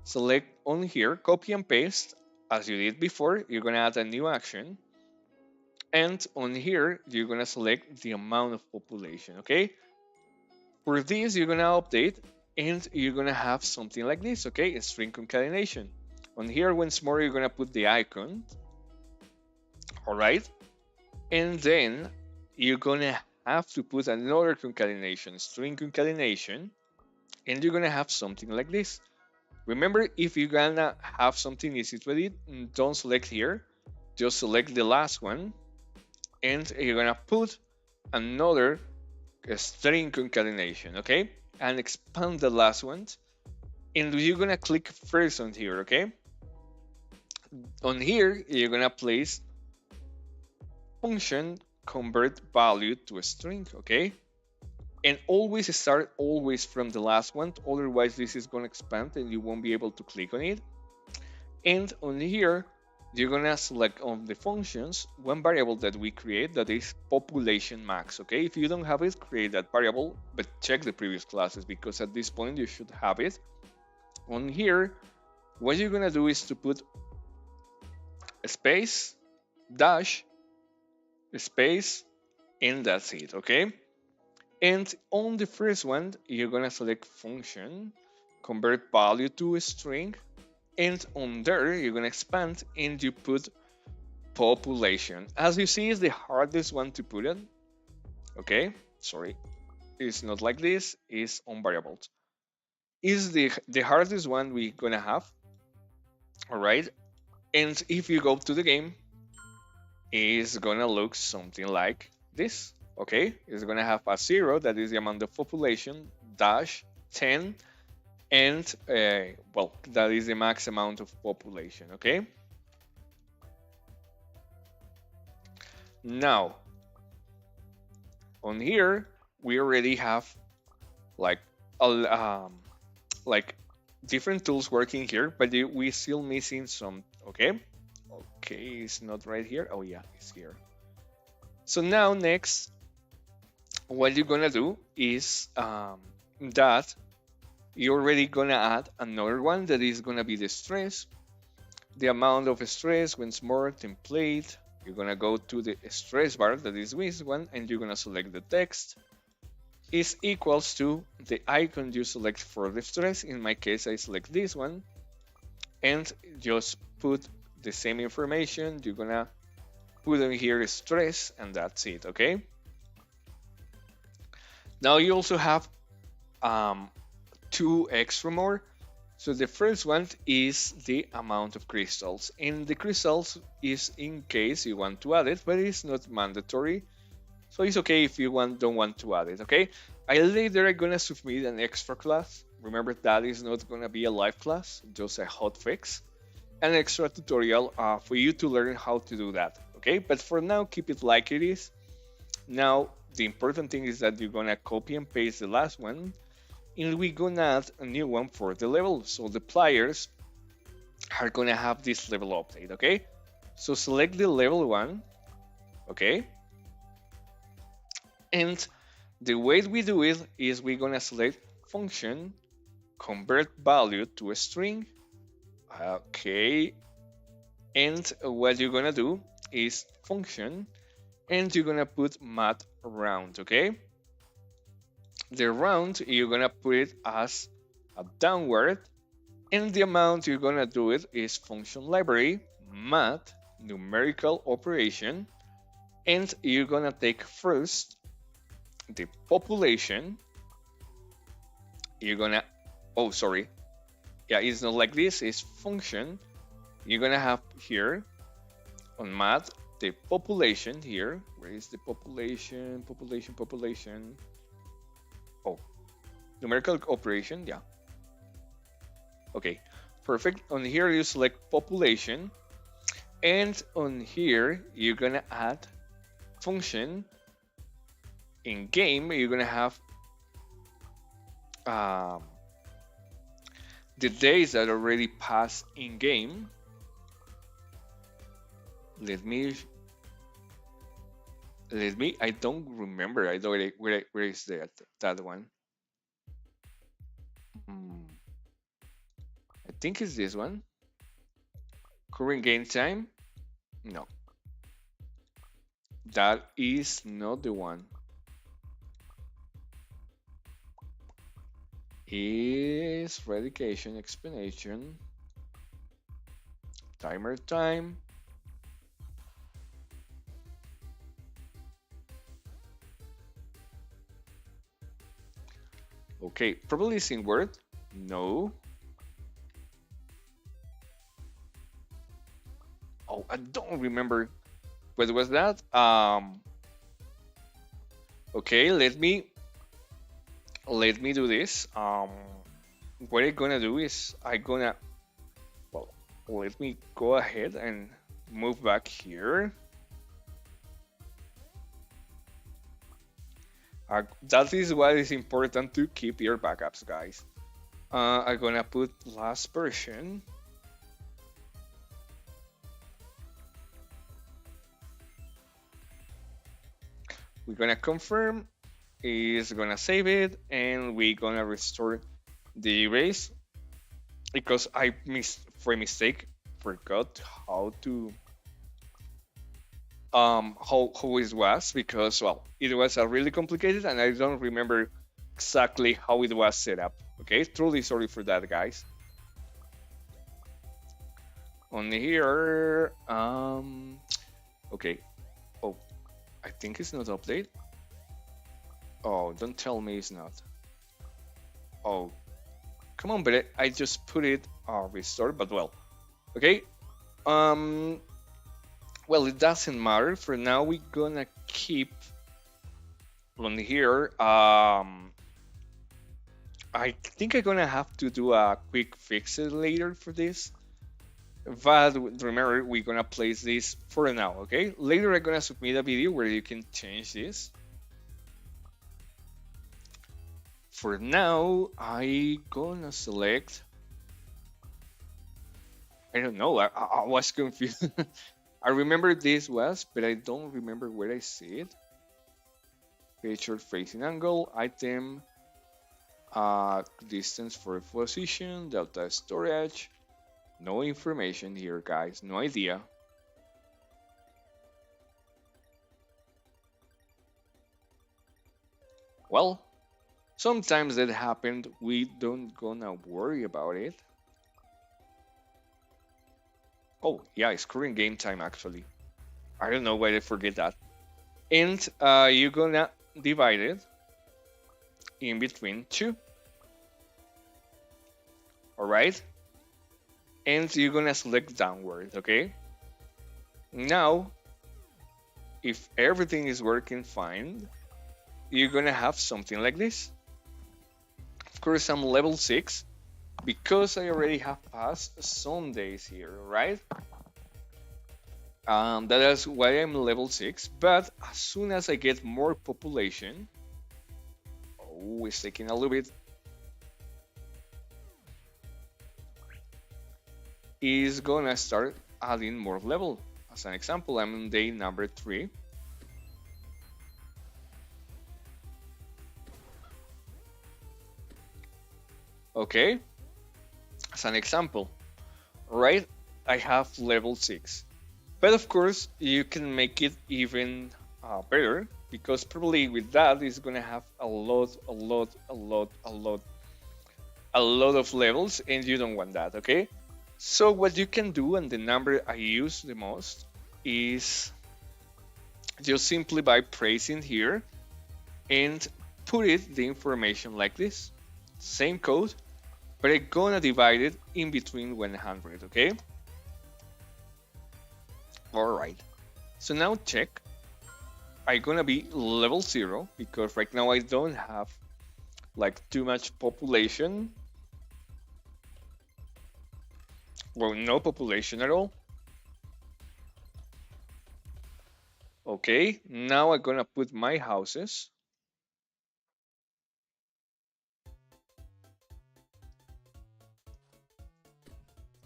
select on here, copy and paste as you did before. You're gonna add a new action, and on here you're gonna select the amount of population, okay? For this, you're gonna update, and you're gonna have something like this, okay? A string concatenation. On here, once more, you're gonna put the icon, all right? And then you're gonna have to put another concatenation, string concatenation, and you're gonna have something like this. Remember, if you're gonna have something easy to edit, don't select here, just select the last one, and you're gonna put another string concatenation, okay? And expand the last one, and you're gonna click first on here, okay? On here, you're gonna place function convert value to a string, okay? And always start from the last one, otherwise this is gonna expand and you won't be able to click on it. And on here, you're gonna select on the functions one variable that we create that is population max. Okay, if you don't have it, create that variable, but check the previous classes because at this point you should have it. On here, what you're gonna do is to put a space, dash, a space, and that's it. Okay, and on the first one, you're gonna select function, convert value to a string, and on there you're gonna expand and you put population. As you see, is the hardest one to put in. Okay, sorry, it's not like this. It's on variables. Is the hardest one we're gonna have. All right, and if you go to the game, it's gonna look something like this. Okay, it's gonna have a 0, that is the amount of population, dash 10, and well, that is the max amount of population. Okay, now on here we already have like like different tools working here, but we still missing some. Okay, it's not right here. Oh yeah, it's here. So now next, what you're gonna do is that you're already gonna add another one that is gonna be the stress, the amount of stress. Once more, template. You're gonna go to the stress bar, that is this one, and you're gonna select the text is equals to the icon you select for the stress. In my case, I select this one, and just put the same information. You're gonna put in here stress, and that's it. Okay, now you also have two extra more. So the first one is the amount of crystals, and the crystals is in case you want to add it, but it's not mandatory. So it's okay if you don't want to add it. Okay, I later I'm gonna submit an extra class. Remember, that is not gonna be a live class, just a hotfix, an extra tutorial for you to learn how to do that. Okay, but for now, keep it like it is. Now the important thing is that you're gonna copy and paste the last one, and we're gonna add a new one for the level. So the players are gonna have this level update. Okay, so select the level one. Okay, and the way we do it is we're gonna select function, convert value to a string. Okay, and what you're gonna do is function, and you're gonna put math round. Okay, the round you're gonna put it as a downward, and the amount you're gonna do it is function library math numerical operation, and you're gonna take first the population. You're gonna, oh sorry, yeah, it's not like this. It's function. You're gonna have here on math the population here. Where is the population? Population. Oh, numerical operation. Yeah. Okay, perfect. On here you select population, and on here you're gonna add function. In game you're gonna have the days that already passed in game. Let me. I don't remember. I don't. Where is that one? Hmm, I think it's this one. Current game time. No, that is not the one. Is eradication explanation timer time. Okay, probably is in Word. No. Oh, I don't remember. What was that? Okay, let me do this. What I'm gonna do is well, let me go ahead and move back here. That is why it's important to keep your backups, guys. I'm gonna put last version. We're gonna confirm, is gonna save it, and we're gonna restore the erase because I missed for a mistake forgot how to how it was, because well, it was a really complicated and I don't remember exactly how it was set up. Okay, truly sorry for that, guys. On here, okay. Oh, I think it's not update. Oh, don't tell me it's not. Oh, come on, but I just put it restore, but well, okay. Um, well, it doesn't matter. For now, we're gonna keep on here. I think I'm gonna have to do a quick fix it later for this. But remember, we're gonna place this for now, okay? Later, I'm gonna submit a video where you can change this. For now, I gonna select. I don't know. I was confused. I remember this was, but I don't remember where I see it. Picture facing angle, item, distance for position, delta storage. No information here, guys. No idea. Well, sometimes that happened. We don't gonna worry about it. Oh, yeah, it's current game time actually. I don't know why I forget that. And you're gonna divide it in between two. All right. And you're gonna select downward, okay? Now, if everything is working fine, you're gonna have something like this. Of course, I'm level 6 because I already have passed some days here, right? That is why I'm level 6, but as soon as I get more population, oh, it's taking a little bit, is gonna start adding more level. As an example, I'm on day number 3. Okay, as an example, right? I have level 6. But of course, you can make it even better because probably with that, it's gonna have a lot of levels, and you don't want that, okay? So what you can do, and the number I use the most, is just simply by pressing here and put it the information like this. Same code, but I'm gonna divide it in between 100, okay? Alright, so now check. I'm gonna be level 0 because right now I don't have like too much population. Well, no population at all. Okay, now I'm gonna put my houses.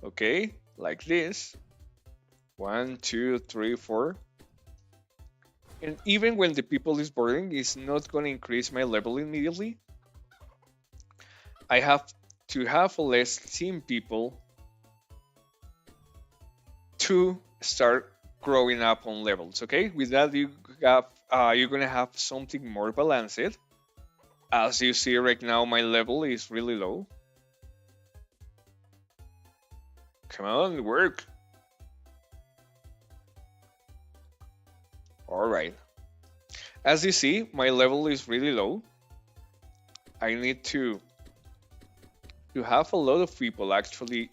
Okay, like this. 1, 2, 3, 4. And even when the people is boarding, it's not gonna increase my level immediately. I have to have less team people to start growing up on levels. Okay, with that you're gonna have something more balanced. As you see right now, my level is really low. Come on, work. All right. As you see, my level is really low. I need to have a lot of people actually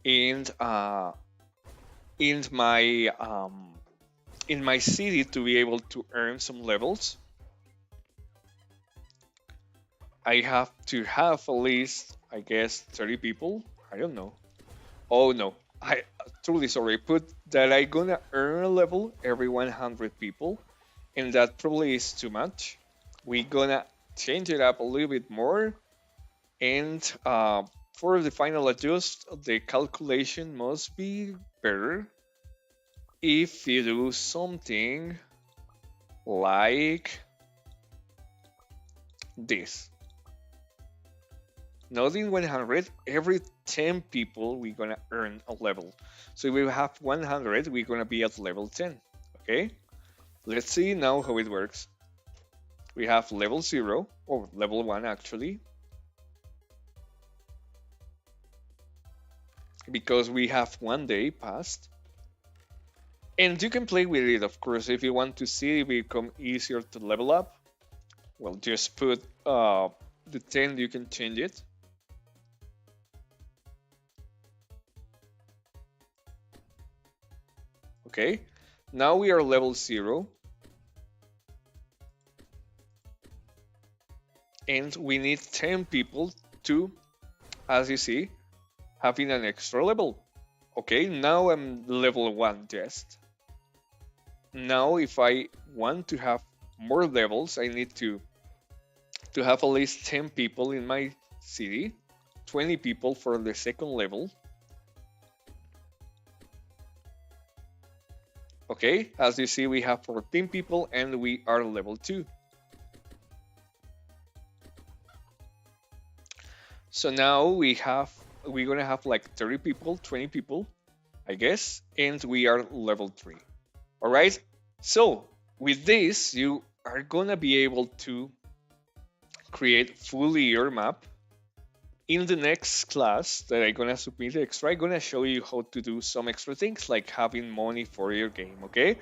in in my in my city to be able to earn some levels. I have to have at least, I guess, 30 people. I don't know. Oh no, I truly sorry. Put that I gonna earn a level every 100 people, and that probably is too much. We gonna change it up a little bit more, and for the final adjust, the calculation must be better if you do something like this. Not in 100, every 10 people we're gonna earn a level. So if we have 100, we're gonna be at level 10. Okay, let's see now how it works. We have level 0, or level 1 actually, because we have 1 day passed. And you can play with it, of course, if you want to see it become easier to level up. Well, just put the 10, you can change it. Okay, now we are level 0. And we need 10 people to, as you see, having an extra level. Okay, now I'm level 1 just. Now if I want to have more levels, I need to have at least 10 people in my city, 20 people for the second level. Okay, as you see, we have 14 people and we are level 2. So now we're gonna have like 30 people, 20 people, I guess, and we are level 3. All right. So with this, you are gonna be able to create fully your map. In the next class that I'm gonna submit extra, I'm gonna show you how to do some extra things like having money for your game, okay?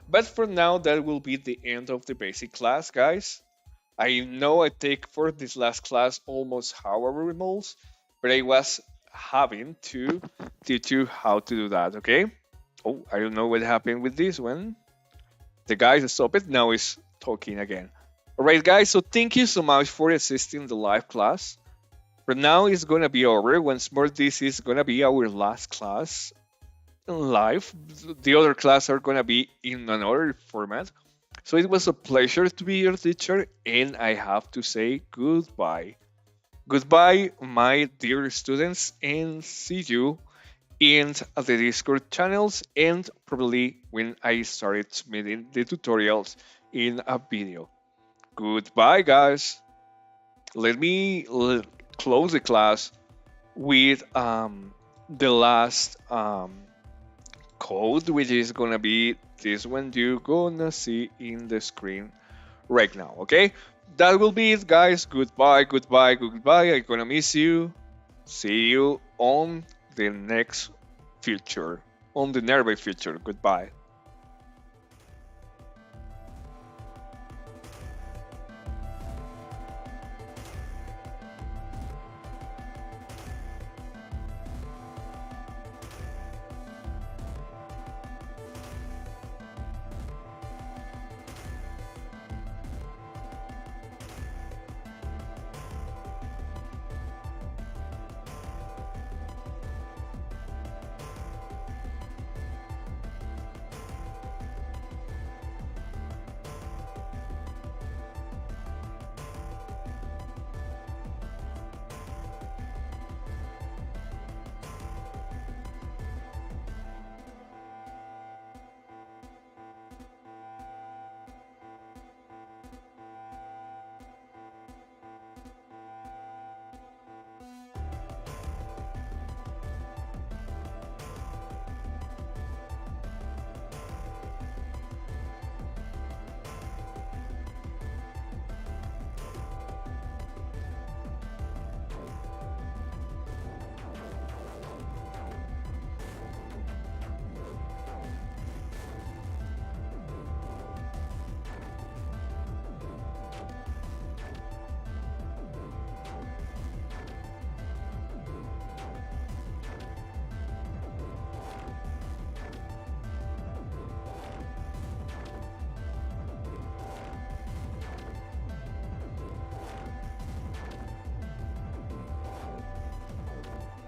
But for now, that will be the end of the basic class, guys. I know I take for this last class almost however molds, but I was having to teach you how to do that, okay? Oh, I don't know what happened with this one. The guys stop it, now is talking again. Alright guys, so thank you so much for assisting the live class. For now, it's gonna be over. Once more, this is gonna be our last class live. The other class are gonna be in another format. So it was a pleasure to be your teacher, and I have to say goodbye. Goodbye, my dear students, and see you in the Discord channels and probably when I started submitting the tutorials in a video. Goodbye, guys. Let me close the class with the last code, which is gonna be this one you're gonna see in the screen right now. Okay, that will be it, guys. Goodbye, goodbye, goodbye. I'm gonna miss you. See you on the next future, on the nearby future. Goodbye.